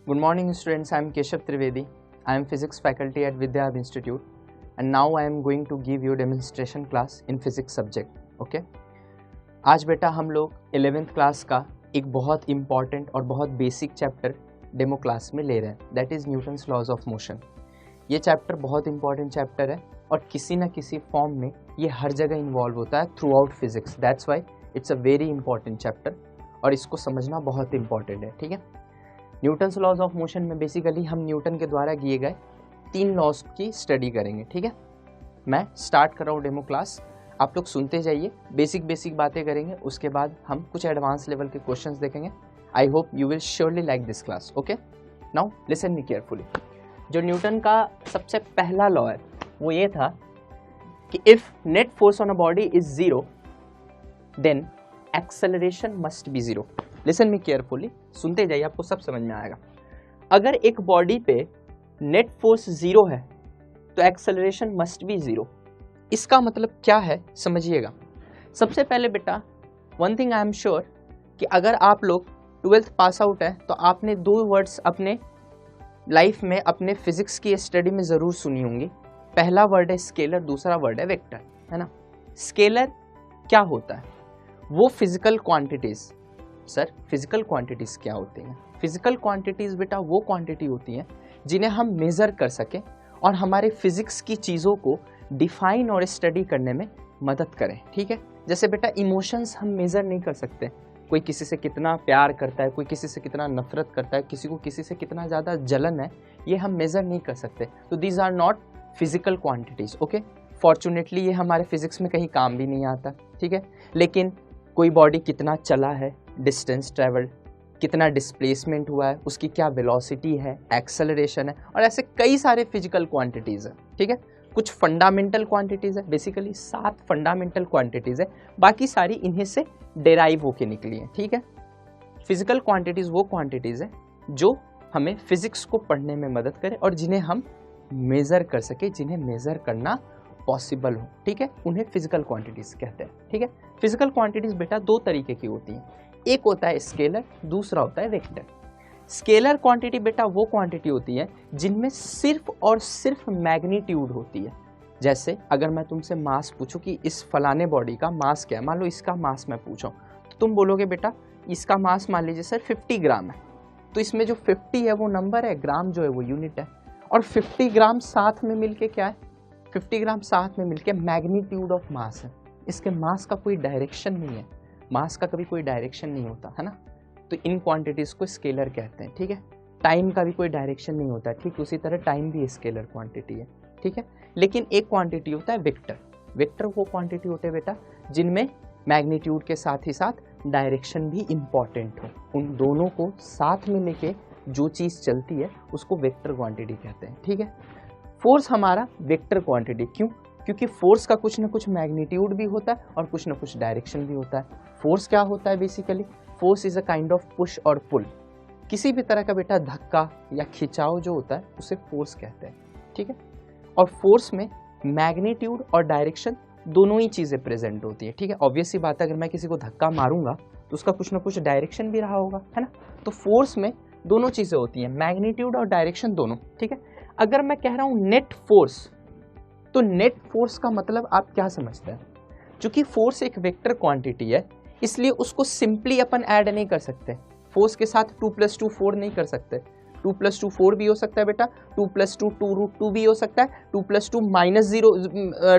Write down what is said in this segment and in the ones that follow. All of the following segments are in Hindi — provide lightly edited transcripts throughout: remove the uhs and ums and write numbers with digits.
Good morning students, I am Keshav Trivedi. I am physics faculty at Vidyabh Institute and now I am going to give you demonstration class in physics subject. Okay? आज बेटा हम लोग 11th क्लास का एक बहुत इम्पॉर्टेंट और बहुत बेसिक चैप्टर डेमो क्लास में ले रहे हैं, that is Newton's laws of motion. ये चैप्टर बहुत इंपॉर्टेंट चैप्टर है और किसी न किसी फॉर्म में ये हर जगह इन्वॉल्व होता है through out physics, that's why it's a very important chapter और इसको समझना बहुत इंपॉर्टेंट है। ठीक है, न्यूटन्स लॉज ऑफ मोशन में बेसिकली हम न्यूटन के द्वारा किए गए 3 लॉज की स्टडी करेंगे। ठीक है, मैं स्टार्ट कर रहा हूँ डेमो क्लास, आप लोग सुनते जाइए, बेसिक बातें करेंगे, उसके बाद हम कुछ एडवांस लेवल के क्वेश्चंस देखेंगे। I hope you will surely like this class. Okay, now listen me carefully. जो न्यूटन का सबसे पहला लॉ है वो ये था कि if net force on a body is 0 then acceleration must be 0। Listen me carefully, सुनते जाइए, आपको सब समझ में आएगा। अगर एक बॉडी पे नेट फोर्स 0 है तो एक्सेलरेशन मस्ट बी 0। इसका मतलब क्या है समझिएगा। सबसे पहले बेटा one thing I am sure कि अगर आप लोग 12th पास आउट है तो आपने 2 वर्ड्स अपने लाइफ में अपने फिजिक्स की स्टडी में ज़रूर सुनी होंगी। पहला वर्ड है स्केलर, दूसरा वर्ड है वेक्टर, है ना। स्केलर क्या होता है? वो physical quantities. Sir physical quantities क्या होती हैं? फिजिकल क्वांटिटीज़ बेटा वो क्वांटिटी होती हैं जिन्हें हम मेज़र कर सकें और हमारे फिजिक्स की चीज़ों को डिफाइन और स्टडी करने में मदद करें। ठीक है, जैसे बेटा इमोशंस हम मेज़र नहीं कर सकते, कोई किसी से कितना प्यार करता है, कोई किसी से कितना नफरत करता है, किसी को किसी से कितना ज़्यादा जलन है, ये हम मेज़र नहीं कर सकते। तो these are not physical quantities. Okay, fortunately ये हमारे फिजिक्स में कहीं काम भी नहीं आता। ठीक है, लेकिन कोई बॉडी कितना चला है, डिस्टेंस ट्रेवल्ड, कितना डिस्प्लेसमेंट हुआ है, उसकी क्या वेलोसिटी है, एक्सेलरेशन है, और ऐसे कई सारे फिजिकल क्वांटिटीज़ हैं। ठीक है, कुछ फंडामेंटल क्वांटिटीज़ है, बेसिकली 7 फंडामेंटल क्वांटिटीज़ है, बाकी सारी इन्हीं से डेराइव होके निकली हैं। ठीक है, फिजिकल क्वांटिटीज़ वो क्वांटिटीज़ है जो हमें फिजिक्स को पढ़ने में मदद करे और जिन्हें हम मेज़र कर सके, जिन्हें मेज़र करना पॉसिबल हो। ठीक है, उन्हें फिजिकल क्वांटिटीज़ कहते हैं। ठीक है, फिजिकल क्वांटिटीज़ बेटा 2 तरीके की होती हैं, एक होता है स्केलर, दूसरा होता है वेक्टर। स्केलर क्वांटिटी बेटा वो क्वांटिटी होती है जिनमें सिर्फ और सिर्फ मैग्नीट्यूड होती है। जैसे अगर मैं तुमसे मास पूछूं कि इस फलाने बॉडी का मास क्या है, मान लो इसका मास मैं पूछूं तो तुम बोलोगे बेटा इसका मास मान लीजिए सर 50 ग्राम है। तो इसमें जो 50 है वो नंबर है, ग्राम जो है वो यूनिट है, और 50 ग्राम साथ में मिलके क्या है, 50 ग्राम साथ में मिलके मैग्नीट्यूड ऑफ मास है। इसके मास का कोई डायरेक्शन नहीं है, मास का कभी कोई डायरेक्शन नहीं होता है ना। तो इन क्वांटिटीज़ को स्केलर कहते हैं। ठीक है, टाइम का भी कोई डायरेक्शन नहीं होता, ठीक उसी तरह टाइम भी स्केलर क्वांटिटी है। ठीक है, लेकिन एक क्वांटिटी होता है वेक्टर। वेक्टर वो क्वांटिटी होते हैं बेटा जिनमें मैग्नीट्यूड के साथ ही साथ डायरेक्शन भी इम्पॉर्टेंट हो। उन दोनों को साथ में लेके जो चीज़ चलती है उसको वेक्टर क्वांटिटी कहते हैं। ठीक है, फोर्स हमारा वेक्टर क्वांटिटी, क्यों? क्योंकि फोर्स का कुछ ना कुछ मैग्नीट्यूड भी होता है और कुछ ना कुछ डायरेक्शन भी होता है। फोर्स क्या होता है? Basically force is a kind of push और पुल। किसी भी तरह का बेटा धक्का या खिंचाव जो होता है उसे फोर्स कहते हैं। ठीक है, और फोर्स में मैग्नीट्यूड और डायरेक्शन दोनों ही चीज़ें प्रेजेंट होती है। ठीक है, ऑब्वियस सी बात है, अगर मैं किसी को धक्का मारूंगा तो उसका कुछ ना कुछ डायरेक्शन भी रहा होगा, है ना। तो फोर्स में दोनों चीज़ें होती हैं, मैग्नीट्यूड और डायरेक्शन दोनों। ठीक है, अगर मैं कह रहा हूँ नेट फोर्स, तो नेट फोर्स का मतलब आप क्या समझते हैं? चूंकि फोर्स एक वेक्टर क्वांटिटी है इसलिए उसको सिंपली अपन ऐड नहीं कर सकते। फोर्स के साथ 2 + 2 4 नहीं कर सकते। 2 + 2 4 भी हो सकता है बेटा, 2 + 2 2√2 भी हो सकता है, 2 + 2 -0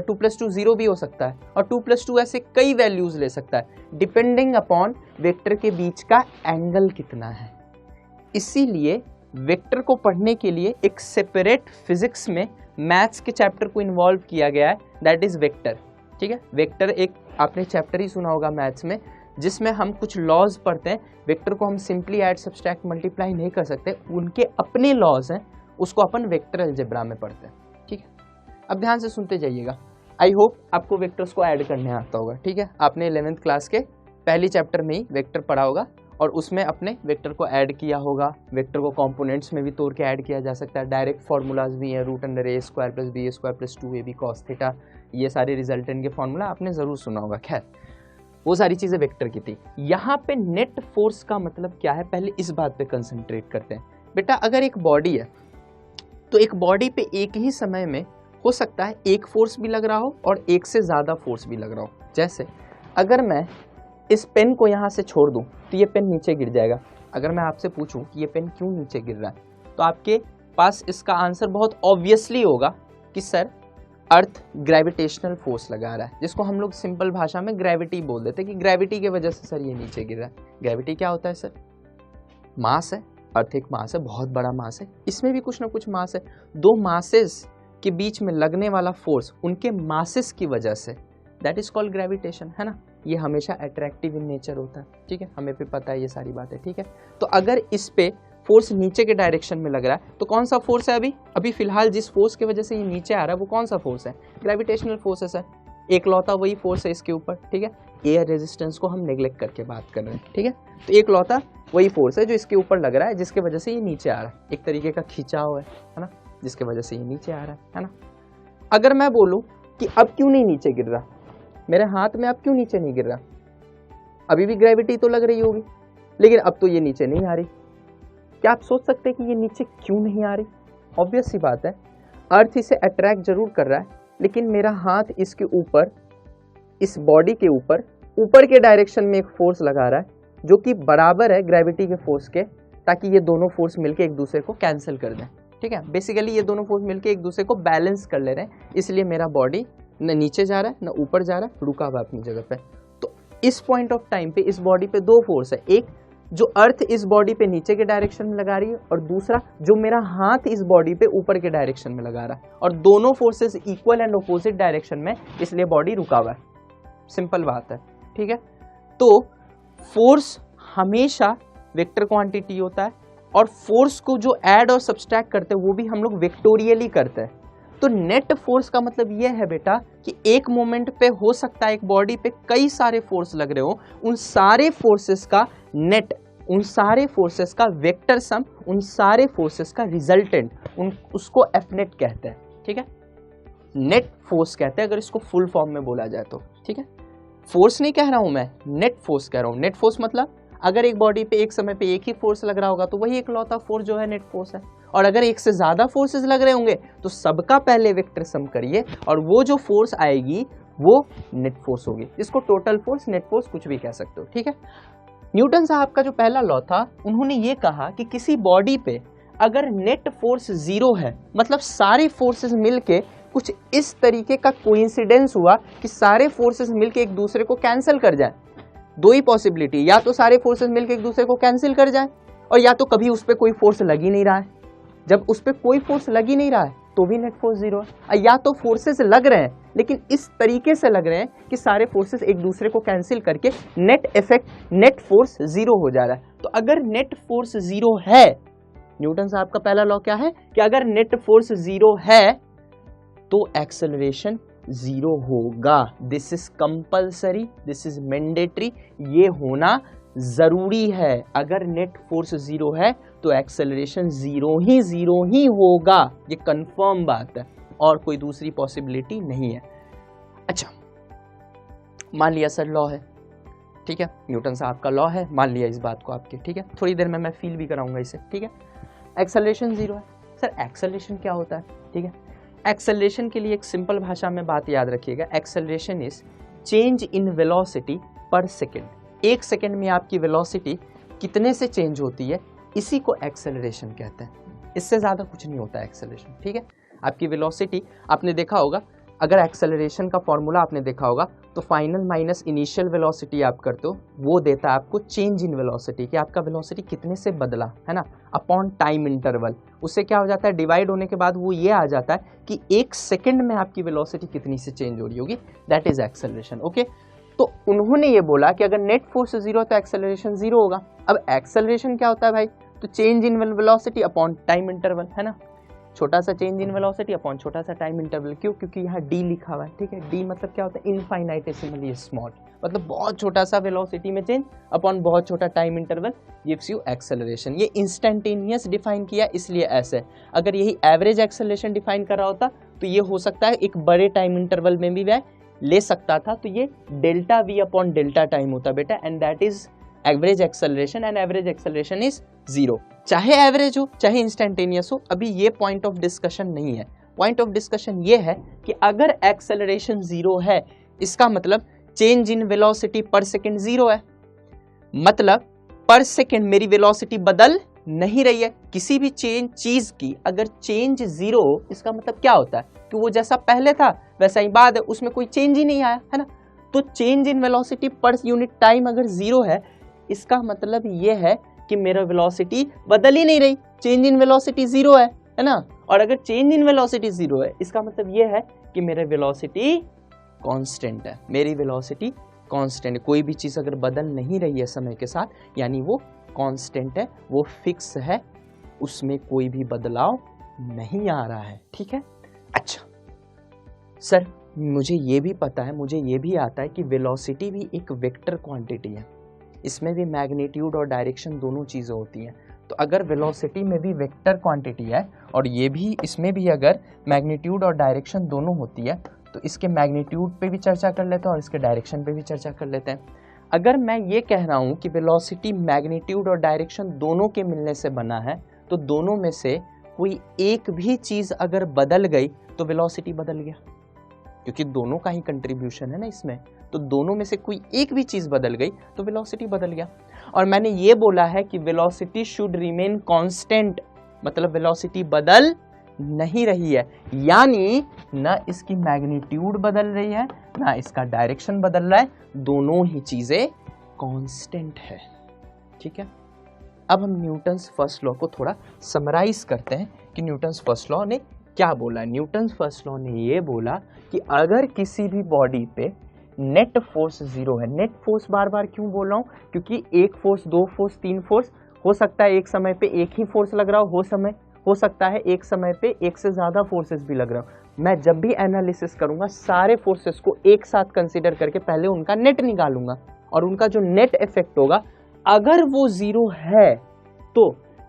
2 + 2 0 भी हो सकता है, और 2 + 2 ऐसे कई वैल्यूज ले सकता है डिपेंडिंग अपॉन वेक्टर के बीच का एंगल कितना है। इसीलिए वेक्टर को पढ़ने के लिए एक सेपरेट फिजिक्स में मैथ्स के चैप्टर को इन्वॉल्व किया गया है, दैट इज वेक्टर। ठीक है, वेक्टर एक आपने चैप्टर ही सुना होगा मैथ्स में जिसमें हम कुछ लॉज पढ़ते हैं। वेक्टर को हम सिंपली ऐड सब्सट्रैक्ट मल्टीप्लाई नहीं कर सकते, उनके अपने लॉज हैं, उसको अपन वेक्टर अलजेब्रा में पढ़ते हैं। ठीक है, अब ध्यान से सुनते जाइएगा। आई होप आपको वेक्टर्स को ऐड करने आता होगा। ठीक है, आपने 11th क्लास के पहली चैप्टर में ही वेक्टर पढ़ा होगा और उसमें अपने वेक्टर को ऐड किया होगा। वेक्टर को कंपोनेंट्स में भी तोड़ के ऐड किया जा सकता है, डायरेक्ट फार्मूलाज भी हैं, √a² + b² + 2ab cos theta, ये सारे रिजल्टेंट के फार्मूला आपने ज़रूर सुना होगा। खैर वो सारी चीज़ें वेक्टर की थी। यहाँ पे नेट फोर्स का मतलब क्या है, पहले इस बात पे कंसंट्रेट करते हैं। बेटा अगर एक बॉडी है तो एक बॉडी पे एक ही समय में हो सकता है एक फोर्स भी लग रहा हो और एक से ज़्यादा फोर्स भी लग रहा हो। जैसे अगर मैं इस पेन को यहाँ से छोड़ दूँ तो ये पेन नीचे गिर जाएगा। अगर मैं आपसे पूछूं कि ये पेन क्यों नीचे गिर रहा है तो आपके पास इसका आंसर बहुत ऑब्वियसली होगा कि सर अर्थ ग्रेविटेशनल फोर्स लगा रहा है, जिसको हम लोग सिंपल भाषा में ग्रेविटी बोल देते हैं कि ग्रेविटी की वजह से सर ये नीचे गिर रहा है। ग्रेविटी क्या होता है सर? मास है, अर्थ एक मास है, बहुत बड़ा मास है, इसमें भी कुछ ना कुछ मास है। दो मासेस के बीच में लगने वाला फोर्स उनके मासेस की वजह से, दैट इज कॉल्ड ग्रेविटेशन, है ना। ये हमेशा अट्रैक्टिव इन नेचर होता है, ठीक है, हमें भी पता है ये सारी बातें, ठीक है। तो अगर इस पे फोर्स नीचे के डायरेक्शन में लग रहा है तो कौन सा फोर्स है? अभी फिलहाल जिस फोर्स की वजह से ये नीचे आ रहा है वो कौन सा फोर्स है? ग्रेविटेशनल फोर्स है सर। एक लौता वही फोर्स है इसके ऊपर, ठीक है। एयर रेजिस्टेंस को हम नेग्लेक्ट करके बात कर रहे हैं, ठीक है। तो एक लौता वही फोर्स है जो इसके ऊपर लग रहा है, जिसके वजह से ये नीचे आ रहा है, एक तरीके का खिंचाव है ना, जिसके वजह से ये नीचे आ रहा है ना। अगर मैं बोलूं कि अब क्यों नहीं नीचे गिर रहा, मेरे हाथ में अब क्यों नीचे नहीं गिर रहा, अभी भी ग्रेविटी तो लग रही होगी लेकिन अब तो ये नीचे नहीं आ रही, क्या आप सोच सकते हैं कि ये नीचे क्यों नहीं आ रही? ऑब्वियस सी बात है, अर्थ इसे अट्रैक्ट जरूर कर रहा है लेकिन मेरा हाथ इसके ऊपर, इस बॉडी के ऊपर के डायरेक्शन में एक फोर्स लगा रहा है जो कि बराबर है ग्रेविटी के फोर्स के, ताकि ये दोनों फोर्स मिलके एक दूसरे को कैंसिल कर दें, ठीक है। बेसिकली ये दोनों फोर्स मिलके एक दूसरे को बैलेंस कर ले रहे हैं, इसलिए मेरा बॉडी न नीचे जा रहा है न ऊपर जा रहा है, रुका हुआ अपनी जगह पे। तो इस पॉइंट ऑफ टाइम पे इस बॉडी पे दो फोर्स है, एक जो अर्थ इस बॉडी पे नीचे के डायरेक्शन में लगा रही है और दूसरा जो मेरा हाथ इस बॉडी पे ऊपर के डायरेक्शन में लगा रहा है, और दोनों forces equal and opposite direction में, इसलिए बॉडी रुका हुआ है। सिंपल बात है, ठीक है। तो फोर्स हमेशा वेक्टर क्वांटिटी होता है और फोर्स को जो ऐड और सब्सट्रैक्ट करते हैं वो भी हम लोग वेक्टोरियली करते हैं। तो नेट फोर्स का मतलब यह है बेटा कि एक मोमेंट पे हो सकता है एक बॉडी पे कई सारे फोर्स लग रहे हो, उन सारे फोर्सेस का नेट, उन सारे फोर्सेस का वेक्टर सम, उन सारे फोर्सेस का रिजल्टेंट, उसको एफ नेट कहते हैं, ठीक है। नेट फोर्स कहते हैं अगर इसको फुल फॉर्म में बोला जाए तो, ठीक है। फोर्स नहीं कह रहा हूं मैं, नेट फोर्स कह रहा हूं। नेट फोर्स मतलब अगर एक बॉडी पे एक समय पे एक ही फोर्स लग रहा होगा तो वही एक लौता फोर्स जो है नेट फोर्स है, और अगर एक से ज्यादा फोर्सेस लग रहे होंगे तो सबका पहले वेक्टर सम करिए और वो जो फोर्स आएगी वो नेट फोर्स होगी, जिसको टोटल फोर्स, नेट फोर्स कुछ भी कह सकते हो, ठीक है। न्यूटन साहब का जो पहला लॉ था, उन्होंने ये कहा कि किसी बॉडी पे अगर नेट फोर्स जीरो है, मतलब सारे फोर्सेस मिलके कुछ इस तरीके का कोइंसिडेंस हुआ कि सारे फोर्सेस मिलके एक दूसरे को कैंसिल कर जाए, दो ही पॉसिबिलिटी, या तो सारे फोर्सेस मिलके एक दूसरे को कैंसिल कर जाए और या तो कभी उस पर कोई फोर्स लग ही नहीं रहा है। जब उस पर कोई फोर्स लग ही नहीं रहा है तो भी नेट फोर्स जीरो है, या तो फोर्सेस लग रहे हैं लेकिन इस तरीके से लग रहे हैं कि सारे फोर्सेस एक दूसरे को कैंसिल करके net effect, net force zero हो जा रहा है। तो अगर नेट फोर्स जीरो है, न्यूटन साहब का पहला लॉ क्या है कि अगर नेट फोर्स जीरो है तो एक्सेलरेशन जीरो होगा। This is compulsory, this is mandatory, ये होना जरूरी है। अगर नेट फोर्स जीरो है तो एक्सेलरेशन जीरो ही होगा, ये कंफर्म बात है और कोई दूसरी पॉसिबिलिटी नहीं है। अच्छा, मान लिया सर लॉ है, ठीक है, न्यूटन साहब का लॉ है, मान लिया इस बात को आपके, ठीक है। थोड़ी देर में मैं फील भी कराऊंगा इसे, ठीक है। एक्सेलरेशन जीरो है, सर एक्सेलरेशन क्या होता है, ठीक है। एक्सेलरेशन के लिए एक सिंपल भाषा में बात याद रखिएगा, acceleration is change in velocity per second. एक सेकेंड में आपकी वेलोसिटी कितने से चेंज होती है, इसी को एक्सेलरेशन कहते हैं। इससे ज़्यादा कुछ नहीं होता एक्सेलरेशन, ठीक है। आपकी वेलोसिटी आपने देखा होगा, अगर एक्सेलरेशन का फॉर्मूला आपने देखा होगा तो फाइनल माइनस इनिशियल वेलोसिटी आप करते हो, वो देता है आपको चेंज इन वेलोसिटी, कि आपका वेलोसिटी कितने से बदला, है ना, अपॉन टाइम इंटरवल। उससे क्या हो जाता है, डिवाइड होने के बाद वो ये आ जाता है कि एक सेकंड में आपकी वेलोसिटी कितनी से चेंज हो रही होगी, दैट इज एक्सेलरेशन, ओके। तो उन्होंने ये बोला कि अगर नेट फोर्स जीरो तो एक्सेलरेशन जीरो होगा। अब एक्सेलरेशन क्या होता है भाई, तो change in velocity upon time interval, है ना, छोटा सा चेंज इन वेलोसिटी अपॉन छोटा सा टाइम इंटरवल। क्यों? क्योंकि यहाँ डी लिखा हुआ है, ठीक है। डी मतलब क्या होता है, इनफाइनाइटेसिमली स्मॉल, मतलब बहुत छोटा सा वेलोसिटी में चेंज अपॉन बहुत छोटा time interval gives you acceleration. ये इंस्टेंटेनियस डिफाइन किया इसलिए ऐसे। अगर यही एवरेज एक्सेलरेशन डिफाइन कर रहा होता तो ये हो सकता है एक बड़े टाइम इंटरवल में भी वह ले सकता था, तो ये delta we upon delta time होता बेटा, and that is average acceleration and average acceleration is 0। चाहे एवरेज हो चाहे इंस्टेंटेनियस हो, अभी ये पॉइंट ऑफ डिस्कशन नहीं है। पॉइंट ऑफ डिस्कशन ये है कि अगर एक्सेलरेशन 0 है, इसका मतलब change in velocity per second 0 है, मतलब पर सेकेंड मेरी वेलोसिटी बदल नहीं रही है। किसी भी चीज की अगर चेंज 0, इसका मतलब क्या होता है कि वो जैसा पहले था वैसा ही बाद है, उसमें कोई चेंज ही नहीं आया, है ना। तो change in velocity per unit time अगर 0 है, इसका मतलब ये है कि मेरा वेलोसिटी बदल ही नहीं रही, चेंज इन वेलोसिटी 0 है ना। और अगर चेंज इन वेलोसिटी 0 है, इसका मतलब ये है कि मेरा वेलोसिटी कांस्टेंट है, मेरी वेलोसिटी कांस्टेंट। कोई भी चीज अगर बदल नहीं रही है समय के साथ, यानी वो कांस्टेंट है, वो फिक्स है, उसमें कोई भी बदलाव नहीं आ रहा है, ठीक है। अच्छा सर, मुझे ये भी पता है, मुझे ये भी आता है कि वेलोसिटी भी एक वेक्टर क्वांटिटी है, इसमें भी मैग्नीट्यूड और डायरेक्शन दोनों चीज़ें होती हैं। तो अगर वेलोसिटी में भी वेक्टर क्वांटिटी है और ये भी, इसमें भी अगर मैग्नीट्यूड और डायरेक्शन दोनों होती है, तो इसके मैग्नीट्यूड पे भी चर्चा कर लेते हैं और इसके डायरेक्शन पे भी चर्चा कर लेते हैं। अगर मैं ये कह रहा हूँ कि वेलोसिटी मैग्नीट्यूड और डायरेक्शन दोनों के मिलने से बना है, तो दोनों में से कोई एक भी चीज़ अगर बदल गई तो वेलोसिटी बदल गया, क्योंकि दोनों का ही कंट्रीब्यूशन है ना इसमें। तो दोनों में से कोई एक भी चीज़ बदल गई तो वेलोसिटी बदल गया। और मैंने ये बोला है कि वेलोसिटी शुड रिमेन कांस्टेंट, मतलब वेलोसिटी बदल नहीं रही है, यानी ना इसकी मैग्नीट्यूड बदल रही है ना इसका डायरेक्शन बदल रहा है, दोनों ही चीज़ें कांस्टेंट है, ठीक है। अब हम न्यूटन्स फर्स्ट लॉ को थोड़ा समराइज करते हैं कि न्यूटन्स फर्स्ट लॉ ने क्या बोला। न्यूटन्स फर्स्ट लॉ ने ये बोला कि अगर किसी भी बॉडी पे नेट फोर्स 0 है, नेट फोर्स बार बार क्यों बोल रहा हूँ, क्योंकि एक फोर्स, दो फोर्स, तीन फोर्स हो सकता है, एक समय पे एक ही फोर्स लग रहा हो सकता है एक समय पे एक से ज़्यादा फोर्सेस भी लग रहा हो। मैं जब भी एनालिसिस करूंगा सारे फोर्सेस को एक साथ कंसीडर करके पहले उनका नेट निकालूंगा, और उनका जो नेट इफेक्ट होगा, अगर वो 0 है तो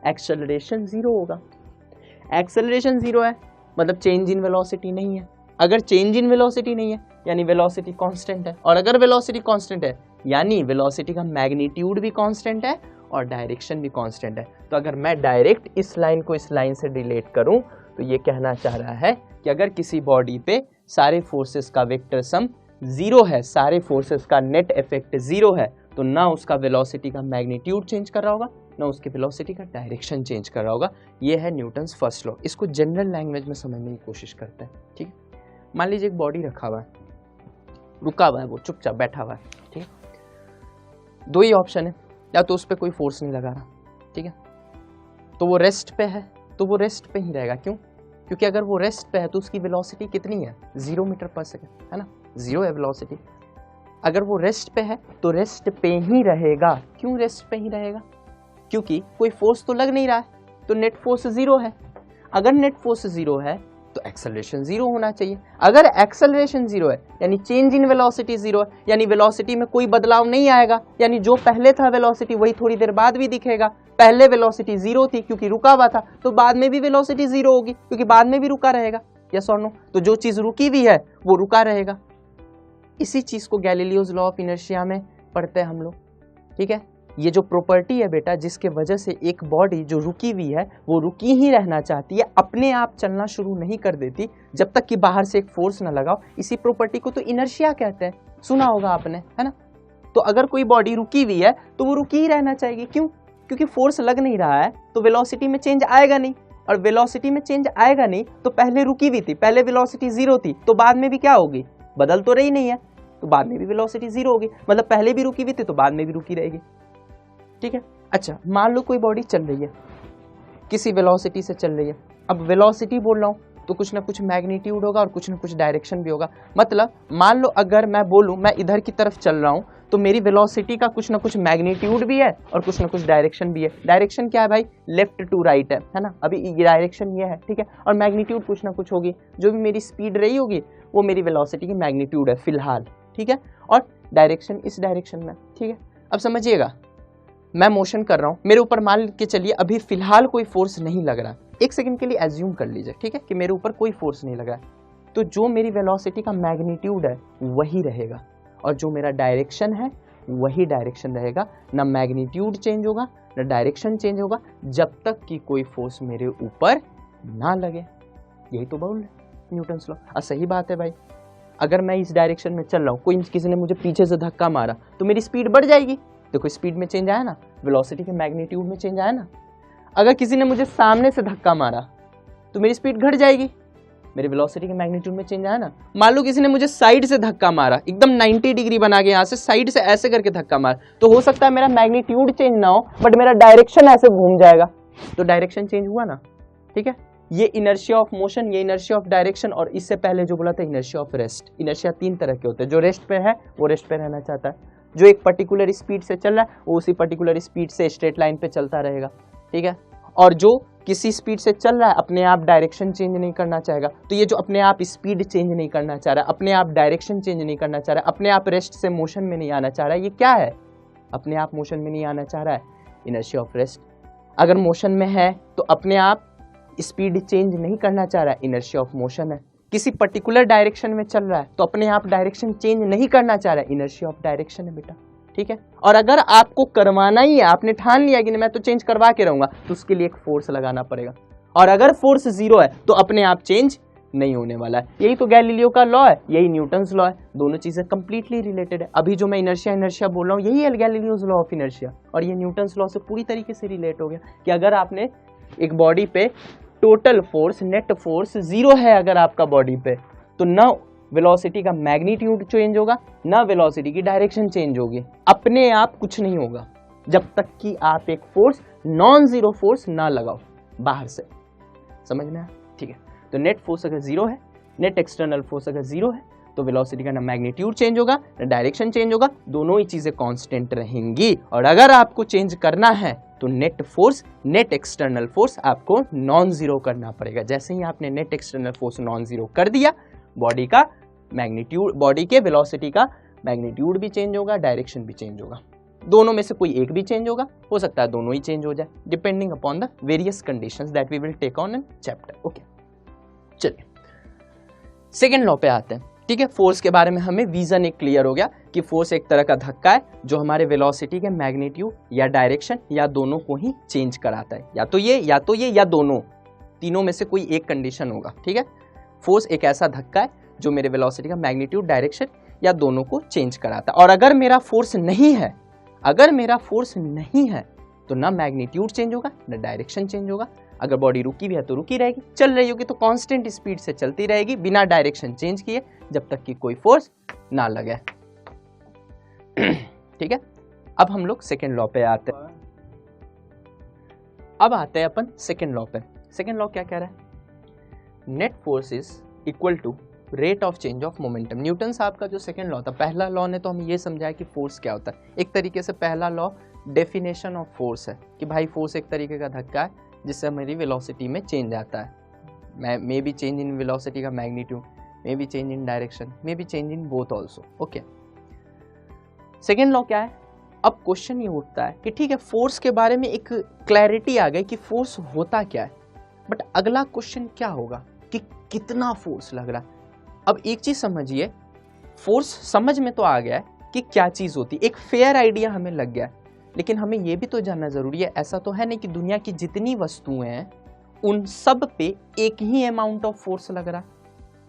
एक्सेलरेशन 0 होगा। एक्सेलरेशन 0 है मतलब चेंज इन वेलोसिटी नहीं है। अगर चेंज इन वेलोसिटी नहीं है यानी वेलोसिटी कांस्टेंट है, और अगर वेलोसिटी कांस्टेंट है यानी वेलोसिटी का मैग्नीट्यूड भी कांस्टेंट है और डायरेक्शन भी कांस्टेंट है। तो अगर मैं डायरेक्ट इस लाइन को इस लाइन से रिलेट करूं तो ये कहना चाह रहा है कि अगर किसी बॉडी पे सारे फोर्सेस का वेक्टर सम 0 है, सारे फोर्सेस का नेट इफेक्ट 0 है, तो ना उसका वेलोसिटी का मैग्नीट्यूड चेंज कर रहा होगा ना उसकी वेलोसिटी का डायरेक्शन चेंज कर रहा होगा। ये है न्यूटन्स फर्स्ट लॉ। इसको जनरल लैंग्वेज में समझने की कोशिश करते हैं, ठीक है। मान लीजिए एक बॉडी रखा हुआ है, रुका हुआ है, वो चुपचाप बैठा हुआ है, ठीक है। दो ही ऑप्शन है, या तो उस पर कोई फोर्स नहीं लगा रहा, ठीक है, तो वो रेस्ट पे है, तो वो रेस्ट पे ही रहेगा। क्यों? क्योंकि अगर वो रेस्ट पे है तो उसकी वेलोसिटी कितनी है, 0 मीटर पर सेकेंड, है ना, 0 है वेलोसिटी। अगर वो रेस्ट पे है तो रेस्ट पे ही रहेगा। क्यों रेस्ट पे ही रहेगा? क्योंकि कोई फोर्स तो लग नहीं रहा है, तो नेट फोर्स 0 है। अगर नेट फोर्स 0 है तो एक्सेलरेशन 0 होना चाहिए। अगर एक्सेलरेशन 0 है यानी चेंज इन वेलोसिटी 0 है, यानी वेलोसिटी में कोई बदलाव नहीं आएगा, यानी जो पहले था वेलोसिटी वही थोड़ी देर बाद भी दिखेगा। पहले वेलोसिटी 0 थी क्योंकि रुका हुआ था, तो बाद में भी वेलोसिटी 0 होगी क्योंकि बाद में भी रुका रहेगा। यस और नो? तो जो चीज रुकी हुई है वो रुका रहेगा। इसी चीज को गैलीलियोज लॉ ऑफ इनर्शिया में पढ़ते हैं हम लोग, ठीक है। ये जो प्रॉपर्टी है बेटा, जिसके वजह से एक बॉडी जो रुकी हुई है वो रुकी ही रहना चाहती है, अपने आप चलना शुरू नहीं कर देती जब तक कि बाहर से एक फोर्स ना लगाओ। इसी प्रॉपर्टी को तो इनर्शिया कहते हैं, सुना होगा आपने, है ना। तो अगर कोई बॉडी रुकी हुई है तो वो रुकी ही रहना चाहिए। क्यों? क्योंकि फोर्स लग नहीं रहा है तो वेलोसिटी में चेंज आएगा नहीं, और वेलोसिटी में चेंज आएगा नहीं तो पहले रुकी हुई थी, पहले वेलोसिटी 0 थी, तो बाद में भी क्या होगी, बदल तो रही नहीं है, तो बाद में भी वेलोसिटी 0 होगी। मतलब पहले भी रुकी हुई थी तो बाद में भी रुकी रहेगी, ठीक है। अच्छा, मान लो कोई बॉडी चल रही है, किसी वेलोसिटी से चल रही है। अब वेलोसिटी बोल रहा हूं तो कुछ ना कुछ मैग्नीट्यूड होगा और कुछ ना कुछ डायरेक्शन भी होगा। मतलब मान लो अगर मैं बोलूं मैं इधर की तरफ चल रहा हूं तो मेरी वेलोसिटी का कुछ ना कुछ मैग्नीट्यूड भी है और कुछ ना कुछ डायरेक्शन भी है। डायरेक्शन क्या है भाई? लेफ्ट टू राइट है ना। अभी ये डायरेक्शन ये है, ठीक है। और मैग्नीट्यूड कुछ ना कुछ होगी, जो भी मेरी स्पीड रही होगी वो मेरी वेलोसिटी की मैग्नीट्यूड है फिलहाल, ठीक है। और डायरेक्शन इस डायरेक्शन में, ठीक है। अब समझिएगा, मैं मोशन कर रहा हूं, मेरे ऊपर मान के चलिए अभी फिलहाल कोई फोर्स नहीं लग रहा। एक सेकंड के लिए एज्यूम कर लीजिए, ठीक है, कि मेरे ऊपर कोई फोर्स नहीं लगा, तो जो मेरी वेलोसिटी का मैग्नीट्यूड है वही रहेगा, और जो मेरा डायरेक्शन है वही डायरेक्शन रहेगा, ना मैग्नीट्यूड चेंज होगा ना डायरेक्शन चेंज होगा, जब तक कि कोई फोर्स मेरे ऊपर ना लगे। यही तो बोल रहे न्यूटन्स लॉ। और सही बात है भाई, अगर मैं इस डायरेक्शन में चल रहा हूँ, कोई किसी ने मुझे पीछे से धक्का मारा तो मेरी स्पीड बढ़ जाएगी। देखो स्पीड में चेंज आया ना, वेलोसिटी के मैग्नीट्यूड में चेंज आया ना। अगर किसी ने मुझे सामने से धक्का मारा तो मेरी स्पीड घट जाएगी, मेरे वेलोसिटी के मैग्नीट्यूड में चेंज आया ना। मान लो किसी ने मुझे साइड से धक्का मारा, एकदम 90 डिग्री बना के यहाँ से साइड से ऐसे करके धक्का मारा, तो हो सकता है मेरा मैग्नीट्यूड चेंज ना हो बट मेरा डायरेक्शन ऐसे घूम जाएगा, तो डायरेक्शन चेंज हुआ ना। ठीक है, ये इनर्शिया ऑफ मोशन, ये इनर्शिया ऑफ डायरेक्शन, और इससे पहले जो बोला था इनर्शिया ऑफ रेस्ट। इनर्शिया 3 तरह के होते हैं, जो रेस्ट पे है वो रेस्ट पे रहना चाहता है, जो एक पर्टिकुलर स्पीड से चल रहा है वो उसी पर्टिकुलर स्पीड से स्ट्रेट लाइन पे चलता रहेगा। ठीक है, और जो किसी स्पीड से चल रहा है अपने आप डायरेक्शन चेंज नहीं करना चाहेगा, तो ये जो अपने आप स्पीड चेंज नहीं करना चाह रहा है, अपने आप डायरेक्शन चेंज नहीं करना चाह रहा है, अपने आप रेस्ट से मोशन में नहीं आना चाह रहा है, ये क्या है? अपने आप मोशन में नहीं आना चाह रहा है, इनर्शिया ऑफ रेस्ट। अगर मोशन में है तो अपने आप स्पीड चेंज नहीं करना चाह रहा है, इनर्शिया ऑफ मोशन है। किसी पर्टिकुलर डायरेक्शन में चल रहा है तो अपने आप डायरेक्शन चेंज नहीं करना चाह रहा है, इनर्शिया ऑफ डायरेक्शन है बेटा। ठीक है, और अगर आपको करवाना ही है, आपने ठान लिया कि मैं तो चेंज करवा के रहूंगा, तो उसके लिए एक फोर्स लगाना पड़ेगा, और अगर फोर्स 0 है तो अपने आप चेंज नहीं होने वाला है। यही तो गैलीलियो का लॉ है, यही न्यूटन्स लॉ है, दोनों चीजें कंप्लीटली रिलेटेड है। अभी जो मैं इनर्शिया बोल रहा हूँ यही है गैलीलियोज लॉ ऑफ इनर्शिया, और ये न्यूटन्स लॉ से पूरी तरीके से रिलेट हो गया कि अगर आपने एक बॉडी पे टोटल फोर्स, नेट फोर्स 0 है अगर आपका बॉडी पे, तो ना वेलोसिटी का मैग्नीट्यूड चेंज होगा ना वेलोसिटी की डायरेक्शन चेंज होगी, अपने आप कुछ नहीं होगा जब तक कि आप एक फोर्स नॉन जीरो फोर्स ना लगाओ बाहर से। समझ में आया? ठीक है, तो नेट फोर्स अगर 0 है, नेट एक्सटर्नल फोर्स अगर 0 है, तो वेलोसिटी का ना मैग्नीट्यूड चेंज होगा ना डायरेक्शन चेंज होगा, दोनों ही चीजें कांस्टेंट रहेंगी। और अगर आपको चेंज करना है तो net force, net external force आपको नॉन जीरो करना पड़ेगा। जैसे ही आपने net external force non zero कर दिया, बॉडी का मैग्नीट्यूड, बॉडी के वेलोसिटी का मैग्नीट्यूड भी चेंज होगा, डायरेक्शन भी चेंज होगा, दोनों में से कोई एक भी चेंज होगा, हो सकता है दोनों ही चेंज हो जाए, depending upon the various conditions that we will take on in chapter. Okay, चलिए सेकेंड लॉ पे आते हैं। ठीक है, फोर्स के बारे में हमें विजन एक क्लियर हो गया कि फोर्स एक तरह का धक्का है जो हमारे वेलोसिटी के मैग्नीट्यूड या डायरेक्शन या दोनों को ही चेंज कराता है, या तो ये या तो ये या दोनों, तीनों में से कोई एक कंडीशन होगा। ठीक है, फोर्स एक ऐसा धक्का है जो मेरे वेलोसिटी का मैग्नीट्यूड, डायरेक्शन या दोनों को चेंज कराता है। और अगर मेरा फोर्स नहीं है, अगर मेरा फोर्स नहीं है तो ना मैग्नीट्यूड चेंज होगा ना डायरेक्शन चेंज होगा। अगर बॉडी रुकी भी है तो रुकी रहेगी, चल रही होगी तो कांस्टेंट स्पीड से चलती रहेगी बिना डायरेक्शन चेंज किए, जब तक कि कोई फोर्स ना लगे। ठीक है, अब हम लोग सेकेंड लॉ पे आते हैं। अब आते हैं अपन सेकेंड लॉ पे। सेकेंड लॉ क्या कह रहा है? Net force is equal to rate of change of momentum. Newton साहब का जो सेकेंड लॉ था, पहला लॉ ने तो हमें ये समझाया कि फोर्स क्या होता है। एक तरीके से पहला लॉ डेफिनेशन ऑफ फोर्स है कि भाई फोर्स एक तरीके का धक्का है जिससे हमारी वेलोसिटी में चेंज आता है, may be change in velocity का magnitude, may be change in direction, may be change in both also. Okay, second law क्या है? अब क्वेश्चन ये उठता है कि ठीक है, फोर्स के बारे में एक क्लैरिटी आ गई कि फोर्स होता क्या है, बट अगला क्वेश्चन क्या होगा कि कितना फोर्स लग रहा है। अब एक चीज समझिए, फोर्स समझ में तो आ गया है कि क्या चीज होती, एक फेयर आइडिया हमें लग गया है, लेकिन हमें यह भी तो जानना जरूरी है, ऐसा तो है नहीं कि दुनिया की जितनी वस्तुएं हैं उन सब पे एक ही अमाउंट ऑफ फोर्स लग रहा है,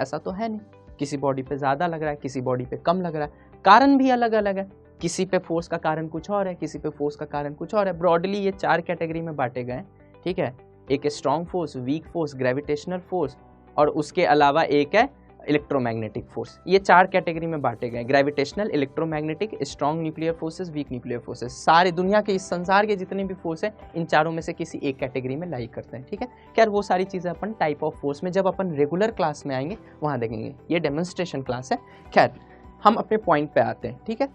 ऐसा तो है नहीं। किसी बॉडी पे ज्यादा लग रहा है, किसी बॉडी पे कम लग रहा है, कारण भी अलग अलग है, किसी पे फोर्स का कारण कुछ और है, किसी पे फोर्स का कारण कुछ और है। ब्रॉडली ये 4 कैटेगरी में बांटे गए। ठीक है, एक strong force, weak force, gravitational force, और उसके अलावा एक है इलेक्ट्रोमैग्नेटिक फोर्स। ये 4 कैटेगरी में बांटे गए, gravitational, electromagnetic, strong nuclear forces, weak nuclear forces. सारे दुनिया के, इस संसार के जितने भी फोर्स हैं, इन चारों में से किसी एक कैटेगरी में लाई करते हैं। ठीक है, खैर वो सारी चीज़ें अपन टाइप ऑफ फोर्स में जब अपन रेगुलर क्लास में आएंगे वहाँ देखेंगे, ये डेमोन्स्ट्रेशन क्लास है। खैर हम अपने पॉइंट पे आते हैं। ठीक है,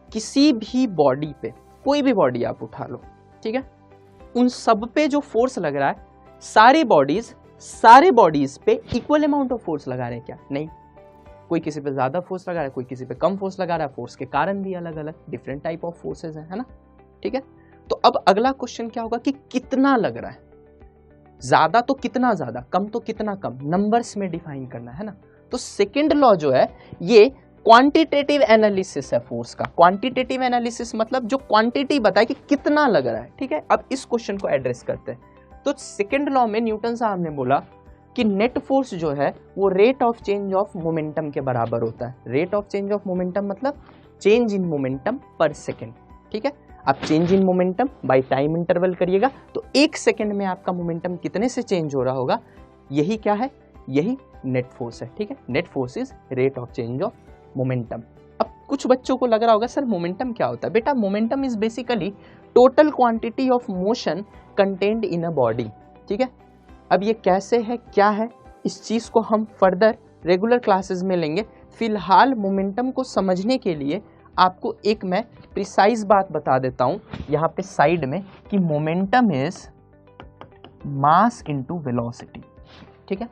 किसी भी बॉडी पे, कोई भी बॉडी आप उठा लो, ठीक है, उन सब पे जो फोर्स लग रहा है, सारे बॉडीज पे इक्वल अमाउंट ऑफ फोर्स लगा रहे हैं क्या? नहीं, कोई किसी पे ज्यादा फोर्स लगा रहा है, कोई किसी पे कम फोर्स लगा रहा है, फोर्स के कारण भी अलग अलग डिफरेंट टाइप ऑफ फोर्सेस है ना। ठीक है, तो अब अगला क्वेश्चन क्या होगा कि कितना लग रहा है, ज्यादा तो कितना ज्यादा, कम तो कितना कम, नंबर्स में डिफाइन करना है ना। तो सेकेंड लॉ जो है ये क्वांटिटेटिव एनालिसिस है फोर्स का। क्वांटिटेटिव एनालिसिस मतलब जो क्वांटिटी बताए कि कितना लग रहा है, ठीक है। अब इस क्वेश्चन को एड्रेस करते हैं। तो सेकंड लॉ में न्यूटन साहब ने बोला कि नेट फोर्स जो है वो rate of change of momentum के बराबर होता है। Rate of change of momentum मतलब चेंज इन मोमेंटम पर सेकेंड, ठीक है। आप change in momentum by time interval करिएगा तो 1 सेकेंड में आपका मोमेंटम कितने से चेंज हो रहा होगा, यही क्या है, यही नेट फोर्स है, ठीक है। Net force is rate of change of momentum. अब कुछ बच्चों को लग रहा होगा सर मोमेंटम क्या होता है। बेटा momentum is basically total quantity of motion contained in a body, ठीक है। अब ये कैसे है, क्या है, इस चीज को हम फर्दर रेगुलर क्लासेस में लेंगे। फिलहाल मोमेंटम को समझने के लिए आपको एक मैं प्रिसाइज बात बता देता हूं यहाँ पे साइड में कि momentum is mass into velocity, ठीक है।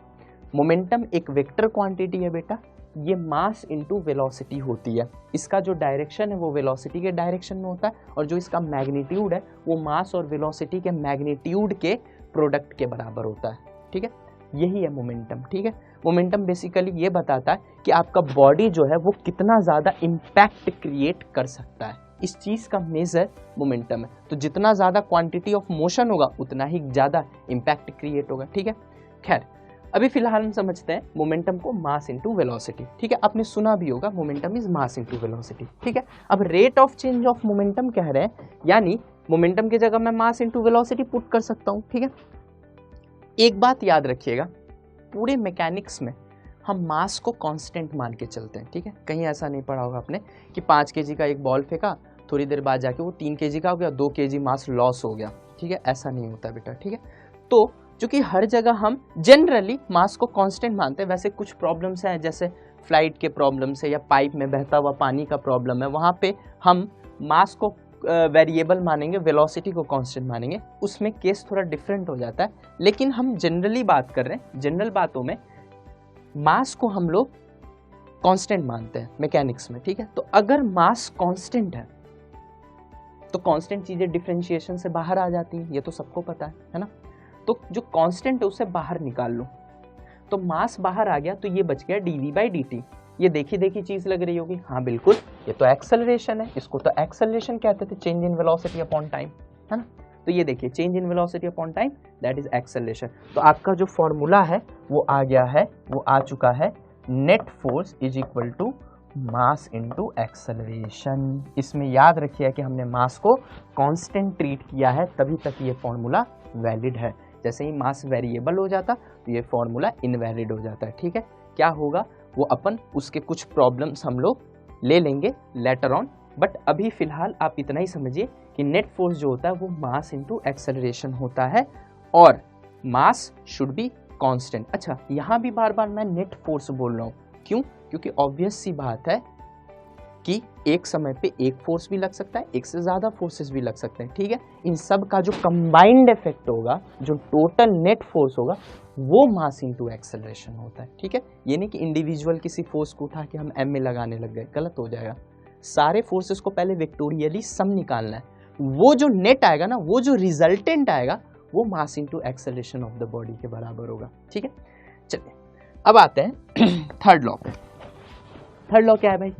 मोमेंटम एक वेक्टर क्वांटिटी है बेटा, ये मास इनटू वेलोसिटी होती है। इसका जो डायरेक्शन है वो वेलोसिटी के डायरेक्शन में होता है और जो इसका मैग्नीट्यूड है वो मास और वेलोसिटी के मैग्नीट्यूड के प्रोडक्ट के बराबर होता है, ठीक है। यही है मोमेंटम, ठीक है। मोमेंटम बेसिकली ये बताता है कि आपका बॉडी जो है वो कितना ज़्यादा इम्पैक्ट क्रिएट कर सकता है, इस चीज़ का मेजर मोमेंटम है। तो जितना ज़्यादा क्वांटिटी ऑफ मोशन होगा उतना ही ज़्यादा इम्पैक्ट क्रिएट होगा, ठीक है। खैर अभी फिलहाल हम समझते हैं मोमेंटम को मास इनटू वेलोसिटी, ठीक है। आपने सुना भी होगा momentum is mass into velocity, ठीक है। अब rate of change of momentum कह रहे हैं, यानी मोमेंटम की जगह मैं मास इनटू वेलोसिटी पुट कर सकता हूं, ठीक है। एक बात याद रखिएगा, पूरे मैकेनिक्स में हम मास को कांस्टेंट मान के चलते हैं, ठीक है। कहीं ऐसा नहीं पढ़ा होगा आपने कि 5 kg का एक बॉल फेंका, थोड़ी देर बाद जाके वो 3 kg का हो गया, 2 kg मास लॉस हो गया, ठीक है। ऐसा नहीं होता बेटा, ठीक है। तो चूंकि हर जगह हम जनरली मास को कांस्टेंट मानते हैं, वैसे कुछ प्रॉब्लम्स हैं जैसे फ्लाइट के प्रॉब्लम्स है या पाइप में बहता हुआ पानी का प्रॉब्लम है, वहाँ पे हम मास को वेरिएबल मानेंगे, वेलोसिटी को कांस्टेंट मानेंगे, उसमें केस थोड़ा डिफरेंट हो जाता है। लेकिन हम जनरली बात कर रहे हैं, जनरल बातों में मास को हम लोग कांस्टेंट मानते हैं मैकेनिक्स में, ठीक है। तो अगर मास कांस्टेंट है तो कांस्टेंट चीजें डिफरेंशिएशन से बाहर आ जाती हैं, ये तो सबको पता है ना। तो जो कांस्टेंट है उसे बाहर निकाल लो, तो मास बाहर आ गया तो ये बच गया dv/dt। ये देखी देखी चीज लग रही होगी, हाँ बिल्कुल, ये तो एक्सेलरेशन है, इसको तो एक्सेलरेशन कहते थे, change in velocity upon time, है ना। तो ये देखिए change in velocity upon time that is acceleration. तो आपका जो फॉर्मूला है वो आ गया है, वो आ चुका है, net force is equal to mass into acceleration. इसमें याद रखिए कि हमने मास को कांस्टेंट ट्रीट किया है, तभी तक ये फॉर्मूला वैलिड है। जैसे ही मास वेरिएबल हो जाता तो ये फॉर्मूला इनवैलिड हो जाता है, ठीक है। क्या होगा वो अपन उसके कुछ प्रॉब्लम्स हम लोग ले लेंगे लेटर ऑन, बट अभी फिलहाल आप इतना ही समझिए कि नेट फोर्स जो होता है वो मास इनटू एक्सेलरेशन होता है और मास शुड बी कांस्टेंट। अच्छा, यहाँ भी बार बार मैं नेट फोर्स बोल रहा हूँ, क्यों? क्योंकि ऑब्वियस सी बात है कि एक समय पे एक फोर्स भी लग सकता है, एक से ज़्यादा फोर्सेस भी लग सकते हैं, ठीक है। इन सब का जो कंबाइंड इफेक्ट होगा, जो टोटल नेट फोर्स होगा, वो मास इनटू एक्सेलरेशन होता है, ठीक है। ये नहीं कि इंडिविजुअल किसी फोर्स को उठा के हम एम में लगाने लग गए, गलत हो जाएगा। सारे फोर्सेस को पहले वेक्टोरियली सम निकालना है, वो जो नेट आएगा ना, वो जो रिजल्टेंट आएगा, वो मास into acceleration of the body के बराबर होगा, ठीक है। चलिए अब आते हैं थर्ड लॉ पे। थर्ड लॉ क्या है भाई?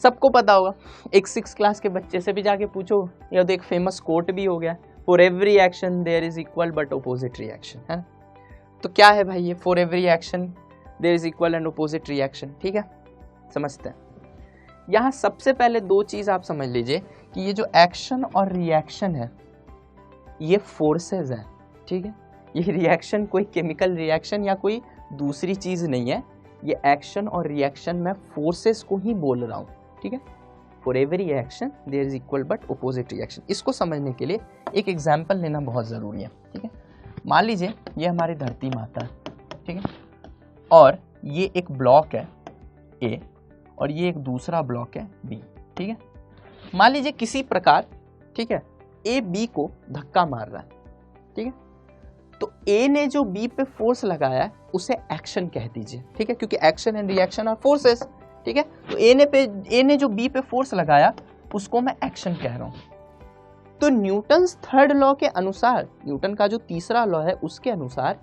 सबको पता होगा, एक 6 क्लास के बच्चे से भी जाके पूछो, या तो एक फेमस कोट भी हो गया, for every action there is equal but opposite reaction, है ना। तो क्या है भाई ये for every action there is equal and opposite reaction, ठीक है। समझते हैं। यहाँ सबसे पहले 2 चीज आप समझ लीजिए कि ये जो एक्शन और रिएक्शन है ये फोर्सेज हैं, ठीक है। ये रिएक्शन कोई केमिकल रिएक्शन या कोई दूसरी चीज नहीं है, ये एक्शन और रिएक्शन में फोर्सेस को ही बोल रहा हूँ, ठीक है। For every action there is equal but opposite reaction. इसको समझने के लिए एक एग्जाम्पल लेना बहुत ज़रूरी है, ठीक है। मान लीजिए ये हमारी धरती माता है, ठीक है, और ये एक ब्लॉक है ए और ये एक दूसरा ब्लॉक है बी, ठीक है। मान लीजिए किसी प्रकार, ठीक है, ए बी को धक्का मार रहा है, ठीक है। तो ए ने जो बी पे फोर्स लगाया है उसे एक्शन कह दीजिए, ठीक है, क्योंकि action and reaction are forces, ठीक है। तो ए ने जो बी पे फोर्स लगाया उसको मैं एक्शन कह रहा हूं। तो न्यूटन्स थर्ड लॉ के अनुसार, न्यूटन का जो तीसरा लॉ है उसके अनुसार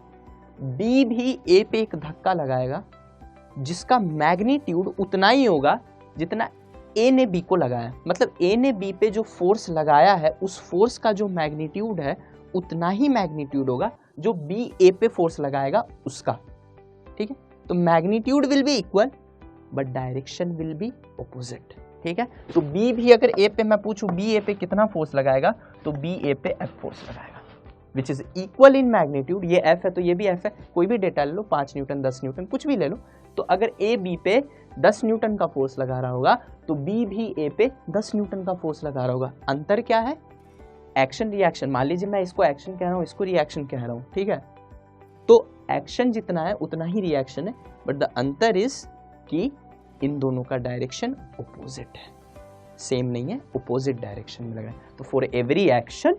बी भी ए पे एक धक्का लगाएगा जिसका मैग्नीट्यूड उतना ही होगा जितना ए ने बी को लगाया, मतलब ए ने बी पे जो फोर्स लगाया है उस फोर्स का जो मैग्नीट्यूड है उतना ही मैग्नीट्यूड होगा जो बी ए पे फोर्स लगाएगा उसका। ठीक है, तो magnitude will be equal but direction will be opposite. ठीक है, तो बी भी अगर ए पे मैं पूछूं बी ए पे कितना फोर्स लगाएगा तो बी ए पे एफ फोर्स लगाएगा which is equal in magnitude. ये एफ है तो ये भी एफ है, कोई भी डेटा ले लो, 5 न्यूटन 10 न्यूटन कुछ भी ले लो। तो अगर ए बी पे 10 न्यूटन का फोर्स लगा रहा होगा तो बी भी ए पे 10 न्यूटन का फोर्स लगा रहा होगा। अंतर क्या है? Action reaction. मान लीजिए मैं इसको एक्शन कह रहा हूँ, इसको रिएक्शन कह रहा हूँ। ठीक है, तो एक्शन जितना है उतना ही रिएक्शन है, बट द अंतर इज कि इन दोनों का डायरेक्शन ऑपोजिट है, सेम नहीं है, ऑपोजिट डायरेक्शन में लगा है। तो for every action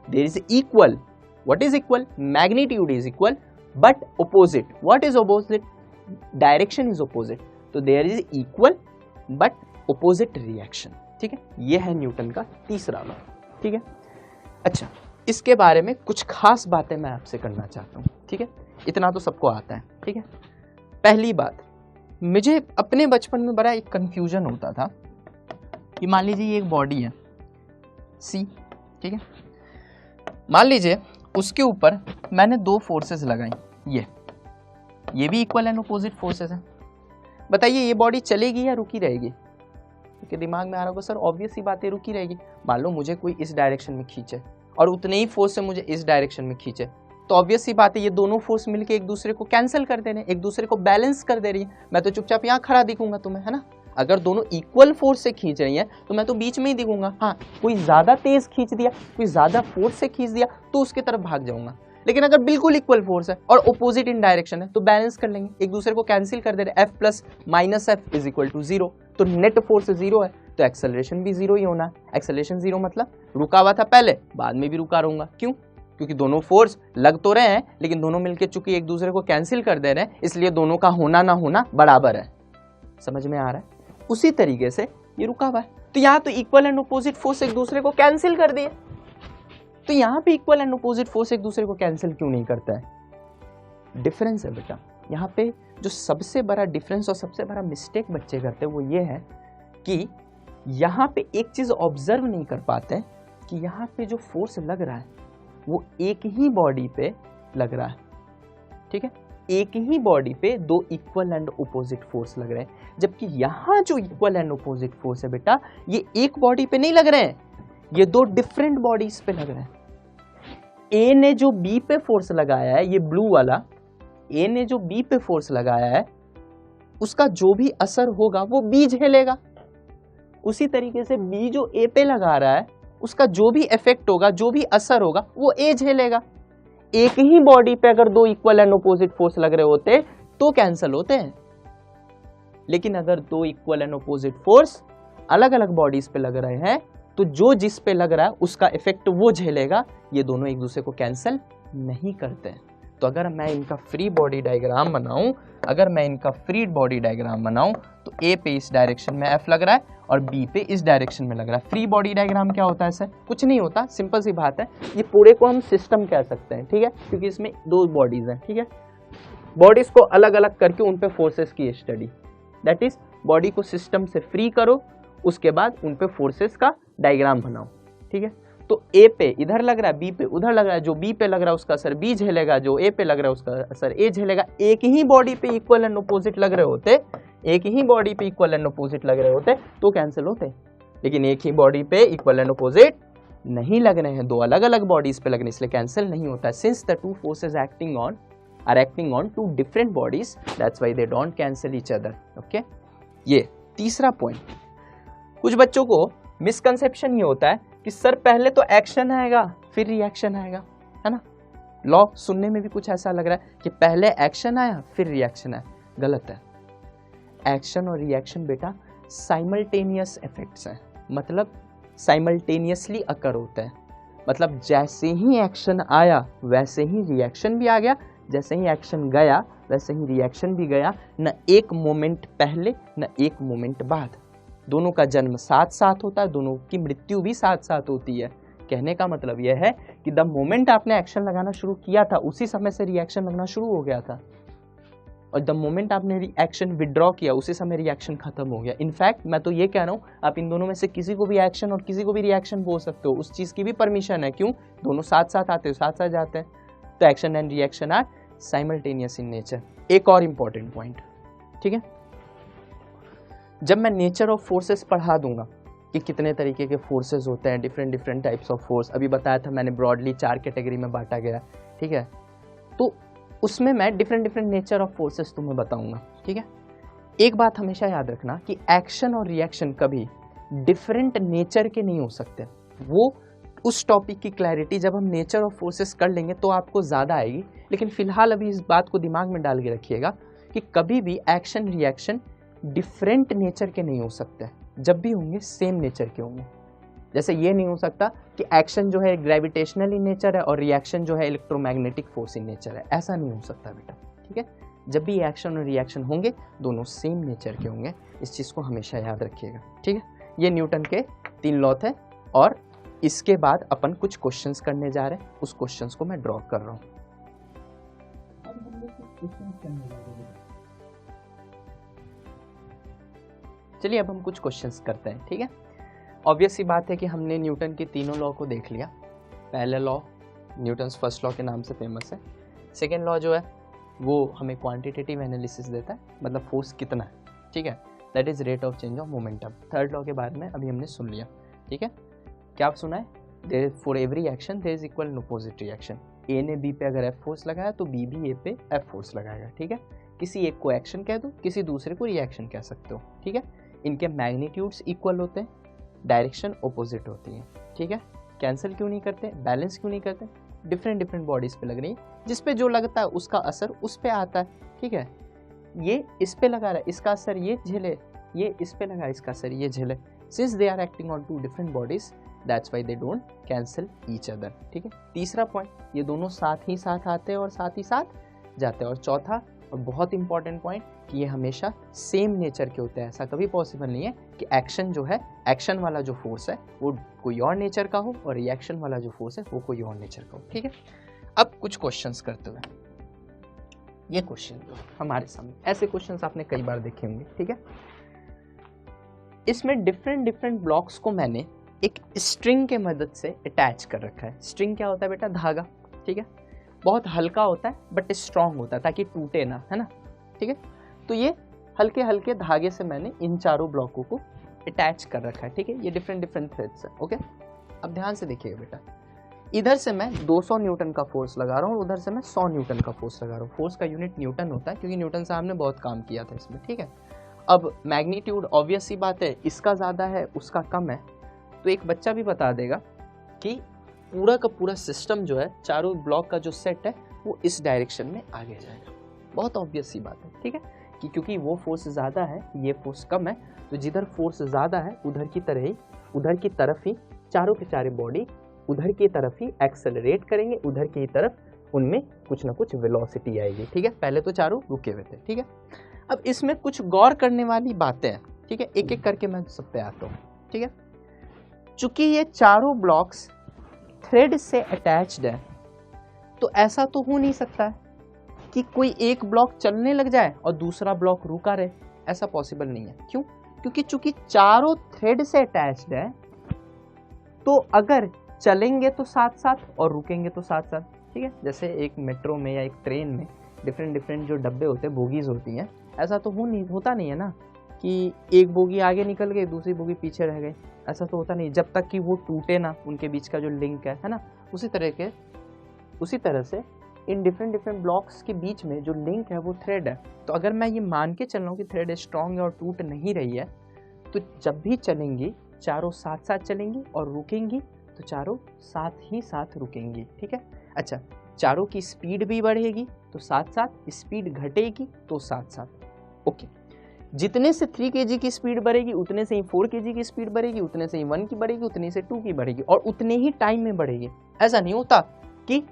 there is equal, what is equal? Magnitude is equal but opposite. What is opposite? Direction is opposite, तो there is equal but opposite reaction. ठीक है, ये है न्यूटन का तीसरा लॉ। ठीक है, अच्छा इसके बारे में कुछ खास बातें मैं आपसे करना चाहता हूँ। ठीक है, इतना तो सबको आता है। ठीक है, पहली बात, मुझे अपने बचपन में बड़ा एक कंफ्यूजन होता था कि मान लीजिए ये एक बॉडी है सी। ठीक है, मान लीजिए उसके ऊपर मैंने 2 फोर्सेस लगाई, ये भी इक्वल एंड अपोजिट फोर्सेस हैं। बताइए ये बॉडी चलेगी या रुकी रहेगी? क्योंकि दिमाग में आ रहा होगा सर ऑब्वियस ही बात है रुकी रहेगी। मान लो मुझे कोई इस डायरेक्शन में खींचे और उतने ही फोर्स से मुझे इस डायरेक्शन में खींचे, तो ऑब्वियस सी बात है ये दोनों फोर्स मिलके एक दूसरे को कैंसिल कर दे रहे हैं, एक दूसरे को बैलेंस कर दे रही है। मैं तो चुपचाप यहाँ खड़ा दिखूंगा तुम्हें, है ना। अगर दोनों इक्वल फोर्स से खींच रही हैं तो मैं तो बीच में ही दिखूंगा। हाँ, कोई ज्यादा तेज खींच दिया, कोई ज्यादा फोर्स से खींच दिया तो उसकी तरफ भाग जाऊंगा। लेकिन अगर बिल्कुल इक्वल फोर्स है और ऑपोजिट इन डायरेक्शन है तो बैलेंस कर लेंगे, एक दूसरे को कैंसिल कर दे रहे। F plus minus F is equal to 0, तो नेट फोर्स 0 है तो एक्सेलरेशन भी 0 ही होना है। एक्सेलरेशन 0 मतलब रुका हुआ था पहले, बाद में भी रुका रहूंगा। क्यों? क्योंकि दोनों फोर्स लग तो रहे हैं लेकिन दोनों मिलकर चूंकि एक दूसरे को कैंसिल कर दे रहे हैं, इसलिए दोनों का होना ना होना बराबर है। समझ में आ रहा है? उसी तरीके से ये रुका हुआ है, तो यहाँ तो इक्वल एंड अपोजिट फोर्स एक दूसरे को कैंसिल कर दिए, तो यहाँ पे इक्वल एंड अपोजिट फोर्स एक दूसरे को कैंसिल क्यों नहीं करता है? डिफरेंस है बेटा। यहाँ पे जो सबसे बड़ा डिफरेंस और सबसे बड़ा मिस्टेक बच्चे करते हैं वो ये है कि यहाँ पे एक चीज ऑब्जर्व नहीं कर पाते कि यहाँ पे जो फोर्स लग रहा है वो एक ही बॉडी पे लग रहा है। ठीक है, एक ही बॉडी पे 2 इक्वल एंड अपोजिट फोर्स लग रहे हैं, जबकि यहाँ जो इक्वल एंड अपोजिट फोर्स है बेटा ये एक बॉडी पे नहीं लग रहे हैं, ये 2 डिफरेंट बॉडीज पे लग रहे हैं। ए ने जो बी पे फोर्स लगाया है, ये ब्लू वाला, ए ने जो बी पे फोर्स लगाया है उसका जो भी असर होगा वो बी झेलेगा। उसी तरीके से बी जो ए पे लगा रहा है उसका जो भी इफेक्ट होगा, जो भी असर होगा वो ए झेलेगा। एक ही बॉडी पे अगर 2 इक्वल एंड अपोजिट फोर्स लग रहे होते तो कैंसिल होते हैं, लेकिन अगर 2 इक्वल एंड अपोजिट फोर्स अलग अलग बॉडीज पे लग रहे हैं तो जो जिस पे लग रहा है उसका इफेक्ट वो झेलेगा, ये दोनों एक दूसरे को कैंसिल नहीं करते हैं। तो अगर मैं इनका फ्री बॉडी डायग्राम बनाऊं, तो ए पे इस डायरेक्शन में एफ लग रहा है और बी पे इस डायरेक्शन में लग रहा है। फ्री बॉडी डायग्राम क्या होता है सर? कुछ नहीं होता, सिंपल सी बात है, ये पूरे को हम सिस्टम कह सकते हैं। ठीक है, क्योंकि इसमें 2 बॉडीज हैं। ठीक है, बॉडीज को अलग अलग करके उन पे फोर्सेस की स्टडी, दैट इज बॉडी को सिस्टम से फ्री करो, उसके बाद उन पे फोर्सेस का डायग्राम बनाओ। ठीक है, तो ए पे इधर लग रहा है, बी पे उधर लग रहा है, जो बी पे लग रहा है उसका असर बी झेलेगा, जो ए पे लग रहा है उसका असर ए झेलेगा। एक ही बॉडी पे इक्वल एंड अपोजिट लग रहे होते, तो कैंसिल होते, लेकिन एक ही बॉडी पे इक्वल एंड अपोजिट नहीं लग रहे हैं, 2 अलग अलग बॉडीज पे लग रहे हैं, इसलिए कैंसिल नहीं होता है। Since the 2 forces are acting on 2 different bodies, that's why they don't cancel each other. Okay, ये तीसरा पॉइंट। कुछ बच्चों को मिसकंसेप्शन ये होता है कि सर पहले तो एक्शन आएगा फिर रिएक्शन आएगा, है ना। लॉ सुनने में भी कुछ ऐसा लग रहा है कि पहले एक्शन आया फिर रिएक्शन आया, गलत है। एक्शन और रिएक्शन बेटा साइमल्टेनियस इफेक्ट्स हैं, मतलब साइमल्टेनियसली अकर होता है, मतलब जैसे ही एक्शन आया वैसे ही रिएक्शन भी आ गया, जैसे ही एक्शन गया वैसे ही रिएक्शन भी गया, न एक मोमेंट पहले न एक मोमेंट बाद। दोनों का जन्म साथ साथ होता है, दोनों की मृत्यु भी साथ साथ होती है। कहने का मतलब यह है कि द मोमेंट आपने एक्शन लगाना शुरू किया था उसी समय से रिएक्शन लगना शुरू हो गया था। और द मोमेंट आपने रिएक्शन विड्रॉ किया उसी समय रिएक्शन खत्म हो गया। इनफैक्ट मैं तो ये कह रहा हूँ आप इन दोनों में से किसी को भी एक्शन और किसी को भी रिएक्शन बोल सकते हो, उस चीज़ की भी परमिशन है। क्यों? दोनों साथ साथ आते हो, साथ साथ जाते हैं। तो action and reaction are simultaneous in nature. एक और इम्पॉर्टेंट पॉइंट, ठीक है, जब मैं नेचर ऑफ फोर्सेस पढ़ा दूंगा कि कितने तरीके के फोर्सेस होते हैं, different different types of force, अभी बताया था मैंने ब्रॉडली 4 कैटेगरी में बांटा गया, ठीक है, तो उसमें मैं different different nature of forces तुम्हें बताऊंगा, ठीक है। एक बात हमेशा याद रखना कि एक्शन और रिएक्शन कभी डिफरेंट नेचर के नहीं हो सकते। वो उस टॉपिक की क्लैरिटी जब हम नेचर ऑफ फोर्सेस कर लेंगे तो आपको ज़्यादा आएगी, लेकिन फिलहाल अभी इस बात को दिमाग में डाल के रखिएगा कि कभी भी एक्शन रिएक्शन डिफरेंट नेचर के नहीं हो सकते, जब भी होंगे सेम नेचर के होंगे। जैसे ये नहीं हो सकता कि एक्शन जो है ग्रेविटेशनल इन नेचर है और रिएक्शन जो है इलेक्ट्रोमैग्नेटिक फोर्स इन नेचर है, ऐसा नहीं हो सकता बेटा, ठीक है। जब भी एक्शन और रिएक्शन होंगे दोनों सेम नेचर के होंगे, इस चीज़ को हमेशा याद रखिएगा, ठीक है। ये न्यूटन के 3 लॉ थे और इसके बाद अपन कुछ क्वेश्चंस करने जा रहे हैं, उस क्वेश्चंस को मैं ड्रॉ कर रहा हूँ। चलिए अब हम कुछ क्वेश्चंस करते हैं, ठीक है। ऑब्वियस सी बात है कि हमने न्यूटन के तीनों लॉ को देख लिया। पहला लॉ न्यूटन्स फर्स्ट लॉ के नाम से फेमस है। सेकेंड लॉ जो है वो हमें क्वांटिटेटिव एनालिसिस देता है, मतलब फोर्स कितना है, ठीक है, that is rate of change of momentum. Third law के बारे में अभी हमने सुन लिया, ठीक है। क्या आप सुना है? There for every action there is equal and opposite reaction. A ने बी पे अगर एफ फोर्स लगाया तो बी भी ए पे एफ फोर्स लगाएगा, ठीक है। किसी एक को एक्शन कह दो, किसी दूसरे को रिएक्शन कह सकते हो, ठीक है। इनके मैग्नीट्यूड्स इक्वल होते हैं, डायरेक्शन अपोजिट होती है, ठीक है। कैंसिल क्यों नहीं करते, बैलेंस क्यों नहीं करते? डिफरेंट डिफरेंट बॉडीज पे लग रही है, जिस पे जो लगता है उसका असर उस पे आता है, ठीक है। ये इस पे लगा रहा है, इसका असर ये झेले, ये इस पे लगा, इसका असर ये झेले। Since they are acting on 2 different bodies that's why they don't cancel each other, ठीक है। तीसरा पॉइंट, ये दोनों साथ ही साथ आते हैं और साथ ही साथ जाते हैं। और चौथा और बहुत इंपॉर्टेंट पॉइंट कि ये हमेशा सेम नेचर के होते हैं। ऐसा कभी पॉसिबल नहीं है कि एक्शन जो है, एक्शन वाला जो फोर्स है वो कोई और नेचर का हो और रिएक्शन वाला जो फोर्स है वो कोई और नेचर का हो, ठीक है। अब कुछ क्वेश्चंस करते हुए, ये क्वेश्चन हमारे सामने, ऐसे क्वेश्चंस आपने कई बार देखे होंगे, ठीक है। इसमें डिफरेंट डिफरेंट ब्लॉक्स को मैंने एक स्ट्रिंग के मदद से अटैच कर रखा है। स्ट्रिंग क्या होता है बेटा? धागा, ठीक है। बहुत हल्का होता है बट स्ट्रांग होता है ताकि टूटे ना, है ना, ठीक है। तो ये हल्के हल्के धागे से मैंने इन चारों ब्लॉकों को अटैच कर रखा है, ठीक है। ये डिफरेंट डिफरेंट थ्रेड्स है, ओके। अब ध्यान से देखिएगा बेटा, इधर से मैं 200 न्यूटन का फोर्स लगा रहा हूँ और उधर से मैं 100 न्यूटन का फोर्स लगा रहा हूँ। फोर्स का यूनिट न्यूटन होता है क्योंकि न्यूटन साहब ने बहुत काम किया था इसमें, ठीक है। अब मैग्नीट्यूड ऑब्वियस सी बात है, इसका ज़्यादा है उसका कम है, तो एक बच्चा भी बता देगा कि पूरा का पूरा सिस्टम जो है, चारों ब्लॉक का जो सेट है वो इस डायरेक्शन में आगे जाएगा। बहुत ऑब्वियस सी बात है, ठीक है, कि क्योंकि वो फोर्स ज़्यादा है, ये फोर्स कम है, तो जिधर फोर्स ज़्यादा है उधर की तरफ ही चारों के चारे बॉडी उधर की तरफ ही एक्सेलरेट करेंगे, उधर की तरफ उनमें कुछ ना कुछ वेलोसिटी आएगी, ठीक है। पहले तो चारों रुके हुए थे, ठीक है। अब इसमें कुछ गौर करने वाली बातें हैं, ठीक है, एक एक करके मैं सब पे आता हूँ, ठीक है। चूंकि ये चारों ब्लॉक्स थ्रेड से अटैच्ड है, तो ऐसा तो हो नहीं सकता है कि कोई एक ब्लॉक चलने लग जाए और दूसरा ब्लॉक रुका रहे, ऐसा पॉसिबल नहीं है। क्यों? क्योंकि चूंकि चारों थ्रेड से अटैच्ड है, तो अगर चलेंगे तो साथ साथ और रुकेंगे तो साथ साथ, ठीक है। जैसे एक मेट्रो में या एक ट्रेन में डिफरेंट डिफरेंट जो डब्बे होते हैं, बोगीज होती हैं, ऐसा तो होता नहीं है ना कि एक बोगी आगे निकल गई दूसरी बोगी पीछे रह गई, ऐसा तो होता नहीं, जब तक कि वो टूटे ना, उनके बीच का जो लिंक है ना। उसी तरह से इन डिफरेंट डिफरेंट ब्लॉक्स के बीच में जो लिंक है वो थ्रेड है। तो अगर मैं ये मान के चल रहा हूँ कि थ्रेड स्ट्रॉन्ग है और टूट नहीं रही है, तो जब भी चलेंगी चारों साथ साथ चलेंगी और रुकेंगी तो चारों साथ ही साथ रुकेंगी, ठीक है। अच्छा, चारों की स्पीड भी बढ़ेगी तो साथ साथ, स्पीड घटेगी तो साथ साथ, ओके। जितने से 3 kg की स्पीड बढ़ेगी उतने से ही 4 kg की स्पीड बढ़ेगी, उतने से ही 1 की बढ़ेगी, उतने से 2 की बढ़ेगी और उतने ही टाइम में बढ़ेगी। ऐसा नहीं होता कि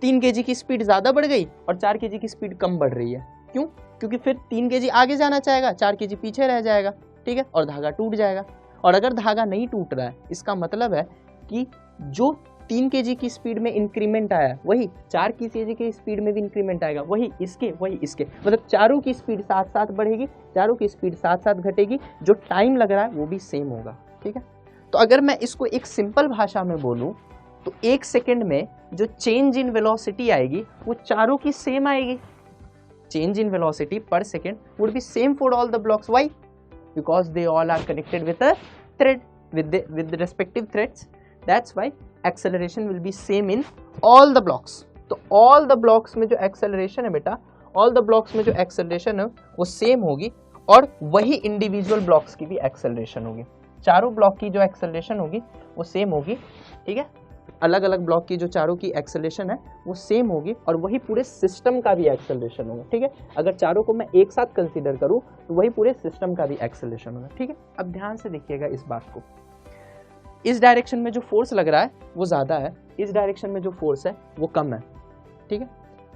3 kg की स्पीड ज़्यादा बढ़ गई और 4 kg की स्पीड कम बढ़ रही है। क्यों? क्योंकि फिर 3 kg आगे जाना चाहेगा, 4 kg पीछे रह जाएगा, ठीक है, और धागा टूट जाएगा। और अगर धागा नहीं टूट रहा है, इसका मतलब है कि जो 3 kg की स्पीड में इंक्रीमेंट आया, वही 4 kg की स्पीड में भी इंक्रीमेंट आएगा, वही इसके मतलब चारों की स्पीड साथ साथ बढ़ेगी, चारों की स्पीड साथ साथ घटेगी, जो टाइम लग रहा है वो भी सेम होगा। ठीक है, तो अगर मैं इसको एक सिंपल भाषा में बोलूं तो 1 सेकेंड में जो चेंज इन वेलोसिटी आएगी वो चारों की सेम आएगी। Change in velocity per second would be same for all the blocks. Why? Because they all are connected with a thread, with the respective threads. That's why acceleration will be same in all the blocks. तो all the blocks में जो acceleration है बेटा, all the blocks में जो acceleration है वो same होगी और वही individual blocks की भी acceleration होगी। चारों ब्लॉक की जो acceleration होगी वो same होगी। ठीक है, अलग अलग ब्लॉक की जो चारों की acceleration है वो same होगी और वही पूरे सिस्टम का भी acceleration होगा। ठीक है, अगर चारों को मैं एक साथ कंसीडर करूँ तो वही पूरे सिस्टम का भी acceleration होगा। ठीक है, अब ध्यान से देखिएगा इस बात को। इस डायरेक्शन में जो फोर्स लग रहा है वो ज़्यादा है, इस डायरेक्शन में जो फोर्स है वो कम है। ठीक है,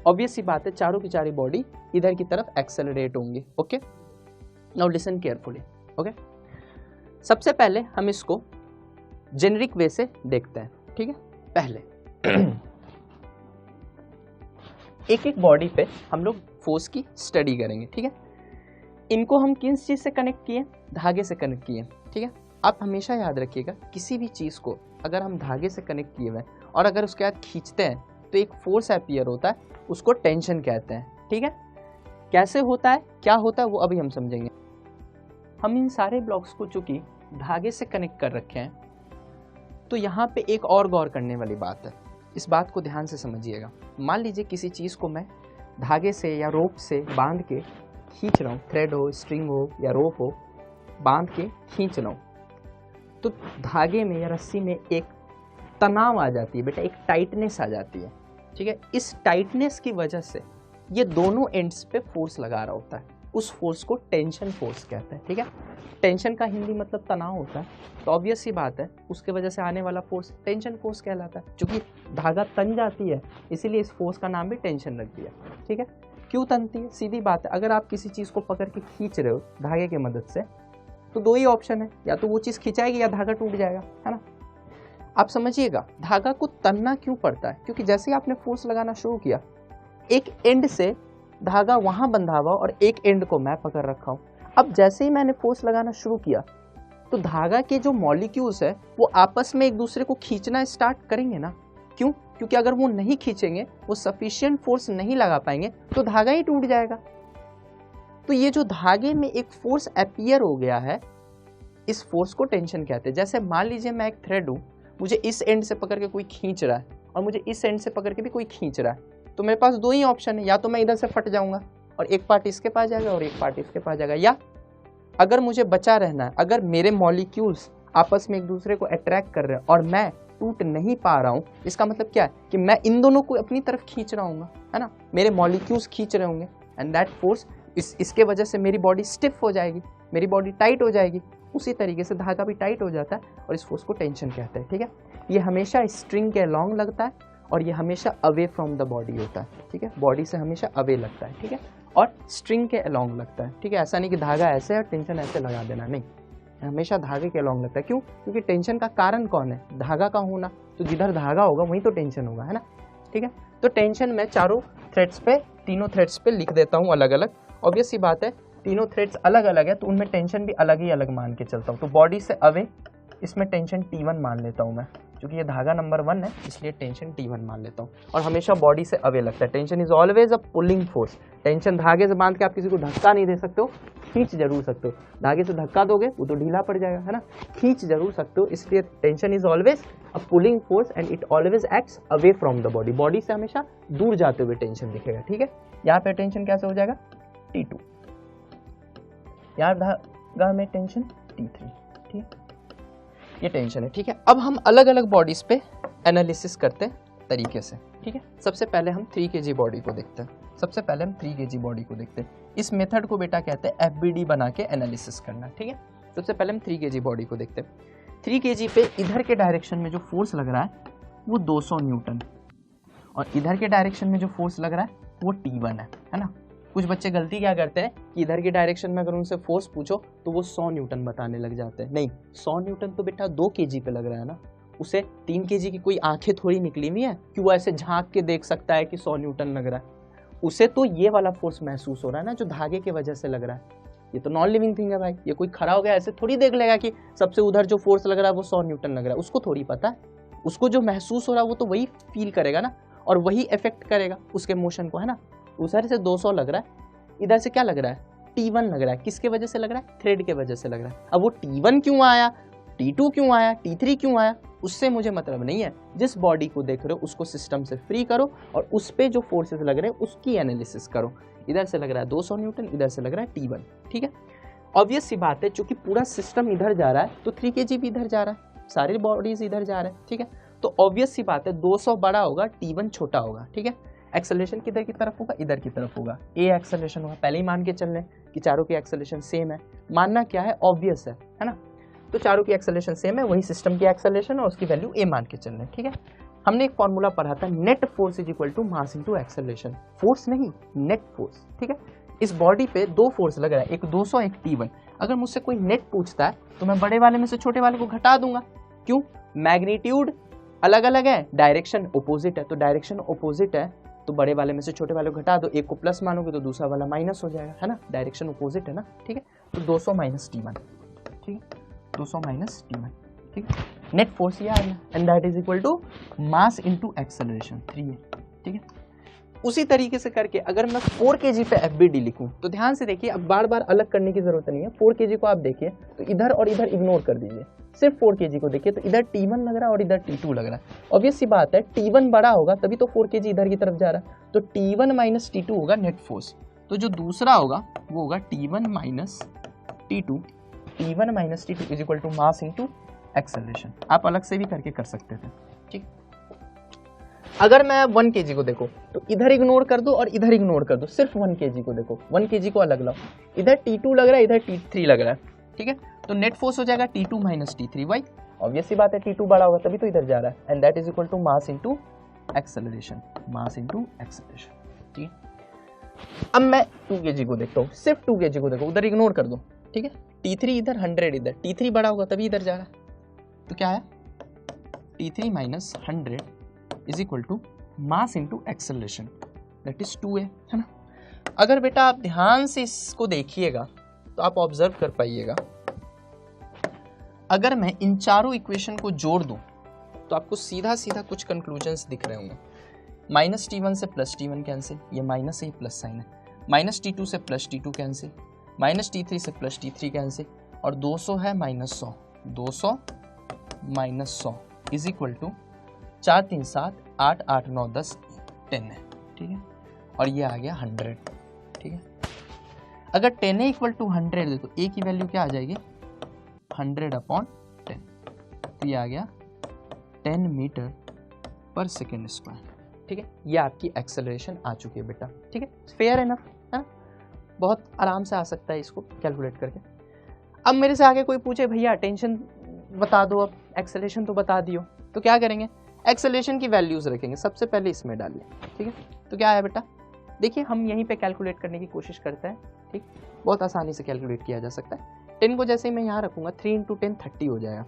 ऑब्वियस सी बात है, चारों की चारी बॉडी इधर की तरफ एक्सेलरेट होंगी। Okay, now listen carefully. Okay, सबसे पहले हम इसको जेनरिक वे से देखते हैं। ठीक है, पहले एक एक बॉडी पे हम लोग फोर्स की स्टडी करेंगे। ठीक है, इनको हम किस चीज़ से कनेक्ट किए? धागे से कनेक्ट किए। ठीक है, आप हमेशा याद रखिएगा, किसी भी चीज़ को अगर हम धागे से कनेक्ट किए हुए हैं और अगर उसके बाद खींचते हैं तो एक फोर्स अपीयर होता है, उसको टेंशन कहते हैं। ठीक है, कैसे होता है, क्या होता है वो अभी हम समझेंगे। हम इन सारे ब्लॉक्स को चूंकि धागे से कनेक्ट कर रखे हैं तो यहाँ पे एक और गौर करने वाली बात है, इस बात को ध्यान से समझिएगा। मान लीजिए किसी चीज़ को मैं धागे से या रोप से बांध के खींच रहा हूँ, थ्रेड हो, स्ट्रिंग हो या रोप हो, बांध के खींच रहा हूँ, तो धागे में या रस्सी में एक तनाव आ जाती है बेटा, एक टाइटनेस आ जाती है। ठीक है, इस टाइटनेस की वजह से ये दोनों एंड्स पे फोर्स लगा रहा होता है, उस फोर्स को टेंशन फोर्स कहते हैं। ठीक है, टेंशन का हिंदी मतलब तनाव होता है, तो ऑब्वियस सी बात है उसके वजह से आने वाला फोर्स टेंशन फोर्स कहलाता है। क्योंकि धागा तन जाती है इसीलिए इस फोर्स का नाम भी टेंशन रख दिया। ठीक है, क्यों तनती है? सीधी बात है, अगर आप किसी चीज़ को पकड़ के खींच रहे हो धागे की मदद से तो दो ही ऑप्शन है, या तो वो चीज़ खिंचाएगी या धागा टूट जाएगा, है ना। आप समझिएगा धागा को तनना क्यों पड़ता है, क्योंकि जैसे ही आपने फोर्स लगाना शुरू किया, एक एंड से धागा वहां बंधा हुआ और एक एंड को मैं पकड़ रखा हूं। अब जैसे ही मैंने फोर्स लगाना शुरू किया तो धागा के जो मॉलिक्यूल्स है वो आपस में एक दूसरे को खींचना स्टार्ट करेंगे ना। क्यों? क्योंकि अगर वो नहीं खींचेंगे, वो सफिशिएंट फोर्स नहीं लगा पाएंगे तो धागा ही टूट जाएगा। तो ये जो धागे में एक फोर्स अपीयर हो गया है, इस फोर्स को टेंशन कहते हैं। जैसे मान लीजिए मैं एक थ्रेड हूँ, मुझे इस एंड से पकड़ के कोई खींच रहा है और मुझे इस एंड से पकड़ के भी कोई खींच रहा है, तो मेरे पास दो ही ऑप्शन है, या तो मैं इधर से फट जाऊंगा और एक पार्ट इसके पास जाएगा और एक पार्ट इसके पास जाएगा, या अगर मुझे बचा रहना है, अगर मेरे मॉलिक्यूल्स आपस में एक दूसरे को अट्रैक्ट कर रहे हैं और मैं टूट नहीं पा रहा हूँ, इसका मतलब क्या है कि मैं इन दोनों को अपनी तरफ खींच रहा हूँ, है ना, मेरे मॉलिक्यूल्स खींच रहे होंगे एंड दैट फोर्स इसके वजह से मेरी बॉडी स्टिफ हो जाएगी, मेरी बॉडी टाइट हो जाएगी। उसी तरीके से धागा भी टाइट हो जाता है और इस फोर्स को टेंशन कहते हैं। ठीक है, ये हमेशा स्ट्रिंग के अलोंग लगता है और ये हमेशा अवे फ्रॉम द बॉडी होता है। ठीक है, बॉडी से हमेशा अवे लगता है। ठीक है, और स्ट्रिंग के अलोंग लगता है। ठीक है, ऐसा नहीं कि धागा ऐसे और टेंशन ऐसे लगा देना, नहीं, हमेशा धागे के अलोंग लगता है। क्यों? क्योंकि टेंशन का कारण कौन है? धागा का होना। तो जिधर धागा होगा वहीं तो टेंशन होगा, है ना। ठीक है, तो टेंशन मैं चारों थ्रेड्स पे, तीनों थ्रेड्स पे लिख देता हूँ अलग अलग। ऑब्वियस सी बात है, तीनों थ्रेड्स अलग अलग है तो उनमें टेंशन भी अलग ही अलग मान के चलता हूँ। तो बॉडी से अवे इसमें टेंशन T1 मान लेता हूँ मैं, क्योंकि ये धागा नंबर 1 है इसलिए टेंशन T1 मान लेता हूँ। और हमेशा बॉडी से अवे लगता है। Tension is always a pulling force. Tension धागे से बांध के आप किसी को धक्का नहीं दे सकते हो, खींच जरूर सकते हो। धागे से धक्का दोगे वो तो ढीला पड़ जाएगा, है ना, खींच जरूर सकते हो। इसलिए tension is always a pulling force and it always acts away from the body. Body से हमेशा दूर जाते हुए टेंशन दिखेगा। ठीक है, यहाँ पे टेंशन कैसे हो जाएगा? T2, यहाँ धागा में टेंशन T3। ठीक, ये टेंशन है। ठीक है, अब हम अलग अलग बॉडीज पे एनालिसिस करते हैं तरीके से। ठीक है, सबसे पहले हम 3 kg बॉडी को देखते हैं। सबसे पहले हम 3 kg बॉडी को देखते हैं। इस मेथड को बेटा कहते हैं FBD बना के एनालिसिस करना। ठीक है, सबसे पहले हम 3 kg बॉडी को देखते हैं। 3 kg पे इधर के डायरेक्शन में जो फोर्स लग रहा है वो 200 न्यूटन और इधर के डायरेक्शन में जो फोर्स लग रहा है वो T1 है ना। कुछ बच्चे गलती क्या करते हैं कि इधर के डायरेक्शन में अगर उनसे फोर्स पूछो तो वो 100 न्यूटन बताने लग जाते हैं। नहीं, 100 न्यूटन तो बेटा 2 kg पे लग रहा है ना, उसे 3 kg की कोई आंखें थोड़ी निकली हुई है कि वो ऐसे झांक के देख सकता है कि 100 न्यूटन लग रहा है। उसे तो ये वाला फोर्स महसूस हो रहा है ना जो धागे की वजह से लग रहा है। ये तो नॉन लिविंग थिंग है भाई, ये कोई खड़ा हो गया ऐसे थोड़ी देख लेगा कि सबसे उधर जो फोर्स लग रहा है वो 100 न्यूटन लग रहा है। उसको थोड़ी पता है, उसको जो महसूस हो रहा है वो तो वही फील करेगा ना, और वही इफेक्ट करेगा उसके मोशन को, है ना। उधर से 200 लग रहा है, इधर से क्या लग रहा है, T1 लग रहा है। किसके वजह से लग रहा है, थ्रेड के वजह से लग रहा है। अब वो T1 क्यों आया, T2 क्यों आया, T3 क्यों आया, उससे मुझे मतलब नहीं है। जिस बॉडी को देख रहे हो उसको सिस्टम से फ्री करो और उस पे जो फोर्सेस लग रहे हैं उसकी एनालिसिस करो। इधर से लग रहा है 200 न्यूटन, इधर से लग रहा है T1, ठीक है। ऑब्वियस सी बात है, चूंकि पूरा सिस्टम इधर जा रहा है तो 3 kg भी इधर जा रहा है, सारी बॉडीज इधर जा रहे हैं, ठीक है। तो ऑब्वियस सी बात है 200 बड़ा होगा, T1 छोटा होगा, ठीक है। एक्सेलरेशन किधर की तरफ होगा, इधर की तरफ होगा, ए एक्सेलरेशन होगा। पहले ही मान के चल रहे हैं कि चारों की एक्सेलरेशन सेम है। मानना क्या है, ऑब्वियस है ना। तो चारों की एक्सेलरेशन सेम है, वही सिस्टम की एक्सेलरेशन और उसकी वैल्यू ए मान के चल रहे हैं, ठीक है। हमने एक फॉर्मूला पढ़ा था, net force is equal to mass into acceleration. Force नहीं, नेट फोर्स, ठीक है। इस बॉडी पे दो फोर्स लग रहा है, एक 200 एक T1। अगर मुझसे कोई नेट पूछता है तो मैं बड़े वाले में से छोटे वाले को घटा दूंगा। क्यों, मैग्नीट्यूड अलग अलग है, डायरेक्शन अपोजिट है। तो डायरेक्शन अपोजिट है तो बड़े वाले में से छोटे वाले को घटा दो, एक को प्लस मानोगे तो दूसरा वाला माइनस हो जाएगा, है ना। डायरेक्शन अपोजिट है ना, ठीक है। तो 200 माइनस T1, ठीक है, 200 माइनस T1, ठीक है। नेट फोर्स ये आ गया and that is equal to mass into acceleration 3a, ठीक है। उसी तरीके से करके अगर मैं 4 kg पे FBD लिखूं तो ध्यान से देखिए, अब बार बार अलग करने की जरूरत नहीं है। 4 kg को आप देखिए तो इधर और इधर इग्नोर कर दीजिए, सिर्फ 4 kg को देखिए तो इधर T1 लग रहा है और इधर T2 लग रहा है। ऑब्वियस सी बात है, T1 बड़ा होगा तभी तो 4 kg इधर की तरफ जा रहा है। तो T1 माइनस T2 होगा नेट फोर्स। तो जो दूसरा होगा वो होगा T1 minus T2, T1 minus T2 is equal to mass into acceleration. आप अलग से भी करके कर सकते थे, ठीक। अगर मैं 1 kg को देखो तो इधर इग्नोर कर दो और इधर इग्नोर कर दो, सिर्फ 1 kg को देखो, 1 kg को अलग लाओ। इधर T2 लग रहा है, इधर T3 लग रहा है, ठीक है। तो नेट फोर्स हो जाएगा T2 minus T3 Y. Obvious सी बात है, T2 बड़ा होगा तभी तो इधर जा रहा है and that is equal to mass into acceleration, mass into acceleration, ठीक है। अब मैं 2 kg को देखता हूँ, सिर्फ 2 kg को देखो, उधर इग्नोर कर दो, ठीक है। T3 इधर, 100 इधर, T3 बड़ा होगा तभी इधर जा रहा है। तो क्या है, T3 minus 100 is equal to mass into acceleration that is 2a, है ना। अगर बेटा आप ध्यान से इसको देखिएगा तो आप ऑब्जर्व कर पाइएगा, अगर मैं इन चारों इक्वेशन को जोड़ दूं तो आपको सीधा सीधा कुछ कंक्लूजन्स दिख रहे होंगे। माइनस T1 से प्लस T1 कैंसिल, ये माइनस से ही प्लस साइन है। माइनस T2 से plus T2 cancel, minus T3 से प्लस T3 कैंसिल, और 200 है minus 100, 200 minus 100 is equal to 4 3 7 8 8 9 10 10 है, ठीक है। और ये आ गया 100, ठीक है। अगर 10 है इक्वल टू 100 है तो ए की वैल्यू क्या आ जाएगी, 100/10। तो ये आ गया 10 मीटर पर सेकेंड स्क्वायर, ठीक है। ये आपकी एक्सेलरेशन आ चुकी है बेटा, ठीक है। फेयर एनफ है ना, बहुत आराम से आ सकता है इसको कैलकुलेट करके। अब मेरे से आगे कोई पूछे भैया टेंशन बता दो, अब एक्सेलरेशन तो बता दियो, तो क्या करेंगे, एक्सेलरेशन की वैल्यूज रखेंगे, सबसे पहले इसमें डालिए, ठीक है। तो क्या है बेटा, देखिए हम यहीं पे कैलकुलेट करने की कोशिश करते हैं, ठीक। बहुत आसानी से कैलकुलेट किया जा सकता है। 10 को जैसे ही मैं यहाँ रखूंगा 3 × 10 30 हो जाएगा।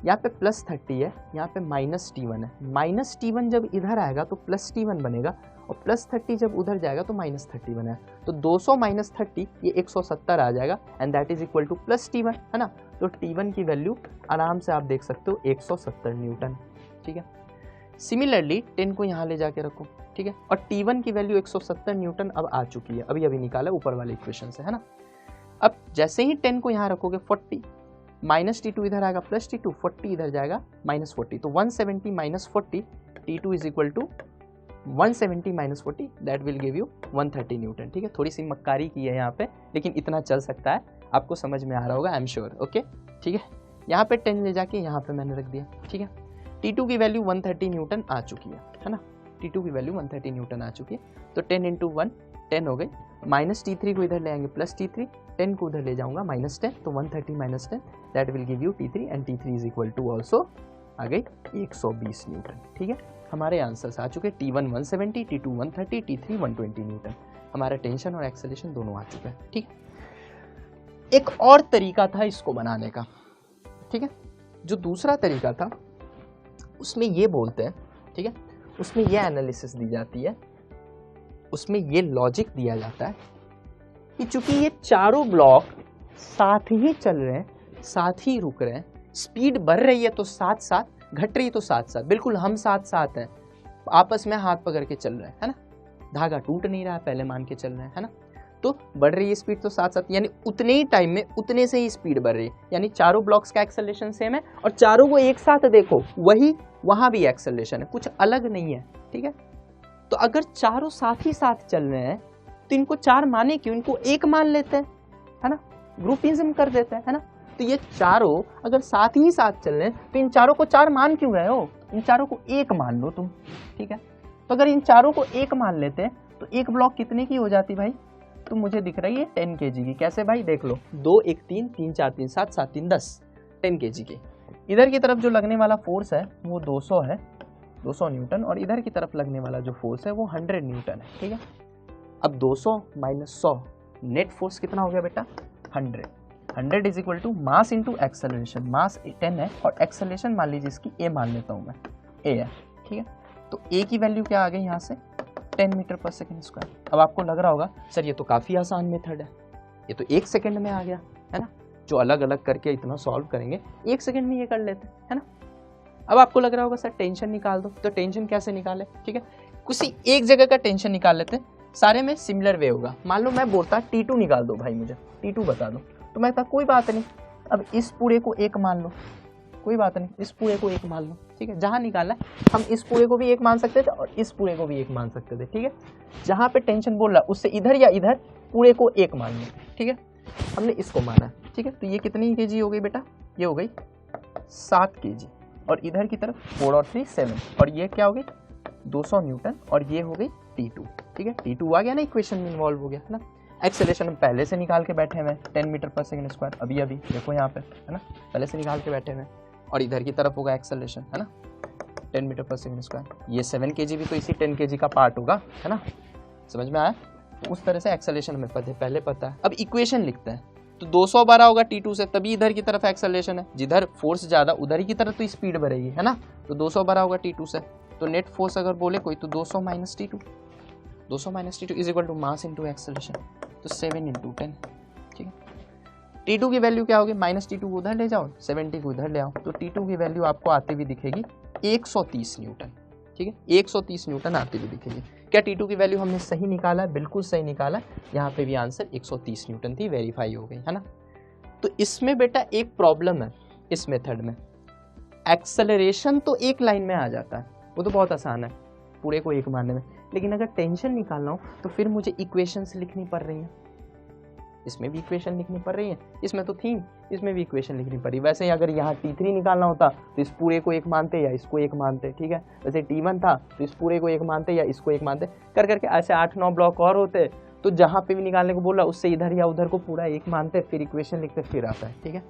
यहाँ पे प्लस 30 है, यहाँ पे माइनस T1 है। माइनस T1 जब इधर आएगा तो प्लस T1 बनेगा, और प्लस 30 जब उधर जाएगा तो माइनस 30 बनेगा। तो 200 माइनस 30 ये 170 आ जाएगा and that is equal two plus T1, है ना। तो T1 की वैल्यू आराम से आप देख सकते हो 170 न्यूटन, ठीक है। सिमिलरली 10 को यहाँ ले जाके रखो, ठीक है। और T1 की वैल्यू 170 न्यूटन अब आ चुकी है, अभी निकाला ऊपर वाले इक्वेशन से, है ना। अब जैसे ही 10 को यहाँ रखोगे 40, माइनस T2 इधर आएगा प्लस T2, 40 इधर जाएगा माइनस 40, तो 170 minus 40 T2 is equal to 170 minus 40 that will give you 130 newton, ठीक है। थोड़ी सी मक्कारी की है यहाँ पे, लेकिन इतना चल सकता है, आपको समझ में आ रहा होगा, आई एम श्योर, ओके, ठीक है। यहाँ पे 10 ले जाके यहाँ पे मैंने रख दिया, ठीक है। T2 की वैल्यू 130 न्यूटन आ चुकी है ना। T2 की वैल्यू 130 न्यूटन आ चुकी है। तो 10 × 1 10 हो गई, माइनस T3 को इधर ले आएंगे प्लस T3, 10 को उधर ले जाऊंगा माइनस 10, तो 130 minus 10 that will give you T3 and T3 is equal to also आ गई 120 न्यूटन, ठीक है। हमारे आंसर्स आ चुके, T1 170, T2 130, T3 120 न्यूटन। हमारा टेंशन और एक्सेलरेशन दोनों आ चुका है, ठीक है। एक और तरीका था इसको बनाने का, ठीक है। जो दूसरा तरीका था उसमें ये बोलते हैं, ठीक है, उसमें ये एनालिसिस दी जाती है, उसमें ये लॉजिक दिया जाता है कि चूंकि ये चारों ब्लॉक साथ ही चल रहे हैं, साथ ही रुक रहे हैं, स्पीड बढ़ रही है तो साथ साथ, घट रही है तो साथ साथ, बिल्कुल हम साथ साथ हैं, आपस में हाथ पकड़ के चल रहे हैं, है ना, धागा टूट नहीं रहा है, पहले मान के चल रहे हैं, है ना। तो बढ़ रही है स्पीड तो साथ साथ, यानी उतने ही टाइम में उतने से ही स्पीड बढ़ रही है, यानी चारों ब्लॉक्स का एक्सेलरेशन सेम है और चारों को एक साथ देखो वही वहां भी एक्सेलरेशन है, कुछ अलग नहीं है, ठीक है। तो अगर चारों साथ ही साथ चल रहे हैं तो इनको चार माने क्यों, इनको एक मान लेते हैं, है ना, ग्रुपिज्म कर देते हैं, है ना। तो ये चारों अगर साथ ही साथ चल रहे हैं तो इन चारों को चार मान क्यों गए हो, इन चारों को एक मान लो तुम, ठीक है। तो अगर इन चारों को एक मान लेते हैं तो एक ब्लॉक कितने की हो जाती भाई, तो मुझे दिख रही है 10 kg की। कैसे भाई, देख लो, 2 1 3 3 4 3 7 7 3 10, 10 kg की। इधर की तरफ जो लगने वाला फोर्स है वो 200 है, 200 न्यूटन, और इधर की तरफ लगने वाला जो फोर्स है वो 100 न्यूटन है, ठीक है। अब 200 माइनस 100, नेट फोर्स कितना हो गया बेटा, 100। 100 is equal to mass into acceleration, mass 10 है और एक्सेलरेशन मान लीजिए इसकी ए मान लेता हूँ मैं, ए है, ठीक है। तो ए की वैल्यू क्या आ गई यहाँ से, 10 मीटर पर सेकेंड स्क्वायर। अब आपको लग रहा होगा सर ये तो काफ़ी आसान मेथड है, ये तो 1 सेकेंड में आ गया, है ना, जो अलग अलग करके इतना सॉल्व करेंगे 1 सेकेंड में ये कर लेते हैं, है ना। अब आपको लग रहा होगा सर टेंशन निकाल दो, तो टेंशन कैसे निकाले, ठीक है, किसी एक जगह का टेंशन निकाल लेते हैं, सारे में सिमिलर वे होगा। मान लो मैं बोलता T2 निकाल दो भाई, मुझे T2 बता दो, तो मैं कहता कोई बात नहीं, अब इस पूरे को एक मान लो, कोई बात नहीं, इस पूरे को एक मान लो, ठीक है। जहां निकालना है हम इस पूरे को भी एक मान सकते थे और इस पूरे को भी एक मान सकते थे, ठीक है। जहां पे टेंशन बोल रहा है उससे इधर या इधर पूरे को एक मान लो, ठीक है। हमने इसको माना, ठीक है। तो ये कितनी kg हो गई बेटा, ये हो गई 7 kg, और इधर की तरफ 4 और 3 7, और ये क्या हो गई 200 न्यूटन, और ये हो गई T2, ठीक है। T2 आ गया ना, इक्वेशन में इन्वॉल्व हो गया, है ना। एक्सेलरेशन हम पहले से निकाल के बैठे हुए 10 मीटर पर सेकेंड स्क्वायर, अभी अभी देखो यहाँ पे, है ना, पहले से निकाल के बैठे हुए, और इधर की तरफ होगा एक्सेलरेशन, है ना, 10 मीटर पर सेकेंड स्क्वायर। ये 7 kg भी तो इसी 10 kg का पार्ट होगा, है ना, समझ में आया। तो उस तरह से एक्सेलरेशन हमें पहले पता है। अब इक्वेशन लिखते हैं, तो 200 बड़ा होगा T2 से, तभी इधर की तरफ एक्सेलरेशन है, जिधर फोर्स ज़्यादा उधर ही की तरफ तो स्पीड बढ़ेगी, है ना। तो 200 बड़ा होगा T2 से, तो नेट फोर्स अगर बोले कोई तो 200 minus T2, 200 minus T2 is equal to mass into acceleration, तो 7 इंटू 10, ठीक है। T2 की वैल्यू क्या होगी, माइनस T2 को उधर ले जाओ, 70 को उधर ले आओ, तो T2 की वैल्यू आपको आती हुई दिखेगी 130 न्यूटन, ठीक है, 130 न्यूटन आती हुई दिखेगी। क्या T2 की वैल्यू हमने सही निकाला है, बिल्कुल सही निकाला, यहाँ पे भी आंसर 130 न्यूटन थी, वेरीफाई हो गई, है ना। तो इसमें बेटा एक प्रॉब्लम है इस मेथड में, एक्सेलरेशन तो एक लाइन में आ जाता है, वो तो बहुत आसान है पूरे को एक मानने में, लेकिन अगर टेंशन निकालना हो तो फिर मुझे इक्वेशंस लिखनी पड़ रही हैं, इसमें भी इक्वेशन लिखनी पड़ रही है, इसमें तो थी, इसमें भी इक्वेशन लिखनी पड़ी। वैसे ही अगर यहाँ T3 निकालना होता तो इस पूरे को एक मानते या इसको एक मानते, ठीक है। वैसे T1 था तो इस पूरे को एक मानते या इसको एक मानते, कर करके ऐसे 8-9 ब्लॉक और होते, तो जहाँ पे भी निकालने को बोला उससे इधर या उधर को पूरा एक मानते, फिर इक्वेशन लिखते, फिर आता है, ठीक है।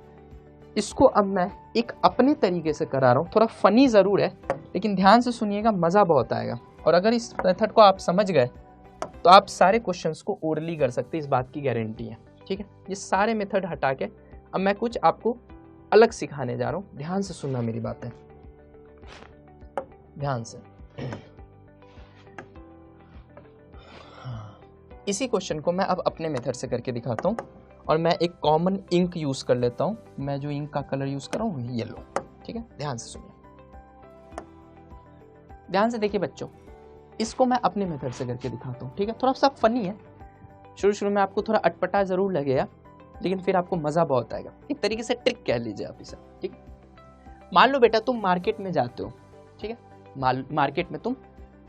इसको अब मैं एक अपने तरीके से करा रहा हूँ, थोड़ा फनी ज़रूर है, लेकिन ध्यान से सुनिएगा, मज़ा बहुत आएगा। और अगर इस मेथड को आप समझ गए तो आप सारे क्वेश्चंस को ओरली कर सकते हैं, इस बात की गारंटी है, ठीक है। ये सारे मेथड हटा के अब मैं कुछ आपको अलग सिखाने जा रहा हूँ, ध्यान से सुनना मेरी बातें, ध्यान से। इसी क्वेश्चन को मैं अब अपने मेथड से करके दिखाता हूँ, और मैं एक कॉमन इंक यूज कर लेता हूँ। मैं जो इंक का कलर यूज कर रहा हूँ येलो, ठीक है। ध्यान से सुनिए, ध्यान से देखिए बच्चों, इसको मैं अपने मेथड से करके दिखाता हूँ, ठीक है। थोड़ा सा फनी है, शुरू में आपको थोड़ा अटपटा जरूर लगेगा, लेकिन फिर आपको मजा बहुत आएगा, एक तरीके से ट्रिक कह लीजिए आप इसे, ठीक है। मान लो बेटा तुम मार्केट में जाते हो, ठीक है, मार्केट में तुम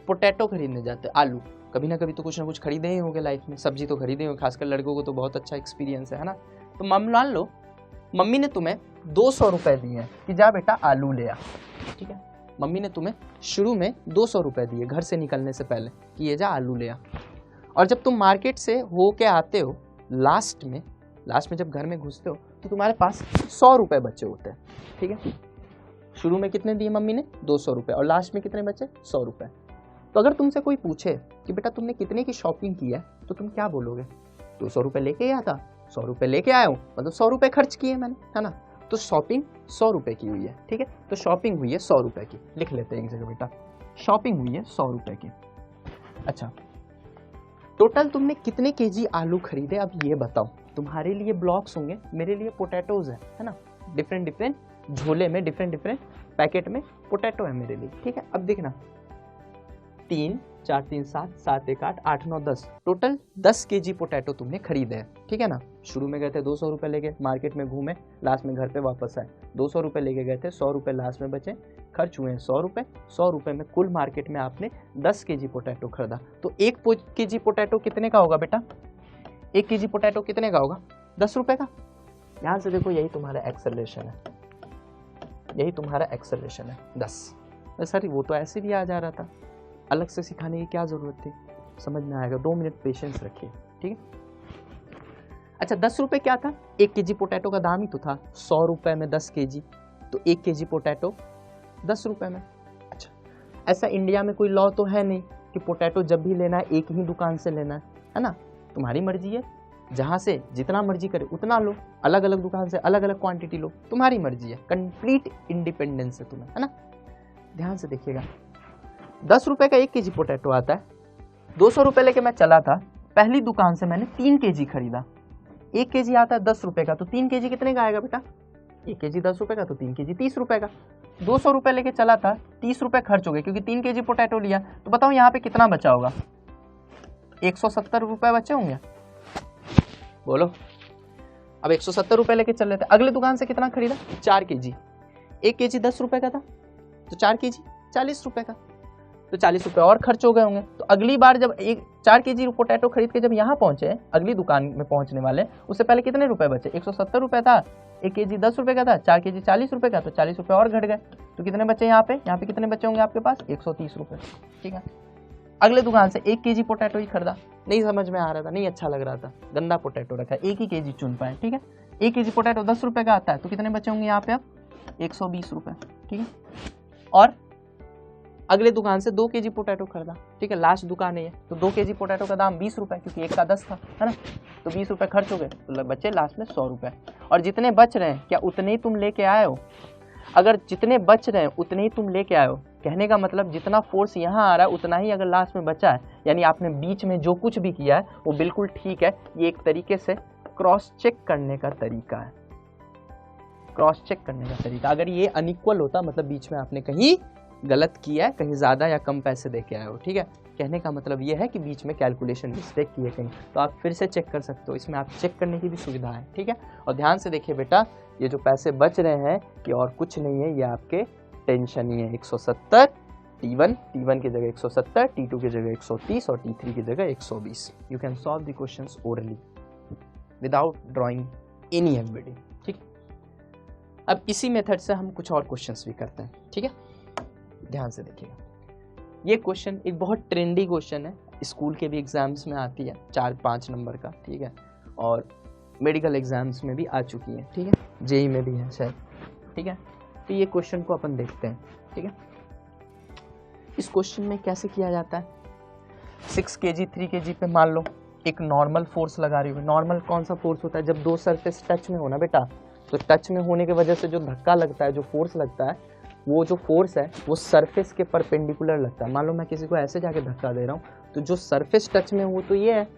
पोटैटो खरीदने जाते हो, आलू, कभी ना कभी तो कुछ ना कुछ खरीदे ही होंगे लाइफ में, सब्जी तो खरीदे होंगे, खासकर लड़कों को तो बहुत अच्छा एक्सपीरियंस है ना। तो मान लो मम्मी ने तुम्हें 200 रुपए दिए हैं कि जा बेटा आलू ले आ, ठीक है। मम्मी ने तुम्हें शुरू में 200 रुपए दिए घर से निकलने से पहले कि ये जा आलू ले आ, और जब तुम मार्केट से हो के आते हो, लास्ट में जब घर में घुसते हो तो तुम्हारे पास 100 रुपए बचे होते हैं, ठीक है। शुरू में कितने दिए मम्मी ने, 200 रुपए, और लास्ट में कितने बचे, 100 रुपए। तो अगर तुमसे कोई पूछे कि बेटा तुमने कितने की शॉपिंग की है, तो तुम क्या बोलोगे, 200 रुपए लेके आया था, 100 रुपए लेके आया हूँ, मतलब 100 रुपए खर्च किए मैंने, है ना। तो शॉपिंग 100 रुपए की हुई है, ठीक है। तो शॉपिंग हुई है 100 रुपए की, लिख लेते हैं एक जगह बेटा, शॉपिंग हुई है 100 रुपए की। अच्छा, टोटल तुमने कितने केजी आलू खरीदे, अब ये बताओ। तुम्हारे लिए ब्लॉक्स होंगे, मेरे लिए पोटैटोज है ना, डिफरेंट डिफरेंट झोले में, डिफरेंट डिफरेंट पैकेट में पोटैटो है मेरे लिए, ठीक है। अब देखना 3 4 3 7 7 1 8 8 9 10, टोटल 10 केजी पोटैटो तुमने खरीदे हैं, ठीक है ना। शुरू में गए थे 200 रुपये लेके, मार्केट में घूमे, लास्ट में घर पे वापस आए, 200 रुपये लेके गए थे, 100 रुपये लास्ट में बचे, खर्च हुए हैं 100 रुपये। 100 रुपये में कुल मार्केट में आपने 10 केजी पोटैटो खरीदा। तो 1 केजी पोटैटो कितने का होगा बेटा, 1 केजी पोटैटो कितने का होगा, 10 रुपये का। ध्यान से देखो, यही तुम्हारा एक्सेलरेशन है, यही तुम्हारा एक्सेलरेशन है 10। सर वो तो ऐसे भी आ जा रहा था, अलग से सिखाने की क्या ज़रूरत थी, समझ में आएगा, 2 मिनट पेशेंस रखिए, ठीक है। अच्छा 10 रुपये क्या था, 1 केजी पोटैटो का दाम ही तो था, 100 रुपये में 10 केजी, तो 1 केजी पोटैटो 10 रुपये में। अच्छा, ऐसा इंडिया में कोई लॉ तो है नहीं कि पोटैटो जब भी लेना है एक ही दुकान से लेना है ना, तुम्हारी मर्जी है, जहाँ से जितना मर्जी करे उतना लो, अलग अलग दुकान से अलग अलग क्वांटिटी लो, तुम्हारी मर्जी है, कंप्लीट इंडिपेंडेंस है तुम्हें, है ना। ध्यान से देखिएगा, 10 रुपये का 1 केजी पोटैटो आता है, 200 रुपये लेके मैं चला था, पहली दुकान से मैंने 3 केजी खरीदा, 1 केजी आता है 10 रुपये का, तो 3 केजी कितने का आएगा बेटा, 1 केजी 10 रुपये का, तो 3 केजी 30 रुपये का। 200 रुपये लेके चला था, 30 रुपये खर्च हो गए क्योंकि 3 केजी पोटैटो लिया, तो बताओ यहाँ पे कितना बचा होगा, 170 रुपये बचे होंगे, बोलो। अब 170 रुपये लेके चल रहे थे, अगले दुकान से कितना खरीदा, 4 केजी, 1 केजी 10 रुपये का था, तो 4 केजी 40 रुपये का, तो 40 रुपये और खर्च हो गए होंगे। तो अगली बार जब 4 केजी पोटैटो खरीद के जब यहाँ पहुंचे, अगली दुकान में पहुंचने वाले, उससे पहले कितने रुपए बचे, 170 रुपये था, 1 केजी 10 रुपये का था, 4 केजी 40 रुपये का, तो 40 रुपये और घट गए, तो कितने बचे यहाँ पे कितने बचे होंगे आपके पास, 130 रुपये, ठीक है। अगले दुकान से 1 केजी पोटैटो ही खरीदा, नहीं समझ में आ रहा था, नहीं अच्छा लग रहा था, गंदा पोटैटो रखा, 1 ही केजी चुन पाए, ठीक है। 1 केजी पोटैटो 10 रुपये का आता है, तो कितने बचे होंगे यहाँ पे अब, 120 रुपये, ठीक है। और अगले दुकान से 2 केजी पोटैटो खरीदा, ठीक है, लास्ट दुकान है ये, तो 2 केजी पोटैटो का दाम 20 रुपये, क्योंकि 1 का 10 था, है ना, तो 20 रुपये खर्च हो गए, तो बचे लास्ट में 100 रुपये। और जितने बच रहे हैं क्या उतने ही तुम लेके आए हो, अगर जितने बच रहे हैं उतने ही तुम लेके आए हो, कहने का मतलब जितना फोर्स यहाँ आ रहा है उतना ही अगर लास्ट में बचा है, यानी आपने बीच में जो कुछ भी किया है वो बिल्कुल ठीक है। ये एक तरीके से क्रॉस चेक करने का तरीका है, क्रॉस चेक करने का तरीका। अगर ये अनइक्वल होता मतलब बीच में आपने कहीं गलत किया है, कहीं ज़्यादा या कम पैसे दे के आए हो, ठीक है। कहने का मतलब ये है कि बीच में कैलकुलेशन मिस्टेक की है कहीं, तो आप फिर से चेक कर सकते हो, इसमें आप चेक करने की भी सुविधा है, ठीक है। और ध्यान से देखिए बेटा, ये जो पैसे बच रहे हैं ये और कुछ नहीं है, ये आपके टेंशन ही है। 170 T1 की जगह 170, T2 की जगह 130 और T3 की जगह 120। You can solve the questions orally without drawing any MBD, ठीक। अब इसी मेथड से हम कुछ और क्वेश्चंस भी करते हैं, ठीक है। ध्यान से देखिएगा, ये क्वेश्चन एक बहुत ट्रेंडी क्वेश्चन है, स्कूल के भी एग्जाम्स में आती है, 4-5 नंबर का, ठीक है, और मेडिकल एग्जाम्स में भी आ चुकी है, ठीक है, जेई में भी है शायद, ठीक है। तो ये क्वेश्चन को अपन देखते हैं, ठीक है। इस क्वेश्चन में कैसे किया जाता है, 6 kg 3 kg पे मान लो एक नॉर्मल फोर्स लगा रही हो। नॉर्मल कौन सा फोर्स होता है, जब दो सरफेस टच में हो ना बेटा, तो टच में होने की वजह से जो धक्का लगता है, जो फोर्स लगता है, वो जो फोर्स है वो सरफेस के परपेंडिकुलर लगता है। मान लो मैं किसी को ऐसे जाके धक्का दे रहा हूँ, तो जो सरफेस टच में हो तो ये है,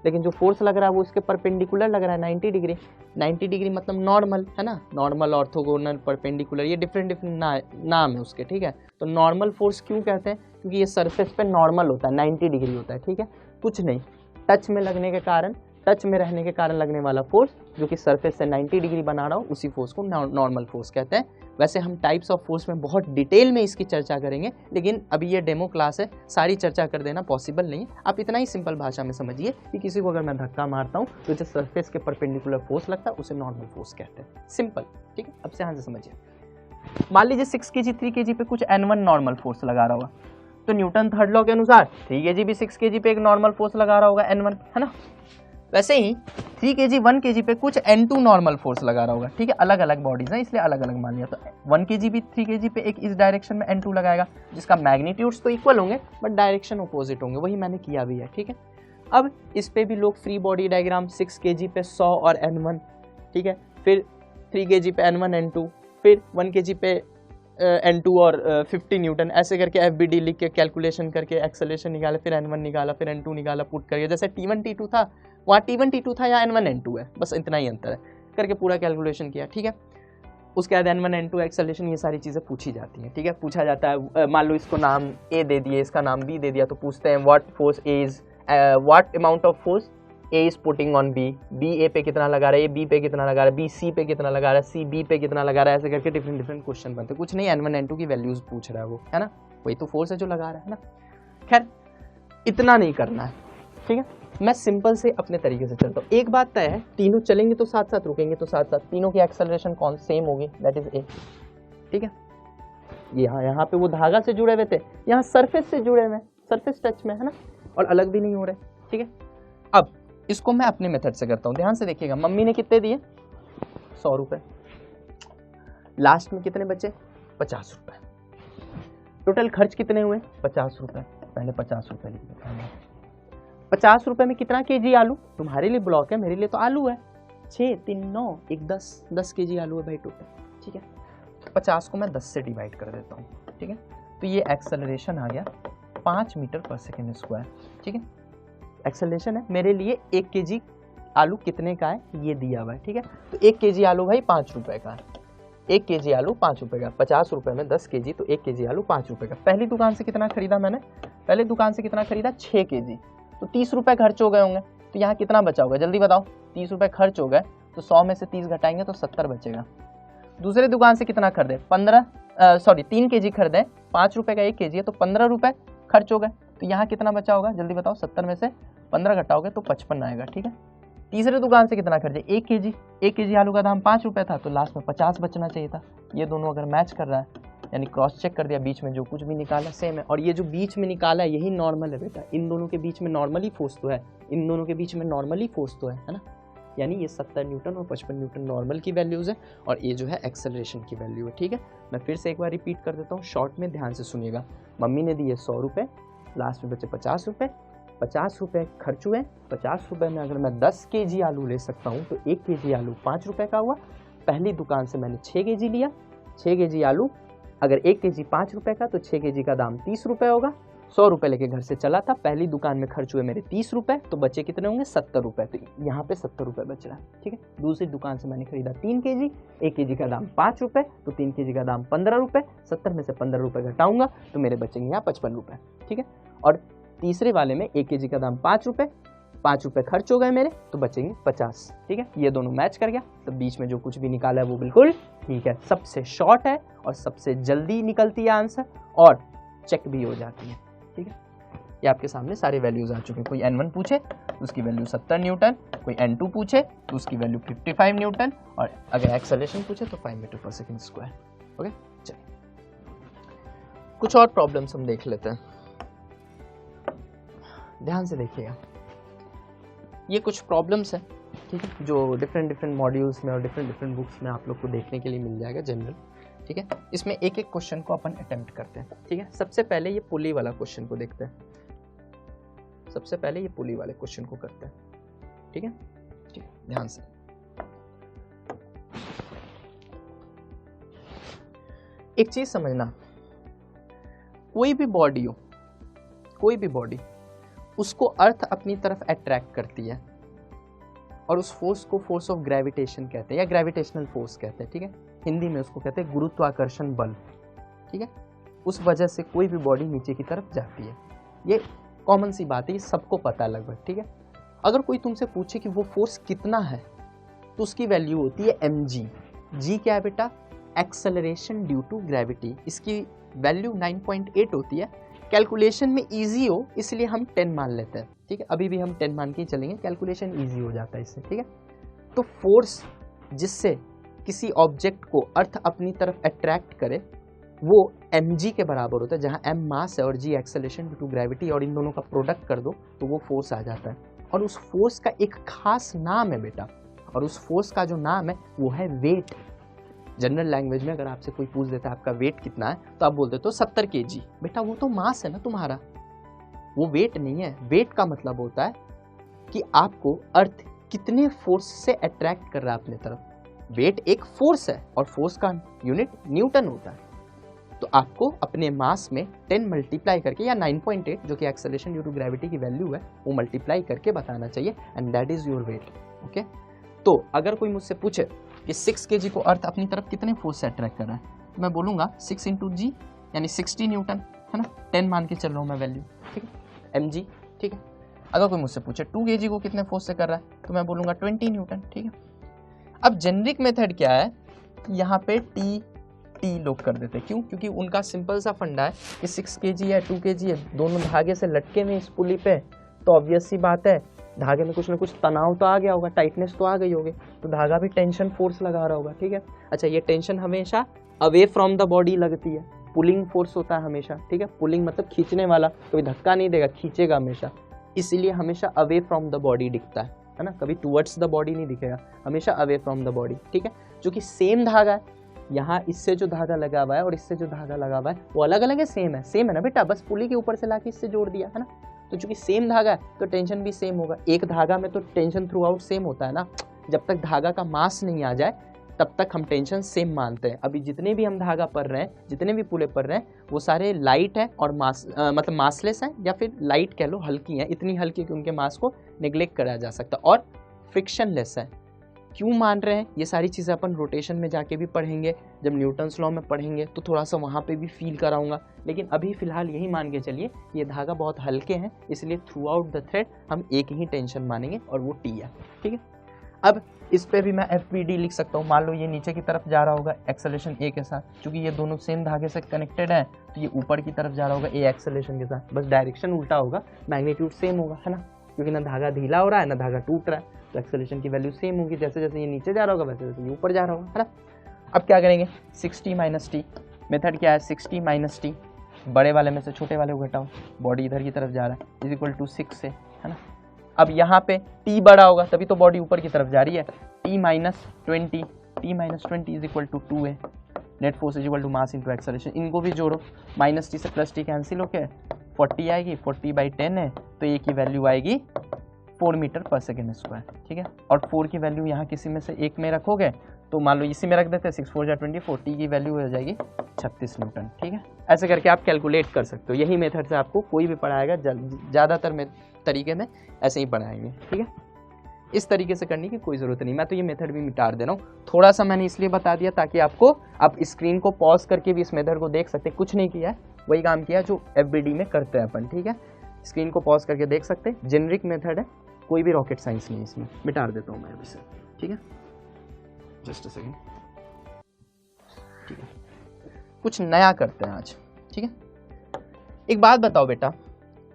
लेकिन जो फोर्स लग रहा है वो इसके परपेंडिकुलर लग रहा है 90 डिग्री। 90 डिग्री मतलब नॉर्मल, है ना, नॉर्मल, ऑर्थोगोनल, परपेंडिकुलर, ये डिफरेंट डिफरेंट नाम है उसके, ठीक है। तो नॉर्मल फोर्स क्यों कहते हैं, क्योंकि ये सरफेस पे नॉर्मल होता है, 90 डिग्री होता है, ठीक है। कुछ नहीं, टच में लगने के कारण, टच में रहने के कारण लगने वाला फोर्स जो कि सरफेस से 90 डिग्री बना रहा हो, उसी फोर्स को नॉर्मल फोर्स कहते हैं। वैसे हम टाइप्स ऑफ फोर्स में बहुत डिटेल में इसकी चर्चा करेंगे, लेकिन अभी ये डेमो क्लास है, सारी चर्चा कर देना पॉसिबल नहीं है। आप इतना ही सिंपल भाषा में समझिए कि किसी को अगर मैं धक्का मारता हूँ तो जो सरफेस के परपेंडिकुलर फोर्स लगता है उसे नॉर्मल फोर्स कहते हैं, सिंपल, ठीक है। अब से यहाँ से समझिए, मान लीजिए 6 kg 3 kg पे कुछ N1 नॉर्मल फोर्स लगा रहा होगा, तो न्यूटन थर्ड लॉ के अनुसार 3 kg भी 6 kg पे एक नॉर्मल फोर्स लगा रहा होगा N1, है ना। वैसे ही 3 kg 1 kg पे कुछ N2 नॉर्मल फोर्स लगा रहा होगा, ठीक है। अलग अलग बॉडीज हैं इसलिए अलग अलग मान लिया, तो 1 kg भी 3 kg पे एक इस डायरेक्शन में N2 लगाएगा, जिसका मैग्नीट्यूड्स तो इक्वल होंगे बट डायरेक्शन अपोजिट होंगे, वही मैंने किया भी है, ठीक है। अब इस पे भी लोग फ्री बॉडी डायग्राम 6 kg पे 100 और N1, ठीक है, फिर 3 kg पे N1 N2, फिर 1 kg पे N2 और 50 न्यूटन, ऐसे करके FBD लिख के कैलकुलेशन करके एक्सेलरेशन निकाला, फिर N1 निकाला, फिर N2 निकाला, पुट करके जैसे T1 T2 था वहाँ T1 T2 था, यहाँ N1 N2 है, बस इतना ही अंतर है, करके पूरा कैलकुलेशन किया। ठीक है, उसके बाद N1 N2 एक्सेलरेशन, ये सारी चीज़ें पूछी जाती हैं। ठीक है, पूछा जाता है, मान लो इसको नाम A दे दिए, इसका नाम B दे दिया, तो पूछते हैं what amount of force A is putting on B, B A पे कितना लगा रहा है, A B पे कितना लगा रहा है, B C पे कितना लगा रहा है, C B पे कितना लगा रहा है, ऐसे करके डिफरेंट क्वेश्चन बनते हैं। कुछ नहीं, N1 N2 की वैल्यूज पूछ रहा है वो, है ना, वही तो फोर्स है जो लगा रहा है ना। खैर इतना नहीं करना है, ठीक है, मैं सिंपल से अपने तरीके से चलता हूँ। एक बात तय है, तीनों चलेंगे तो साथ साथ, रुकेंगे तो साथ साथ, तीनों की एक्सेलरेशन कौन सेम होगी, दैट इज A। ठीक है, यहाँ पे वो धागा से जुड़े हुए थे, यहाँ सरफेस से जुड़े हुए, सरफेस टच में है ना, और अलग भी नहीं हो रहे। ठीक है, अब इसको मैं अपने मेथड से करता हूँ, ध्यान से देखिएगा। मम्मी ने कितने दिए, 100 रुपए, लास्ट में कितने बचे, 50 रुपए, टोटल खर्च कितने हुए, 50 रुपए, पहले 50 रुपए लिख देता हूँ। 50 रुपए में कितना केजी आलू, तुम्हारे लिए ब्लॉक है, मेरे लिए तो आलू है, 6 3 9 1 10 केजी आलू है भाई टोटल। ठीक है, 50 को मैं 10 से डिवाइड कर देता हूँ। ठीक है, तो ये एक्सेलरेशन आ गया 5 मीटर पर सेकेंड स्क्वायर। ठीक है, एक्सेलरेशन है, मेरे लिए 1 केजी आलू कितने का है ये दिया हुआ है। ठीक है, तो 1 केजी आलू भाई 5 रुपए का, 1 केजी आलू 5 रुपए का, 50 रुपए में 10 केजी, तो 1 केजी आलू 5 रुपए का। पहली दुकान से कितना खरीदा मैंने, पहले दुकान से कितना खरीदा, 6 केजी, तो 30 रुपए खर्च हो गए होंगे, तो यहाँ कितना बचा होगा जल्दी बताओ, 30 रुपए खर्च हो गए, तो 100 में से 30 घटाएंगे तो 70 बचेगा। दूसरे दुकान से कितना खरीदे, 3 केजी खरीदे, 5 रुपए का 1 केजी है, तो 15 रुपए खर्च हो गए, तो यहाँ कितना बचा होगा जल्दी बताओ, 70 में से 15 घटाओगे तो 55 आएगा। ठीक है, तीसरे दुकान से कितना खरीदे, 1 केजी आलू का दाम 5 रुपए था, तो लास्ट में 50 बचना चाहिए था। ये दोनों अगर मैच कर रहा है, यानी क्रॉस चेक कर दिया, बीच में जो कुछ भी निकाला सेम है, और ये जो बीच में निकाला है यही नॉर्मल है बेटा, इन दोनों के बीच में नॉर्मली फोर्स तो है, इन दोनों के बीच में नॉर्मली फोर्स तो है ना, यानी ये 70 न्यूटन और 55 न्यूटन नॉर्मल की वैल्यूज है, और ये जो है एक्सेलरेशन की वैल्यू है। ठीक है, मैं फिर से एक बार रिपीट कर देता हूँ, शॉर्ट में ध्यान से सुनिएगा। मम्मी ने दिए 100 रुपये, लास्ट में बचे 50 रुपये, 50 रुपये खर्च हुए, 50 रुपये में अगर मैं 10 केजी आलू ले सकता हूँ तो 1 केजी आलू 5 रुपये का हुआ। पहली दुकान से मैंने 6 केजी लिया, 6 केजी आलू, अगर 1 केजी 5 रुपये का तो 6 केजी का दाम 30 रुपये होगा। 100 रुपये लेके घर से चला था, पहली दुकान में खर्च हुए मेरे 30 रुपये, तो बचे कितने होंगे, 70 रुपये, तो यहाँ पे 70 रुपये बच रहा है। ठीक है, दूसरी दुकान से मैंने खरीदा 3 केजी, 1 केजी का दाम 5 रुपये, तो 3 केजी का दाम 15 रुपये, 70 में से 15 रुपये घटाऊंगा तो मेरे बचेंगे यहाँ 55 रुपये। ठीक है, और तीसरे वाले में 1 केजी का दाम 5 रुपये, 5 रुपये खर्च हो गए मेरे, तो बचेंगे 50। ठीक है, ये दोनों मैच कर गया, तो बीच में जो कुछ भी निकाला है वो बिल्कुल ठीक है, सबसे शॉर्ट है और सबसे जल्दी निकलती है आंसर, और चेक भी हो जाती है। ठीक है, ये आपके सामने सारे वैल्यूज आ चुके हैं। कोई N1 पूछे तो उसकी वैल्यू 70 न्यूटन, कोई N2 पूछे तो उसकी वैल्यू 55 न्यूटन, और अगर एक्सेलरेशन पूछे तो 5 metre per second square. Okay, चलिए कुछ और प्रॉब्लम्स हम देख लेते हैं, ध्यान से देखिएगा। ये कुछ प्रॉब्लम्स हैं, ठीक है, जो डिफरेंट मॉड्यूल्स में और डिफरेंट बुक्स में आप लोग को देखने के लिए मिल जाएगा जनरल। ठीक है, इसमें एक एक क्वेश्चन को अपन अटेम्प्ट करते हैं। ठीक है, सबसे पहले ये पुली वाला क्वेश्चन को देखते हैं, सबसे पहले ये पुली वाले क्वेश्चन को करते हैं। ठीक है, ठीक, ध्यान से। एक चीज समझना, कोई भी बॉडी हो, कोई भी बॉडी, उसको अर्थ अपनी तरफ अट्रैक्ट करती है, और उस फोर्स को फोर्स ऑफ ग्रेविटेशन कहते हैं, या ग्रेविटेशनल फोर्स कहते हैं। ठीक है, हिंदी में उसको कहते हैं गुरुत्वाकर्षण बल। ठीक है, उस वजह से कोई भी बॉडी नीचे की तरफ जाती है, ये कॉमन सी बात है, ये सबको पता है लगभग। ठीक है, अगर कोई तुमसे पूछे कि वो फोर्स कितना है, तो उसकी वैल्यू होती है mg। जी क्या है बेटा, एक्सेलरेशन ड्यू टू ग्रेविटी, इसकी वैल्यू 9.8 होती है। कैलकुलेशन में इजी हो इसलिए हम 10 मान लेते हैं। ठीक है, अभी भी हम 10 मान के ही चलेंगे, कैलकुलेशन इजी हो जाता है इससे। ठीक है, तो फोर्स जिससे किसी ऑब्जेक्ट को अर्थ अपनी तरफ अट्रैक्ट करे वो mg के बराबर होता है, जहां m मास है और g acceleration due to gravity, और इन दोनों का प्रोडक्ट कर दो तो वो फोर्स आ जाता है। और उस फोर्स का एक खास नाम है बेटा, और उस फोर्स का जो नाम है वो है वेट। जनरल लैंग्वेज में अगर आपसे कोई पूछ देता है आपका वेट कितना है, तो आप बोल देते हो 70 kg। बेटा वो तो मास है ना तुम्हारा, वो वेट नहीं है। वेट का मतलब होता है कि आपको अर्थ कितने फोर्स से अट्रैक्ट कर रहा है अपने तरफ, वेट एक फोर्स है और फोर्स का यूनिट न्यूटन होता है। तो आपको अपने मास में 10 मल्टीप्लाई करके या 9.8 जो कि एक्सेलरेशन ड्यू टू ग्रेविटी की वैल्यू है वो मल्टीप्लाई करके बताना चाहिए and that is your weight. Okay, तो अगर कोई मुझसे पूछे कि 6 kg को अर्थ अपनी तरफ कितने फोर्स से अट्रैक्ट कर रहा है तो मैं बोलूँगा 6 × g यानी 60 न्यूटन, है ना, 10 मान के चल रहा हूँ मैं वैल्यू, ठीक है, mg, ठीक है। अगर कोई मुझसे पूछे 2 kg को कितने फोर्स से कर रहा है तो मैं बोलूँगा 20 न्यूटन, ठीक है। अब जेनरिक मेथड क्या है, यहाँ पे टी लोग कर देते हैं, क्यों? क्योंकि उनका सिंपल सा फंडा है कि 6 kg है 2 kg है, दोनों धागे से लटके हुए इस पुली पे, तो ऑब्वियस सी बात है धागे में कुछ ना कुछ तनाव तो आ गया होगा, टाइटनेस तो आ गई होगी, तो धागा भी टेंशन फोर्स लगा रहा होगा, ठीक है। अच्छा, ये टेंशन हमेशा अवे फ्रॉम द बॉडी लगती है, पुलिंग फोर्स होता है हमेशा, ठीक है। पुलिंग मतलब खींचने वाला, कभी धक्का नहीं देगा, खींचेगा हमेशा, इसीलिए हमेशा अवे फ्रॉम द बॉडी दिखता है ना, कभी टुवर्ड्स द बॉडी नहीं दिखेगा, हमेशा अवे फ्रॉम द बॉडी, ठीक है। जो कि सेम धागा है, यहाँ इससे जो धागा लगा हुआ है और इससे जो धागा लगा हुआ है वो अलग अलग है, सेम है ना बेटा, बस पुली के ऊपर से लाके इससे जोड़ दिया, है ना। तो चूंकि सेम धागा है तो टेंशन भी सेम होगा। एक धागा में तो टेंशन थ्रू आउट सेम होता है ना, जब तक धागा का मास नहीं आ जाए तब तक हम टेंशन सेम मानते हैं। अभी जितने भी हम धागा पढ़ रहे हैं, जितने भी पुले पढ़ रहे हैं, वो सारे लाइट है और मतलब मासलेस है, या फिर लाइट कह लो, हल्की है, इतनी हल्की कि उनके मास को नेग्लेक्ट करा जा सकता, और फ्रिक्शनलेस है। क्यों मान रहे हैं ये सारी चीज़ें अपन रोटेशन में जाके भी पढ़ेंगे, जब न्यूटन्स लॉ में पढ़ेंगे तो थोड़ा सा वहाँ पे भी फील कराऊंगा, लेकिन अभी फिलहाल यही मान के चलिए ये धागा बहुत हल्के हैं, इसलिए थ्रू आउट द थ्रेड हम एक ही टेंशन मानेंगे और वो टी है, ठीक है। अब इस पे भी मैं FBD लिख सकता हूँ। मान लो ये नीचे की तरफ जा रहा होगा एक्सेलरेशन A के साथ, क्योंकि ये दोनों सेम धागे से कनेक्टेड है तो ये ऊपर की तरफ जा रहा होगा A एक्सेलरेशन के साथ, बस डायरेक्शन उल्टा होगा, मैग्नीट्यूड सेम होगा, है ना, क्योंकि ना धागा ढीला हो रहा है ना धागा टूट रहा है, तो एक्सेलरेशन की वैल्यू सेम होगी, जैसे जैसे ये नीचे जा रहा होगा वैसे वैसे ये ऊपर जा रहा होगा, है ना। अब क्या करेंगे, 60 - t मेथड क्या है, 60 - t, बड़े वाले में से छोटे वाले को घटाओ, बॉडी इधर की तरफ जा रहा है, इज इक्वल टू 6 से, है ना। अब यहाँ पे t बड़ा होगा तभी तो बॉडी ऊपर की तरफ जा रही है, t - 20 is equal to 2a, net force is equal to mass into acceleration. इनको भी जोड़ो, -t से +t कैंसिल होके 40 आएगी, 40/10 है तो a की वैल्यू आएगी 4 मीटर/सेकंड², ठीक है। और 4 की वैल्यू यहाँ किसी में से एक में रखोगे तो मान लो इसी में रख देते हैं, 6 × 4 = 24, t की वैल्यू हो जाएगी 36 न्यूटन, ठीक है। ऐसे करके आप कैलकुलेट कर सकते हो, यही मेथड से आपको कोई भी पढ़ाएगा, ज़्यादातर तरीके में ऐसे ही पढ़ाएंगे, ठीक है। इस तरीके से करने की कोई ज़रूरत नहीं, मैं तो ये मेथड भी मिटा दे रहा हूँ, थोड़ा सा मैंने इसलिए बता दिया ताकि आप स्क्रीन को पॉज करके भी इस मेथड को देख सकते, कुछ नहीं किया है, वही काम किया जो FBD में करते हैं अपन, ठीक है। स्क्रीन को पॉज करके देख सकते, जेनरिक मेथड है, कोई भी रॉकेट साइंस नहीं, इसमें मिटा देता हूँ मैं अभी से, ठीक है, जस्ट अ सेकेंड, ठीक है। कुछ नया करते हैं आज, ठीक है। एक बात बताओ बेटा,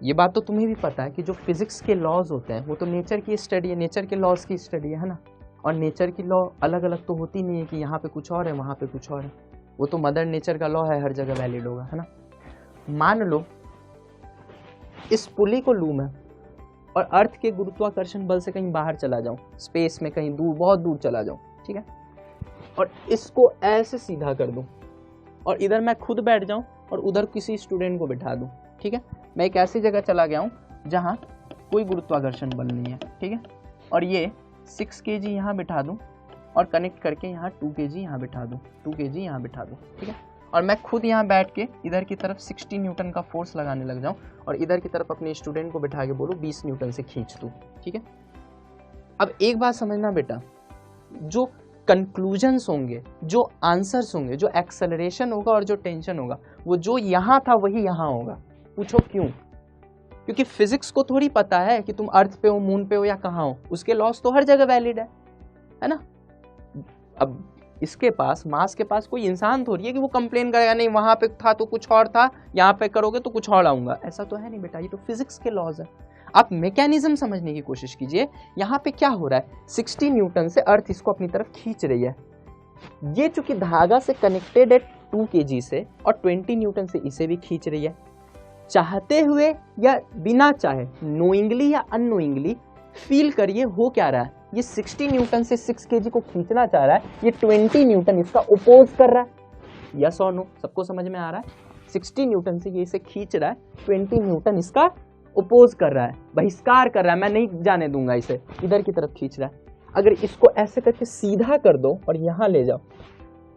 ये बात तो तुम्हें भी पता है कि जो फिजिक्स के लॉज होते हैं वो तो नेचर की स्टडी है, नेचर के लॉज की स्टडी है ना, और नेचर की लॉ अलग अलग तो होती नहीं है कि यहाँ पे कुछ और है वहाँ पे कुछ और है, वो तो मदर नेचर का लॉ है, हर जगह वैलिड होगा, है ना। मान लो इस पुली को लूं मैं और अर्थ के गुरुत्वाकर्षण बल से कहीं बाहर चला जाऊं, स्पेस में कहीं दूर, बहुत दूर चला जाऊं, ठीक है, और इसको ऐसे सीधा कर दूं और इधर मैं खुद बैठ जाऊं और उधर किसी स्टूडेंट को बिठा दूं, ठीक है। मैं एक ऐसी जगह चला गया हूं जहां कोई गुरुत्वाकर्षण बल नहीं है, ठीक है, और ये 6 kg यहाँ बिठा दूं और कनेक्ट करके यहाँ 2 kg यहाँ बिठा दूं, 2 kg यहाँ बिठा दूं, ठीक है, और मैं खुद यहाँ बैठ के इधर की तरफ 60 न्यूटन का फोर्स लगाने लग जाऊं और इधर की तरफ अपने स्टूडेंट को बिठा के बोलूं 20 न्यूटन से खींच दूं, ठीक है। अब एक बात समझना बेटा, जो कंक्लूजन्स होंगे, जो आंसर्स होंगे, जो एक्सेलरेशन होगा और जो टेंशन होगा, वो जो यहाँ था वही यहाँ होगा। पूछो क्यों? क्योंकि फिजिक्स को थोड़ी पता है कि तुम अर्थ पे हो, मून पे हो या कहाँ हो, उसके लॉस तो हर जगह वैलिड है ना। अब इसके पास, मास के पास कोई इंसान थोड़ी है कि वो कंप्लेन करेगा नहीं वहां पे था तो कुछ और था, यहाँ पे करोगे तो कुछ और आऊंगा, ऐसा तो है नहीं बेटा, ये तो फिजिक्स के लॉज है। आप मैकेनिज्म समझने की कोशिश कीजिए, यहाँ पे क्या हो रहा है, 60 न्यूटन से अर्थ इसको अपनी तरफ खींच रही है, ये चूंकि धागा से कनेक्टेड है 2 kg से और 20 न्यूटन से इसे भी खींच रही है, चाहते हुए या बिना चाहे, नोइंगली या अननोइंगली, फील करिए हो क्या रहा है, ये 60 न्यूटन से 6 kg को खींचना चाह रहा है, ये 20 न्यूटन इसका ओपोज कर रहा है, यस और नो, सबको समझ में आ रहा है। 60 न्यूटन से ये इसे खींच रहा है, 20 न्यूटन इसका ओपोज कर रहा है, बहिष्कार कर रहा है, मैं नहीं जाने दूंगा इसे, इधर की तरफ खींच रहा है। अगर इसको ऐसे करके सीधा कर दो और यहाँ ले जाओ,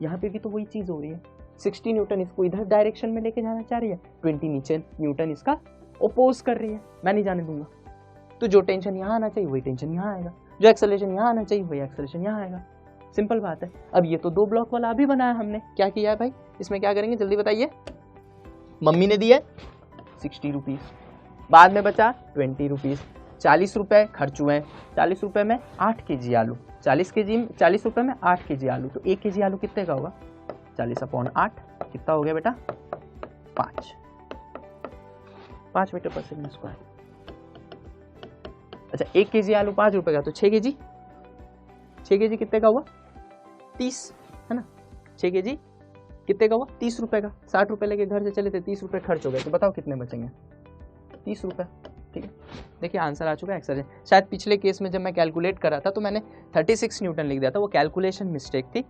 यहाँ पे भी तो वही चीज हो रही है। 60 न्यूटन इसको इधर डायरेक्शन में लेके जाना चाह रही है, 20 नीचे न्यूटन इसका ओपोज कर रही है, मैं नहीं जाने दूंगा। तो जो टेंशन यहाँ आना चाहिए वही टेंशन यहाँ आएगा, जो एक्सेलरेशन यहाँ आना चाहिए वही एक्सेलरेशन यहाँ आएगा। सिंपल बात है। अब ये तो 2 ब्लॉक वाला अभी बनाया हमने, क्या किया है भाई, इसमें क्या करेंगे जल्दी बताइए। मम्मी ने दिया 60 रुपीज, बाद में बचा 20 रुपीज, 40 रुपए खर्च हुए। 40 रुपए में 8 kg आलू, 40 रुपए में 8 kg आलू, तो 1 kg आलू कितने का होगा, 40/8 कितना हो गया बेटा, 5 मीटर पर सेकंड स्क्वायर। अच्छा 1 kg आलू 5 रुपए का, तो 6 kg कितने का हुआ, 30 है ना। 6 kg कितने का हुआ, 30 रुपए का। 60 रुपए लेके घर से चले थे, 30 रुपए खर्च हो गए, तो बताओ कितने बचेंगे, 30 रुपए। ठीक है, देखिए आंसर आ चुका है एक्सरसाइज। शायद पिछले केस में जब मैं कैलकुलेट कर रहा था तो मैंने 36 न्यूटन लिख दिया था, वो कैलकुलेशन मिस्टेक थी,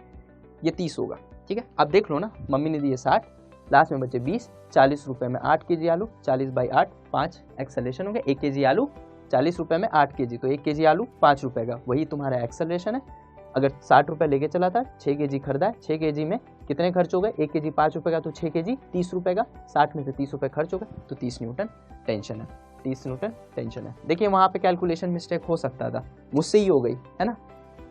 ये 30 होगा। ठीक है, अब देख लो ना, मम्मी ने दिए 60, लास्ट में बचे 20, 40 रुपए में 8 kg आलू, 40/8 5 एक्सेलरेशन हो गया। 1 kg आलू 40 रुपए में 8 kg, तो 1 kg आलू 5 रुपए का, वही तुम्हारा एक्सेलरेशन है। अगर 60 रुपए लेके चला था, 6 kg खरीदा है, 6 kg में कितने खर्च हो गए, 1 kg 5 रुपए का, तो 6 kg 30 रुपए का, 60 में से 30 रुपए खर्च हो गए, तो 30 न्यूटन टेंशन है, 30 न्यूटन टेंशन है। देखिए वहाँ पे कैलकुलेशन मिस्टेक हो सकता था, मुझसे ही हो गई है ना,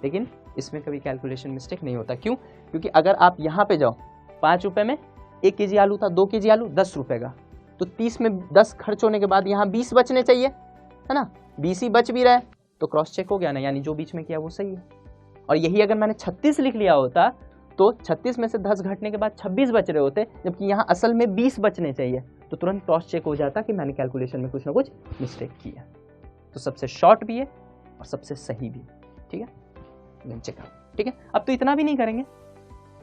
लेकिन इसमें कभी कैलकुलेशन मिस्टेक नहीं होता। क्यों, क्योंकि अगर आप यहाँ पे जाओ, 5 रुपए में 1 kg आलू था, 2 kg आलू 10 रुपए का, तो 30 में 10 खर्च होने के बाद यहाँ 20 बचने चाहिए, है ना, 20 ही बच भी रहा है, तो क्रॉस चेक हो गया ना, यानी जो बीच में किया वो सही है। और यही अगर मैंने 36 लिख लिया होता तो 36 में से 10 घटने के बाद 26 बच रहे होते, जबकि यहाँ असल में 20 बचने चाहिए, तो तुरंत क्रॉस चेक हो जाता कि मैंने कैलकुलेशन में कुछ ना कुछ मिस्टेक किया। तो सबसे शॉर्ट भी है और सबसे सही भी, ठीक है, चेक। ठीक है, अब तो इतना भी नहीं करेंगे,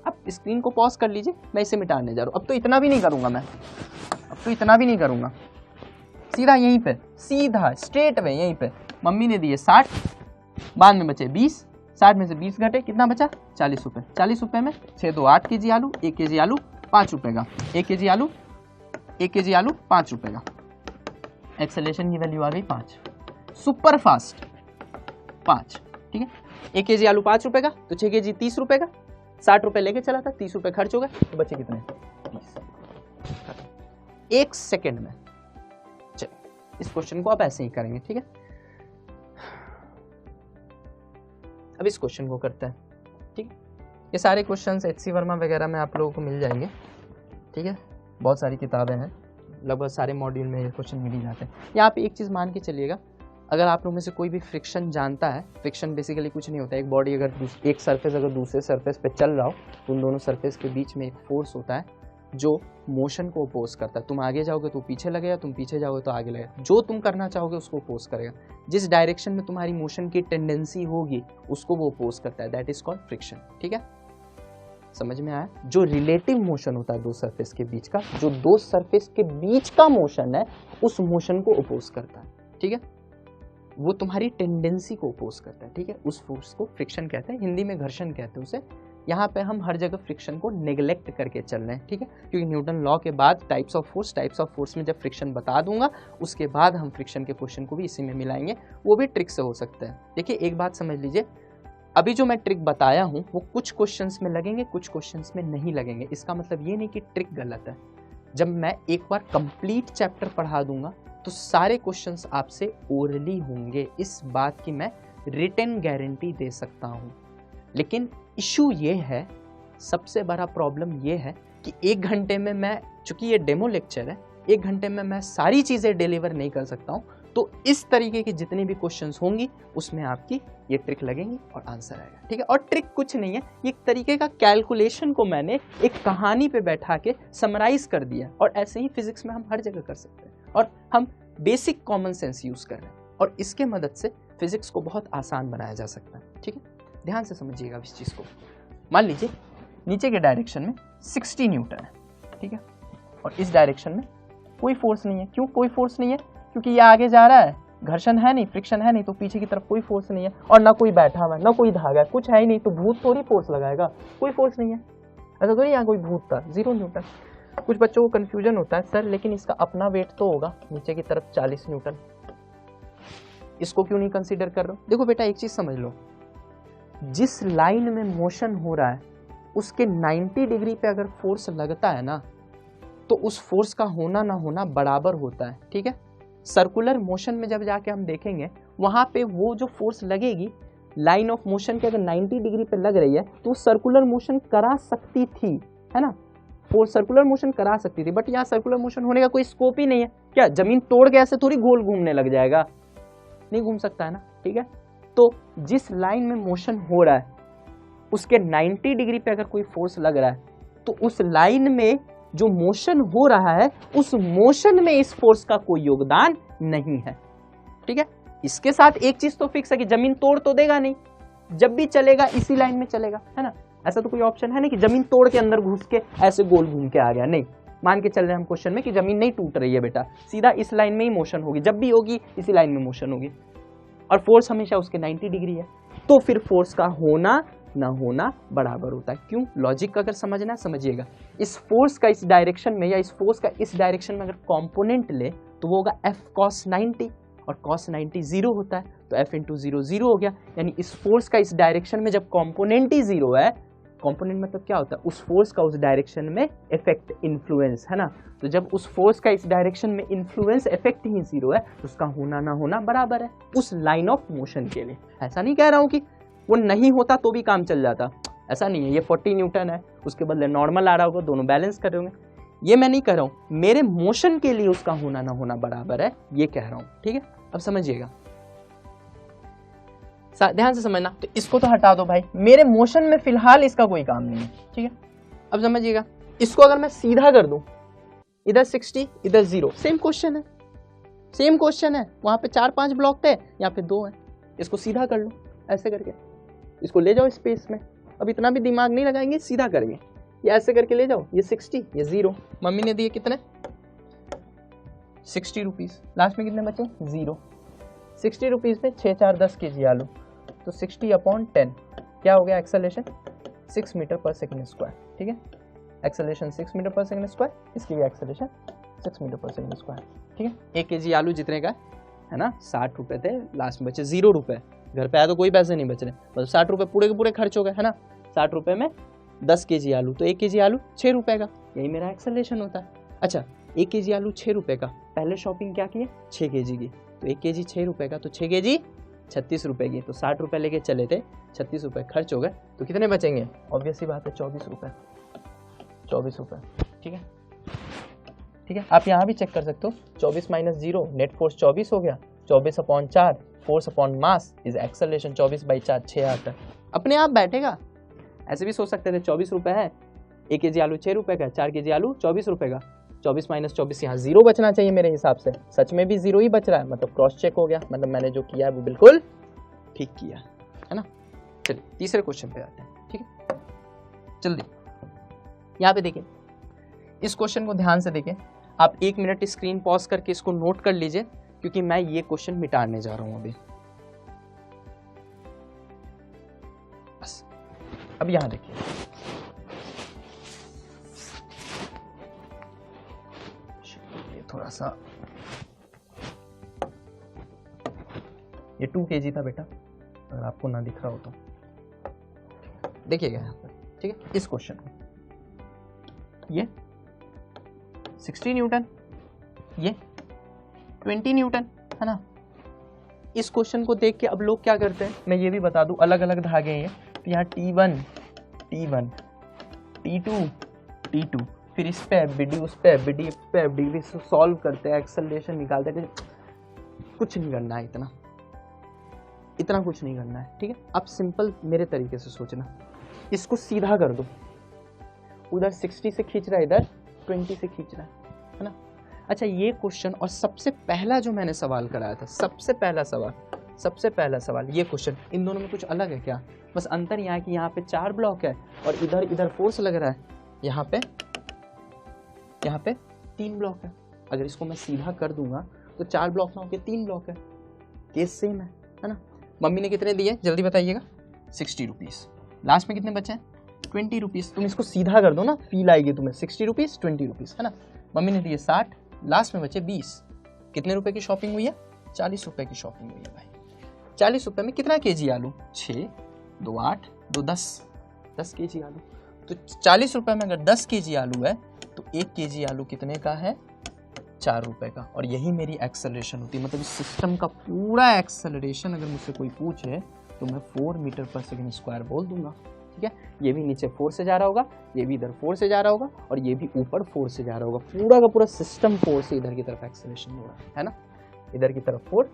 अब स्क्रीन को पॉज कर लीजिए, मैं इसे मिटाने जा रहा हूँ। अब तो इतना भी नहीं करूंगा मैं, अब तो इतना भी नहीं करूंगा, सीधा यहीं पे, सीधा स्ट्रेट वे यहीं पे। मम्मी ने दिए 60, बाद में बचे 20, 60 में से 20 घटे, कितना बचा, 40 रुपए। 40 रुपए में 6 2 8 kg आलू, 1 kg आलू 5 रुपए का, 1 kg आलू 5 रुपए का। एक्सेलरेशन की वैल्यू आ गई 5, सुपर फास्ट 5। ठीक है, 1 kg आलू 5 रुपए का, तो 6 kg 30 रुपए का, 60 रुपए लेके चला था, 30 रुपए खर्च हो गए, तो बचे कितने, 30। 1 सेकेंड में। चलिए इस क्वेश्चन को आप ऐसे ही करेंगे। ठीक है, अब इस क्वेश्चन को करते हैं। ठीक है, ये सारे क्वेश्चंस HC वर्मा वगैरह में आप लोगों को मिल जाएंगे। ठीक है, बहुत सारी किताबें हैं, लगभग सारे मॉड्यूल में ये क्वेश्चन मिल ही जाते हैं। यहाँ पे एक चीज़ मान के चलिएगा, अगर आप लोगों में से कोई भी फ्रिक्शन जानता है, फ्रिक्शन बेसिकली कुछ नहीं होता है, एक बॉडी अगर एक सरफेस अगर दूसरे सरफेस पे चल रहा हो, तो उन दोनों सरफेस के बीच में एक फोर्स होता है जो मोशन को अपोज करता है। तुम आगे जाओगे तो पीछे लगेगा, तुम पीछे जाओगे तो आगे लगेगा, जो तुम करना चाहोगे उसको अपोज करेगा। जिस डायरेक्शन में तुम्हारी मोशन की टेंडेंसी होगी उसको वो अपोज करता है, दैट इज कॉल्ड फ्रिक्शन। ठीक है, समझ में आया। जो रिलेटिव मोशन होता है दो सरफेस के बीच का, जो दो सरफेस के बीच का मोशन है, उस मोशन को अपोज करता है। ठीक है, वो तुम्हारी टेंडेंसी को अपोज करता है। ठीक है, उस फोर्स को फ्रिक्शन कहते हैं, हिंदी में घर्षण कहते हैं उसे। यहाँ पे हम हर जगह फ्रिक्शन को नेग्लेक्ट करके चल रहे हैं। ठीक है, क्योंकि न्यूटन लॉ के बाद टाइप्स ऑफ फोर्स में जब फ्रिक्शन बता दूंगा, उसके बाद हम फ्रिक्शन के क्वेश्चन को भी इसी में मिलाएंगे, वो भी ट्रिक से हो सकता है। देखिए एक बात समझ लीजिए, अभी जो मैं ट्रिक बताया हूँ वो कुछ क्वेश्चंस में लगेंगे, कुछ क्वेश्चंस में नहीं लगेंगे। इसका मतलब ये नहीं कि ट्रिक गलत है। जब मैं एक बार कंप्लीट चैप्टर पढ़ा दूंगा तो सारे क्वेश्चंस आपसे ओरली होंगे, इस बात की मैं रिटन गारंटी दे सकता हूँ। लेकिन इशू ये है, सबसे बड़ा प्रॉब्लम ये है कि 1 घंटे में मैं, चूंकि ये डेमो लेक्चर है, 1 घंटे में मैं सारी चीज़ें डिलीवर नहीं कर सकता हूँ। तो इस तरीके की जितनी भी क्वेश्चंस होंगी उसमें आपकी ये ट्रिक लगेंगी और आंसर आएगा। ठीक है, और ट्रिक कुछ नहीं है, ये एक तरीके का कैलकुलेशन को मैंने एक कहानी पे बैठा के समराइज कर दिया, और ऐसे ही फिजिक्स में हम हर जगह कर सकते हैं। और हम बेसिक कॉमन सेंस यूज कर रहे हैं और इसके मदद से फिजिक्स को बहुत आसान बनाया जा सकता है। ठीक है, ध्यान से समझिएगा इस चीज़ को। मान लीजिए नीचे के डायरेक्शन में 60 न्यूटन है, ठीक है, और इस डायरेक्शन में कोई फोर्स नहीं है। क्यों कोई फोर्स नहीं है? क्योंकि ये आगे जा रहा है, घर्षण है नहीं, फ्रिक्शन है नहीं, तो पीछे की तरफ कोई फोर्स नहीं है, और ना कोई बैठा हुआ है, ना कोई धागा है, कुछ है ही नहीं, तो भूत थोड़ी फोर्स लगाएगा, कोई फोर्स नहीं है। ऐसा तो नहीं यहाँ कोई भूत था, 0 न्यूटन। कुछ बच्चों को कंफ्यूजन होता है, सर लेकिन इसका अपना वेट तो होगा नीचे की तरफ 40 न्यूटन, इसको क्यों नहीं कंसीडर कर रहे हो? देखो बेटा एक चीज समझ लो, जिस लाइन में मोशन हो रहा है उसके 90 डिग्री पे अगर फोर्स लगता है ना तो उस फोर्स का होना ना होना बराबर होता है, ठीक है। सर्कुलर मोशन में जब जाके हम देखेंगे वहां पे वो जो फोर्स लगेगी लाइन ऑफ मोशन के अगर 90 डिग्री पे लग रही है तो सर्कुलर मोशन करा सकती थी, है ना, फोर्स सर्कुलर मोशन करा सकती थी। बट यहाँ सर्कुलर मोशन होने का कोई स्कोप ही नहीं है। क्या जमीन तोड़ के ऐसे थोड़ी गोल घूमने लग जाएगा, नहीं घूम सकता है ना, ठीक है। तो जिस लाइन में मोशन हो रहा है उसके 90 डिग्री पे अगर कोई फोर्स लग रहा है तो उस लाइन में जो मोशन हो रहा है उस मोशन में इस फोर्स का कोई योगदान नहीं है, ठीक है। इसके साथ एक चीज तो फिक्स है कि जमीन तोड़ तो देगा नहीं, जब भी चलेगा इसी लाइन में चलेगा, है ना। ऐसा तो कोई ऑप्शन है नहीं कि जमीन तोड़ के अंदर घुस के ऐसे गोल घूम के आ गया, नहीं। मान के चल रहे हैं हम क्वेश्चन में कि जमीन नहीं टूट रही है बेटा, सीधा इस लाइन में ही मोशन होगी, जब भी होगी इसी लाइन में मोशन होगी और फोर्स हमेशा उसके 90 डिग्री है, तो फिर फोर्स का होना ना होना बराबर होता है। क्यों? लॉजिक अगर समझना समझिएगा। इस फोर्स का इस डायरेक्शन में या इस फोर्स का इस डायरेक्शन में अगर कंपोनेंट ले तो वो होगा f cos 90 और cos 90 जीरो होता है तो f इंटू जीरो जीरो हो गया। यानी इस फोर्स का इस डायरेक्शन में जब कंपोनेंट ही जीरो है, कंपोनेंट मतलब क्या होता है, उस फोर्स का उस डायरेक्शन में इफेक्ट इन्फ्लुएंस, है ना। तो जब उस फोर्स का इस डायरेक्शन में इन्फ्लुएंस इफेक्ट ही जीरो है तो उसका होना ना होना बराबर है उस लाइन ऑफ मोशन के लिए। ऐसा नहीं कह रहा हूं कि वो नहीं होता तो भी काम चल जाता, ऐसा नहीं है। ये 40 न्यूटन है, उसके बदले नॉर्मल आ रहा होगा, दोनों बैलेंस कर रहे होंगे, ये मैं नहीं कह रहा हूं। मेरे मोशन के लिए उसका होना ना होना बराबर है, ये कह रहा हूं, ठीक है। अब समझिएगा, ध्यान से समझना। तो इसको तो हटा दो भाई, मेरे मोशन में फिलहाल इसका कोई काम नहीं है, ठीक है। अब समझिएगा, इसको अगर मैं सीधा कर दूं, इधर 60 इधर 0, सेम क्वेश्चन है, सेम क्वेश्चन है। वहां पे 4-5 ब्लॉक थे, यहाँ पे 2 है। इसको सीधा कर लो ऐसे करके, इसको ले जाओ स्पेस में। अब इतना भी दिमाग नहीं लगाएंगे, सीधा करेंगे। ये ऐसे करके ले जाओ, ये 60 ये 0। मम्मी ने दिए कितने 60 रुपीज, लास्ट में कितने बचे 0। 60 रुपीज में 6 4 10 kg आलू, तो 60/10 क्या हो गया, एक्सेलरेशन 6 मीटर पर सेकंड स्क्वायर, ठीक है। एक्सेलरेशन 6 मीटर पर सेकंड स्क्वायर, इसकी भी एक्सेलरेशन 6 मीटर पर सेकंड स्क्वायर, ठीक है। 1 kg आलू जितने का है ना, 60 रुपए थे, लास्ट में बचे 0 रुपए। घर पे आया तो कोई पैसे नहीं बच रहे, मतलब 60 रुपए पूरे के पूरे खर्च हो गए, है ना। 60 रुपए में 10 kg आलू, तो 1 kg आलू 6 रुपए का, यही मेरा एक्सेलरेशन होता है। अच्छा, 1 kg आलू 6 रुपए का, पहले शॉपिंग क्या की है 6 kg की, तो 1 kg 6 रुपए का, तो 6 kg 36 रुपए की, तो 60 रुपए लेके चले थे, 36 रुपए खर्च हो गए, तो कितने बचेंगे, ऑब्वियस ही बात है 24 रुपए, 24 रुपए, ठीक है। ठीक है, आप यहाँ भी चेक कर सकते हो, 24 - 0 नेट फोर्स 24 हो गया, 24/4 force upon mass is acceleration, 24/4 6 आता है, अपने आप बैठेगा। ऐसे भी सोच सकते थे 24 रुपए है, 1 kg आलू 6 रुपए का, 4 kg आलू 24 रुपए का, 24 - 24 यहाँ 0 बचना चाहिए मेरे हिसाब से, सच में भी 0 ही बच रहा है, मतलब क्रॉस चेक हो गया, मतलब मैंने जो किया है वो बिल्कुल ठीक किया है ना। चलिए तीसरे क्वेश्चन पे आते हैं, ठीक है, जल्दी। यहाँ पे देखिए, इस क्वेश्चन को ध्यान से देखिए, आप 1 मिनट स्क्रीन पॉज करके इसको नोट कर लीजिए, क्योंकि मैं ये क्वेश्चन मिटाने जा रहा हूं अभी। बस अब यहां देखिए, ये थोड़ा सा, ये 2 kg था बेटा, अगर आपको ना दिख रहा हो तो देखिएगा यहाँ पर, ठीक है। इस क्वेश्चन में ये 60 न्यूटन, ये 20 न्यूटन, है ना। इस क्वेश्चन को देख के अब लोग क्या करते हैं, मैं ये भी बता दूं, अलग अलग धागे हैं, तो यहाँ T1 T2 T2, फिर इस पे FBD, उस पे FBD, इस पे FBD, सॉल्व करते हैं, एक्सेलरेशन निकालते हैं, कुछ नहीं करना है, इतना कुछ नहीं करना है, ठीक है। अब सिंपल मेरे तरीके से सोचना, इसको सीधा कर दो, उधर 60 से खींच रहा है, इधर 20 से खींच रहा है ना। अच्छा, ये क्वेश्चन और सबसे पहला जो मैंने सवाल कराया था, सबसे पहला सवाल ये क्वेश्चन, इन दोनों में कुछ अलग है क्या? बस अंतर यहाँ है कि यहाँ पे 4 ब्लॉक है और इधर फोर्स लग रहा है, यहाँ पे 3 ब्लॉक है। अगर इसको मैं सीधा कर दूंगा तो 4 ब्लॉक ना होके 3 ब्लॉक है, केस सेम है ना। मम्मी ने कितने दिए जल्दी बताइएगा, 60 रुपीज, लास्ट में कितने बचे हैं 20 रुपीज। तुम इसको सीधा कर दो ना, फील आएगी तुम्हें, 60 रुपीज 20 रुपीज, है ना। मम्मी ने दिए 60, लास्ट में बचे 20। कितने रुपए की शॉपिंग हुई है, 40 रुपए की शॉपिंग हुई है भाई। 40 रुपए में कितना केजी आलू, 6, 2 8 2 10 10 kg आलू। तो 40 रुपए में अगर 10 kg आलू है तो 1 kg आलू कितने का है? 4 रुपए का। और यही मेरी एक्सेलरेशन होती है, मतलब इस सिस्टम का पूरा एक्सेलरेशन अगर मुझसे कोई पूछे तो मैं 4 मीटर पर सेकेंड स्क्वायर बोल दूंगा। ठीक है, ये भी नीचे 4 से जा रहा होगा, ये भी इधर 4 से जा रहा होगा और ये भी ऊपर 4 से जा रहा होगा। पूरा का पूरा सिस्टम 4 से इधर की तरफ एक्सेलरेशन हो रहा है ना। इधर की तरफ 4,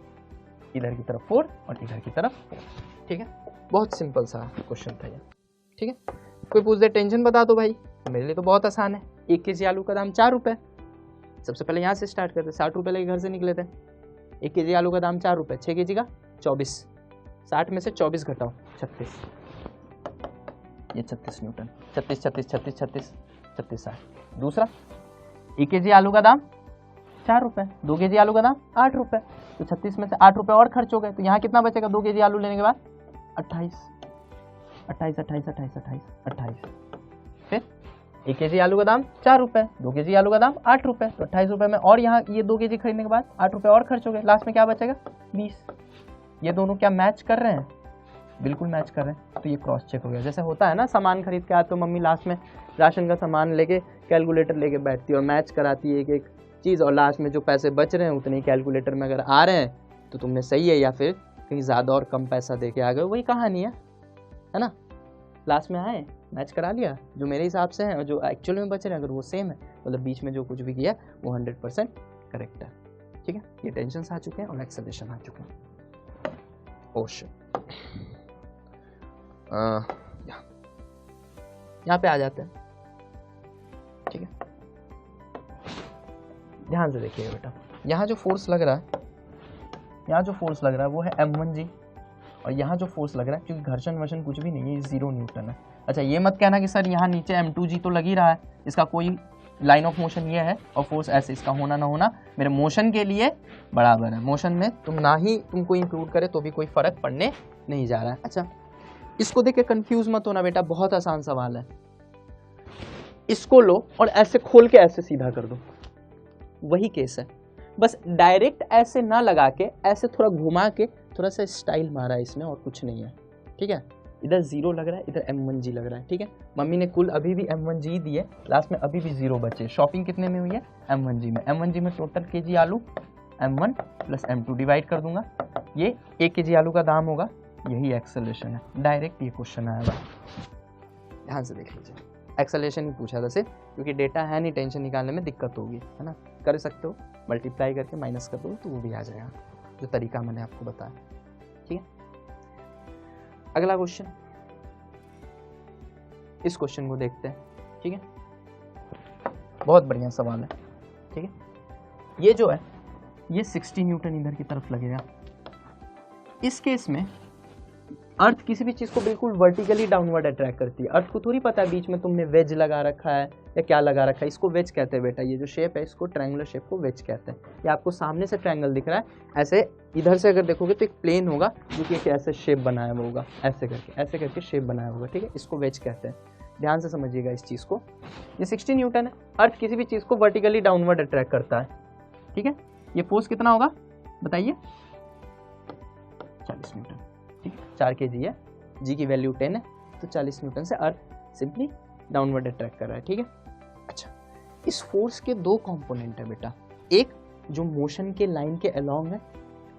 इधर की तरफ 4 और इधर की तरफ 4। ठीक है, बहुत सिंपल सा क्वेश्चन था ये। ठीक है, कोई पूछ दे टेंशन बता दो भाई, मेरे लिए तो बहुत आसान है। 1 kg आलू का दाम 4 रुपये। सबसे पहले यहाँ से स्टार्ट करते, 60 रुपये लेके घर से निकले थे। 1 kg आलू का दाम 4 रुपये, 6 kg का 24, 60 में से 24 घटाओ 36, ये 36 न्यूटन। 36 36 36 36 36 60। दूसरा 1 kg आलू का दाम 4 रुपये, 2 kg आलू का दाम 8 रुपये, तो 36 में से 8 रुपये और खर्च हो गए, तो यहाँ कितना बचेगा 2 kg आलू लेने के बाद? 28 28 28 28 28 28। फिर 1 kg आलू का दाम 4 रुपये, 2 kg आलू का दाम 8 रुपये, तो 28 रुपये में और यहाँ ये 2 kg खरीदने के बाद 8 रुपये और खर्च हो गए, लास्ट में क्या बचेगा? 20। ये दोनों क्या मैच कर रहे हैं? बिल्कुल मैच कर रहे हैं। तो ये क्रॉस चेक हो गया। जैसे होता है ना, सामान खरीद के आए तो मम्मी लास्ट में राशन का सामान लेके कैलकुलेटर लेके बैठती है और मैच कराती है एक एक चीज़, और लास्ट में जो पैसे बच रहे हैं उतने ही कैलकुलेटर में अगर आ रहे हैं तो तुमने सही है, या फिर कहीं ज़्यादा और कम पैसा दे के आ गए, वही कहानी है ना। लास्ट में आए मैच करा लिया, जो मेरे हिसाब से है और जो एक्चुअल में बच रहे हैं अगर वो सेम है, मतलब बीच में जो कुछ भी किया वो 100% करेक्ट है। ठीक है, ये टेंशन आ चुके हैं और एक्सेलरेशन आ चुके हैं। ओह शिट, यहाँ पे आ जाते हैं। ठीक है, ध्यान से देखिएगा बेटा, यहाँ जो फोर्स लग रहा है, यहाँ जो फोर्स लग रहा है वो है m1g, और यहाँ जो फोर्स लग रहा है, क्योंकि घर्षण वर्षण कुछ भी नहीं है, ये 0 न्यूटन है। अच्छा, ये मत कहना कि सर यहाँ नीचे m2g तो लग ही रहा है, इसका कोई लाइन ऑफ मोशन ये है और फोर्स ऐसे, इसका होना ना होना मेरे मोशन के लिए बराबर है। मोशन में तुम ना ही तुमको इंक्लूड करे तो भी कोई फर्क पड़ने नहीं जा रहा है। अच्छा, इसको देख के कंफ्यूज मत होना बेटा, बहुत आसान सवाल है। इसको लो और ऐसे खोल के ऐसे सीधा कर दो, वही केस है। बस डायरेक्ट ऐसे ना लगा के ऐसे थोड़ा घुमा के थोड़ा सा स्टाइल मारा है इसने, और कुछ नहीं है। ठीक है, इधर 0 लग रहा है, इधर m1g लग रहा है। ठीक है, मम्मी ने कुल अभी भी m1g दिए, लास्ट में अभी भी 0 बचे। शॉपिंग कितने में हुई है? m1g में। m1g में टोटल kg आलू m1 प्लस m2 डिवाइड कर दूंगा, ये 1 kg आलू का दाम होगा, यही एक्सेलरेशन है। डायरेक्ट ये क्वेश्चन आया हुआ, ध्यान से देख लीजिए। एक्सेलरेशन ही पूछा था सिर्फ, क्योंकि डेटा है नहीं, टेंशन निकालने में दिक्कत होगी, है ना। कर सकते हो, मल्टीप्लाई करके माइनस कर दो तो वो भी आ जाएगा, जो तरीका मैंने आपको बताया। ठीक है, अगला क्वेश्चन, इस क्वेश्चन को देखते हैं। ठीक है, बहुत बढ़िया सवाल है। ठीक है, ये जो है ये 60 न्यूटन इधर की तरफ लगेगा। इस केस में अर्थ किसी भी चीज को बिल्कुल वर्टिकली डाउनवर्ड अट्रैक्ट करती है। अर्थ को थोड़ी पता है बीच में तुमने वेज लगा रखा है या क्या लगा रखा है, इसको वेज कहते हैं बेटा। ये जो शेप है इसको ट्रायंगुलर शेप को वेज कहते हैं। ये आपको सामने से ट्रायंगल दिख रहा है, ऐसे इधर से अगर देखोगे तो एक प्लेन होगा जो कि एक ऐसे शेप बनाया हुआ होगा, ऐसे करके शेप बनाया होगा। ठीक है, इसको वेज कहते हैं, ध्यान से समझिएगा इस चीज को। ये 60 न्यूटन है। अर्थ किसी भी चीज को वर्टिकली डाउनवर्ड अट्रैक्ट करता है। ठीक है, ये फोर्स कितना होगा बताइए? 40 न्यूटन। ठीक है, 4 kg है, जी की वैल्यू 10 है, तो 40 न्यूटन से अर्थ सिंपली डाउनवर्ड अट्रैक्ट कर रहा है। ठीक है, अच्छा, इस फोर्स के 2 कंपोनेंट है बेटा। एक जो मोशन के लाइन के अलोंग है,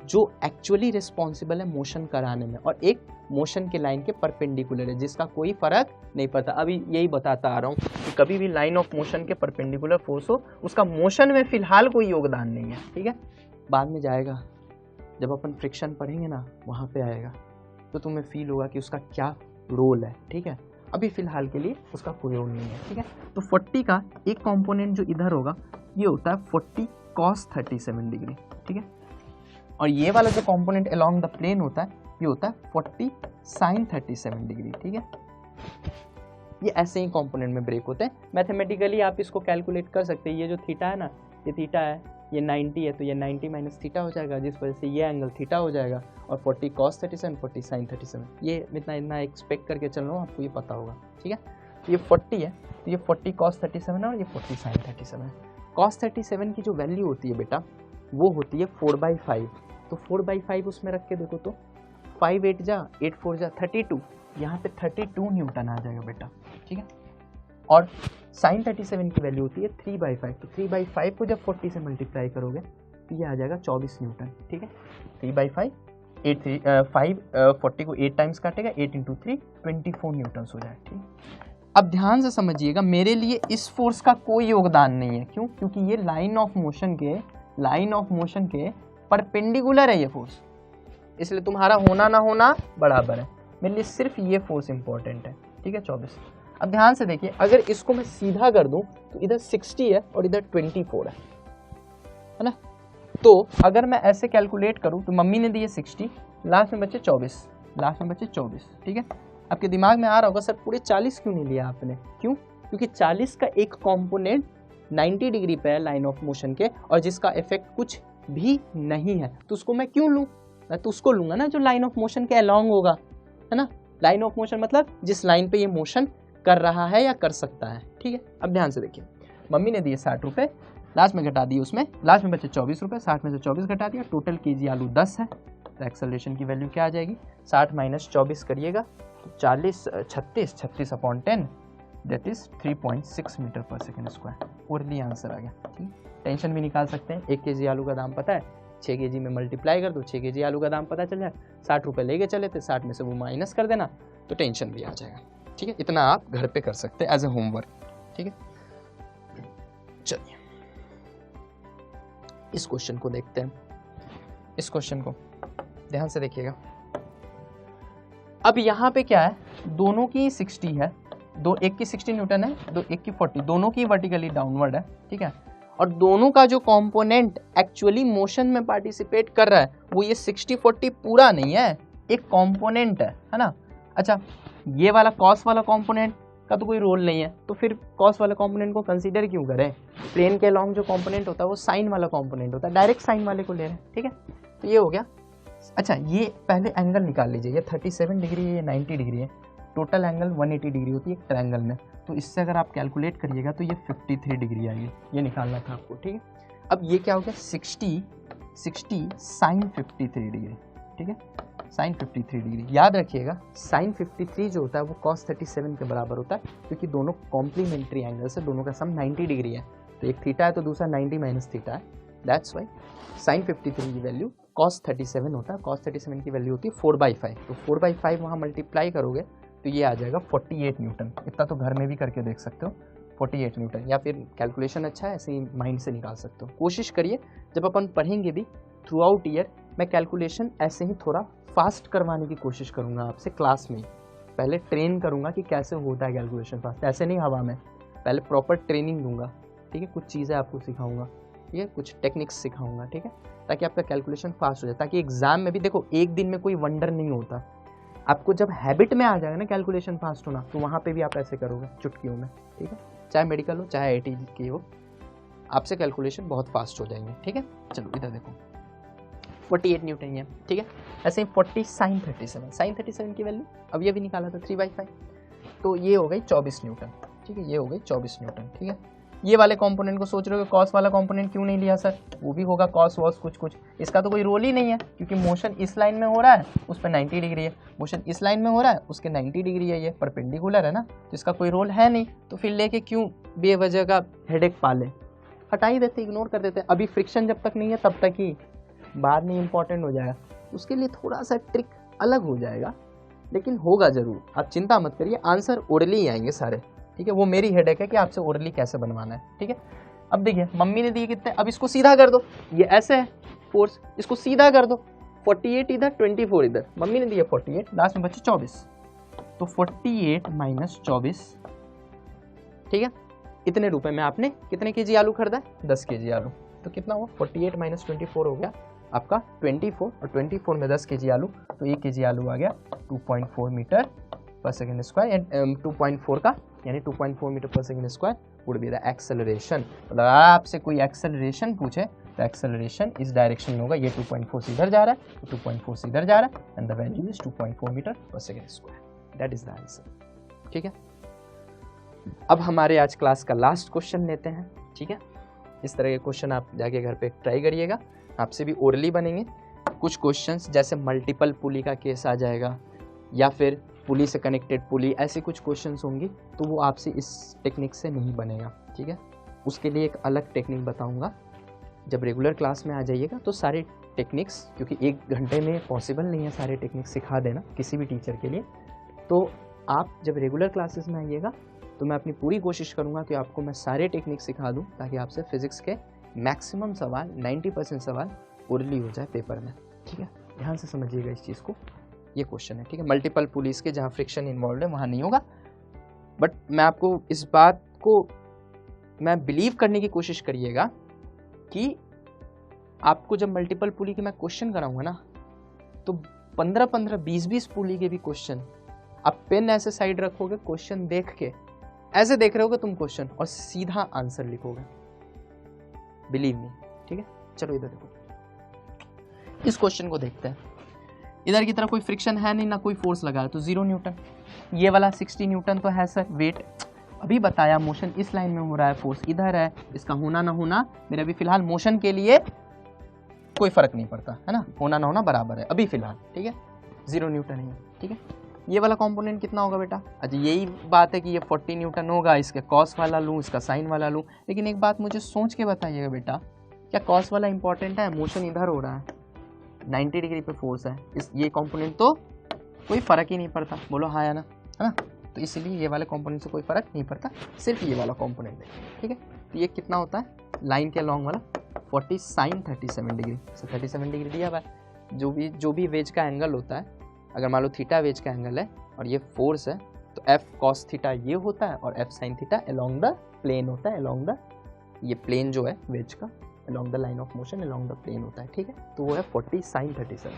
जो एक्चुअली रिस्पॉन्सिबल है मोशन कराने में, और एक मोशन के लाइन के परपेंडिकुलर है, जिसका कोई फर्क नहीं पड़ता। अभी यही बताता आ रहा हूँ कि कभी भी लाइन ऑफ मोशन के परपेंडिकुलर फोर्स हो, उसका मोशन में फिलहाल कोई योगदान नहीं है। ठीक है, बाद में जाएगा, जब अपन फ्रिक्शन पढ़ेंगे ना, वहाँ पे आएगा तो तुम्हें फील होगा कि उसका क्या रोल है। ठीक है, अभी फिलहाल के लिए उसका कोई रोल नहीं है। ठीक है, तो 40 का एक कंपोनेंट जो इधर होगा ये होता है 40 cos 37 डिग्री। ठीक है, और ये वाला जो कंपोनेंट अलोंग द प्लेन होता है ये होता है 40 sin 37 डिग्री। ठीक है, ये ऐसे ही कंपोनेंट में ब्रेक होते हैं। मैथमेटिकली आप इसको कैलकुलेट कर सकते हैं। ये जो थीटा है ना, ये थीटा है, ये 90 है, तो ये 90 माइनस थीटा हो जाएगा, जिस वजह से ये एंगल थीटा हो जाएगा। और 40 cos 37 40 sin 37, ये इतना एक्सपेक्ट करके चल रहा हूँ, आपको ये पता होगा। ठीक है, तो ये 40 है, तो ये 40 cos 37 है और ये 40 sin 37 है। cos 37 की जो वैल्यू होती है बेटा वो होती है 4/5। तो 4/5 उसमें रख के देखो तो 5 8 जा 8 4 जा 32, यहाँ पे 32 न्यूटन आ जाएगा बेटा, ठीक है। और साइन 37 की वैल्यू होती है 3/5, तो 3/5 को जब 40 से मल्टीप्लाई करोगे तो ये आ जाएगा 24 न्यूटन, ठीक है। 3/5 40 को 8 टाइम्स काटेगा, 8 × 3 24 न्यूटन हो जाएगा, ठीक। अब ध्यान से समझिएगा, मेरे लिए इस फोर्स का कोई योगदान नहीं है, क्यों? क्योंकि ये लाइन ऑफ मोशन के परपेंडिकुलर है ये फोर्स, इसलिए तुम्हारा होना ना होना बराबर है। मेरे लिए सिर्फ ये फोर्स इंपॉर्टेंट है, ठीक है। 24। अब ध्यान से देखिए, अगर इसको मैं सीधा कर दूं तो इधर 60 है और इधर 24 है ना। तो अगर मैं ऐसे कैलकुलेट करूं तो मम्मी ने दिए 60, लास्ट में बचे 24, ठीक है। आपके दिमाग में आ रहा होगा सर पूरे 40 क्यों नहीं लिया आपने? क्यों? क्योंकि 40 का एक कंपोनेंट 90 डिग्री पे है लाइन ऑफ मोशन के, और जिसका इफेक्ट कुछ भी नहीं है, तो उसको मैं क्यों लूँ? मैं तो उसको लूंगा ना जो लाइन ऑफ मोशन के अलॉन्ग होगा, है ना। लाइन ऑफ मोशन मतलब जिस लाइन पे ये मोशन कर रहा है या कर सकता है, ठीक है। अब ध्यान से देखिए, मम्मी ने दिए 60 रुपये, लास्ट में घटा दिए, उसमें लास्ट में बचे 24 रुपये, 60 में से 24 घटा दिया, टोटल केजी आलू 10 है, तो एक्सेलरेशन की वैल्यू क्या आ जाएगी? 60 - 24 करिएगा तो 36/10 that is 3.6 metre per second square. Orally answer आ गया, ठीक। टेंशन भी निकाल सकते हैं, 1 केजी आलू का दाम पता है, 6 केजी में मल्टीप्लाई कर दो, 6 केजी आलू का दाम पता चल जाए। 60 रुपये लेके चले थे, 60 में से वो माइनस कर देना, तो टेंशन भी आ जाएगा, ठीक है। इतना आप घर पे कर सकते हैं एज ए होमवर्क, ठीक है। चलिए इस क्वेश्चन को देखते हैं। इस क्वेश्चन को ध्यान से देखिएगा। अब यहाँ पे क्या है, दोनों की 60 है, एक की 60 न्यूटन है, एक की 40, दोनों की वर्टिकली डाउनवर्ड है, ठीक है। और दोनों का जो कंपोनेंट एक्चुअली मोशन में पार्टिसिपेट कर रहा है वो ये 60-40 पूरा नहीं है, एक कंपोनेंट है ना। अच्छा, ये वाला कॉस वाला कंपोनेंट का तो कोई रोल नहीं है, तो फिर कॉस वाला कंपोनेंट को कंसीडर क्यों करें? प्लेन के अलॉन्ग जो कंपोनेंट होता है वो साइन वाला कंपोनेंट होता है, डायरेक्ट साइन वाले को ले रहे हैं, ठीक है। तो ये हो गया। अच्छा, ये पहले एंगल निकाल लीजिए, ये 37 डिग्री है, ये 90 डिग्री है, टोटल एंगल 180 डिग्री होती है एक ट्रायंगल में, तो इससे अगर आप कैलकुलेट करिएगा तो ये 53 डिग्री आएगी, ये निकालना था आपको, ठीक है। अब ये क्या हो गया, 60 साइन 53 डिग्री, ठीक है, साइन 53 डिग्री। याद रखिएगा साइन 53 जो होता है वो कॉस 37 के बराबर होता है, क्योंकि दोनों कॉम्प्लीमेंट्री एंगल से दोनों का सम 90 डिग्री है, तो एक थीटा है तो दूसरा 90 - थीटा है, दैट्स वाई साइन 53 की वैल्यू कॉस 37 होता है। कॉस 37 की वैल्यू होती है 4/5, तो 4/5 वहाँ मल्टीप्लाई करोगे तो ये आ जाएगा 48 न्यूटन। इतना तो घर में भी करके देख सकते हो, 48 न्यूटन, या फिर कैलकुलेशन अच्छा है ऐसे ही माइंड से निकाल सकते हो। कोशिश करिए जब अपन पढ़ेंगे भी थ्रू आउट ईयर, मैं कैलकुलेशन ऐसे ही थोड़ा फास्ट करवाने की कोशिश करूँगा आपसे क्लास में। पहले ट्रेन करूँगा कि कैसे होता है कैलकुलेशन फास्ट, ऐसे नहीं हवा में, पहले प्रॉपर ट्रेनिंग दूंगा, ठीक है। कुछ चीज़ें आपको सिखाऊंगा, ठीक है, कुछ टेक्निक्स सिखाऊंगा, ठीक है, ताकि आपका कैलकुलेशन फास्ट हो जाए, ताकि एग्जाम में भी देखो एक दिन में कोई वंडर नहीं होता। आपको जब हैबिट में आ जाएगा ना कैलकुलेशन फास्ट होना, तो वहाँ पे भी आप ऐसे करोगे चुटकियों में, ठीक है। चाहे मेडिकल हो चाहे IIT की हो, आपसे कैलकुलेशन बहुत फास्ट हो जाएंगे, ठीक है। चलो इधर देखो 48 न्यूटन है, ठीक है। ऐसे ही 40 साइन 37 की वैल्यू अब ये भी निकाला था 3/5, तो ये हो गई 24 न्यूटन, ठीक है, ये हो गई 24 न्यूटन, ठीक है। ये वाले कंपोनेंट को सोच रहे हो कॉस वाला कंपोनेंट क्यों नहीं लिया सर, वो भी होगा कॉस वॉस कुछ, इसका तो कोई रोल ही नहीं है, क्योंकि मोशन इस लाइन में हो रहा है उस पर 90 डिग्री है, मोशन इस लाइन में हो रहा है उसके 90 डिग्री है, ये परपेंडिकुलर है ना, तो इसका कोई रोल है नहीं, तो फिर लेके क्यों बेवजह का हेडेक पाले, हटा ही देते, इग्नोर कर देते। अभी फ्रिक्शन जब तक नहीं है तब तक ही, बाद में इंपॉर्टेंट हो जाएगा, उसके लिए थोड़ा सा ट्रिक अलग हो जाएगा, लेकिन होगा जरूर, आप चिंता मत करिए, आंसर ओरली ही आएंगे सारे, ठीक है। वो मेरी हेडेक है कि आपसे ओरली कैसे बनवाना है, ठीक है। अब देखिए मम्मी ने दिए कितने, अब इसको सीधा कर दो, ये ऐसे है फोर्स, इसको सीधा कर दो, 48 इधर 24 इधर, मम्मी ने दिया 48, लास्ट में बचे 24, तो 48 - 24, ठीक है। इतने रुपए में आपने कितने केजी आलू खरीदा है, 10 केजी आलू, तो कितना हुआ 48 - 24 हो गया आपका 24, और 24 में 10 केजी आलू, तो 1 केजी आलू आ गया 2.4 metre per second square, and 2.4 का यानी 2.4 metre per second square would be the acceleration. मतलब आपसे कोई एक्सेलरेशन पूछे तो एक्सेलरेशन इस डायरेक्शन में होगा, ये 2.4 से इधर जा रहा है, 2.4 से इधर जा रहा है, and the value is 2.4 metre per second square, that is the answer, ठीक है। अब हमारे आज क्लास का लास्ट क्वेश्चन लेते हैं, ठीक है। इस तरह के क्वेश्चन आप जाके घर पे ट्राई करिएगा, आपसे भी ओरली बनेंगे, कुछ क्वेश्चंस जैसे मल्टीपल पुली का केस आ जाएगा या फिर पुली से कनेक्टेड पुली, ऐसे कुछ क्वेश्चंस होंगी तो वो आपसे इस टेक्निक से नहीं बनेगा, ठीक है। उसके लिए एक अलग टेक्निक बताऊंगा। जब रेगुलर क्लास में आ जाइएगा तो सारे टेक्निक्स, क्योंकि 1 घंटे में पॉसिबल नहीं है सारे टेक्निक्स सिखा देना किसी भी टीचर के लिए, तो आप जब रेगुलर क्लासेस में आइएगा तो मैं अपनी पूरी कोशिश करूंगा कि आपको मैं सारे टेक्निक सिखा दूं ताकि आपसे फिजिक्स के मैक्सिमम सवाल 90% सवाल ओरली हो जाए पेपर में, ठीक है। ध्यान से समझिएगा इस चीज़ को, ये क्वेश्चन है, ठीक है। मल्टीपल पुलिस के जहाँ फ्रिक्शन इन्वॉल्व है वहाँ नहीं होगा, बट मैं आपको इस बात को मैं बिलीव करने की कोशिश करिएगा कि आपको जब मल्टीपल पुली के मैं क्वेश्चन कराऊंगा ना तो 15-15, 20-20 पुली के भी क्वेश्चन आप पेन ऐसे साइड रखोगे, क्वेश्चन देख के ऐसे देख रहे होगे तुम क्वेश्चन और सीधा आंसर लिखोगे, बिलीव मी, ठीक है। चलो इधर देखो, इस क्वेश्चन को देखते हैं। इधर की तरफ कोई फ्रिक्शन है नहीं, ना कोई फोर्स लगा है, तो 0 न्यूटन। ये वाला 60 न्यूटन तो है सर, वेट अभी बताया, मोशन इस लाइन में हो रहा है, फोर्स इधर है, इसका होना ना होना मेरे अभी फिलहाल मोशन के लिए कोई फर्क नहीं पड़ता है ना, होना ना होना बराबर है अभी फिलहाल, ठीक है। 0 न्यूटन है, ठीक है। ये वाला कंपोनेंट कितना होगा बेटा? अच्छा यही बात है कि ये 40 न्यूटन होगा, इसके कॉस वाला लूँ, इसका साइन वाला लूँ, लेकिन एक बात मुझे सोच के बताइएगा बेटा, क्या कॉस वाला इंपॉर्टेंट है? मोशन इधर हो रहा है, 90 डिग्री पे फोर्स है, इस ये कंपोनेंट तो कोई फ़र्क ही नहीं पड़ता, बोलो हाँ या ना, है ना। तो इसलिए ये वाले कंपोनेंट से कोई फ़र्क नहीं पड़ता, सिर्फ ये वाला कंपोनेंट है, ठीक है। तो ये कितना होता है लाइन के लॉन्ग वाला? 40 साइन 37 डिग्री, 37 डिग्री दिया हुआ है। जो भी वेज का एंगल होता है, अगर मान लो थीटा वेज का एंगल है और ये फोर्स है तो एफ कॉस थीटा ये होता है और F sine theta along the plane होता है, अलोंग द ये प्लेन जो है वेज का, along the line of motion along the plane होता है, ठीक है। तो वो है 40 साइन 37।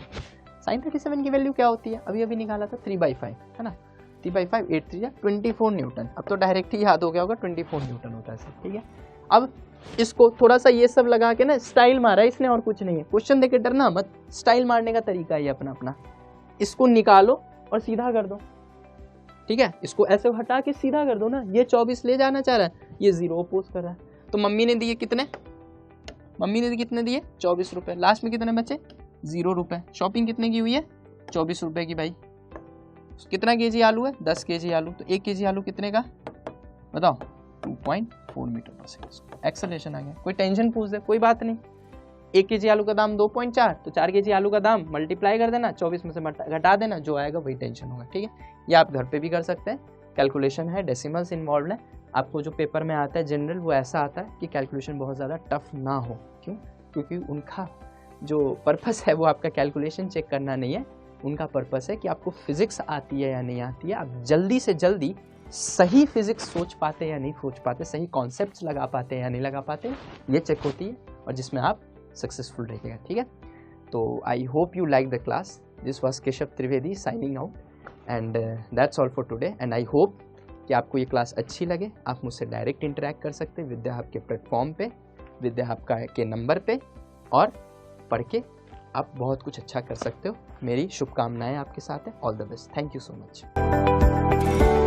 साइन 37 की वैल्यू क्या होती है? अभी निकाला था 3/5, है ना। 3/5 8 3 24 न्यूटन। अब तो डायरेक्ट ही याद हो गया होगा 24 न्यूटन होता है सर, ठीक है। अब इसको थोड़ा सा ये सब लगा के ना स्टाइल मारा है इसने, और कुछ नहीं है। क्वेश्चन देके डरना मत, स्टाइल मारने का तरीका है अपना अपना। इसको निकालो और सीधा कर दो, ठीक है। इसको ऐसे हटा के सीधा कर दो ना। ये 24 ले जाना चाह रहा है, ये 0 अपोज कर रहा है, तो मम्मी ने दिए कितने? मम्मी ने कितने दिए? 24 रुपए। लास्ट में कितने बचे? 0 रुपए। शॉपिंग कितने की हुई है? 24 रुपए की। भाई कितना केजी आलू है? 10 केजी आलू। तो 1 केजी आलू कितने का बताओ? 2.4 मीटर पर सेकंड। एक्सेलरेशन आ गया। कोई टेंशन पूछ दे, कोई बात नहीं। 1 केजी आलू का दाम 2.4, तो 4 केजी आलू का दाम मल्टीप्लाई कर देना, 24 में से घटा देना, जो आएगा वही टेंशन होगा, ठीक है। ये आप घर पे भी कर सकते हैं। कैलकुलेशन है, डेसिमल्स इन्वॉल्व है। आपको जो पेपर में आता है जनरल, वो ऐसा आता है कि कैलकुलेशन बहुत ज़्यादा टफ ना हो। क्यों? क्योंकि उनका जो पर्पस है वो आपका कैलकुलेशन चेक करना नहीं है, उनका पर्पस है कि आपको फिजिक्स आती है या नहीं आती है, आप जल्दी से जल्दी सही फिजिक्स सोच पाते या नहीं सोच पाते, सही कॉन्सेप्ट्स लगा पाते या नहीं लगा पाते, ये चेक होती है, और जिसमें आप सक्सेसफुल रहिएगा, ठीक है। तो आई hope you like the class. This was Keshav Trivedi signing out, and that's all for today. And I hope कि आपको ये क्लास अच्छी लगे। आप मुझसे डायरेक्ट इंटरेक्ट कर सकते हैं विद्या हब के प्लेटफॉर्म पे, विद्या हब के नंबर पे, और पढ़ के आप बहुत कुछ अच्छा कर सकते हो। मेरी शुभकामनाएं आपके साथ है। All the best. Thank you so much.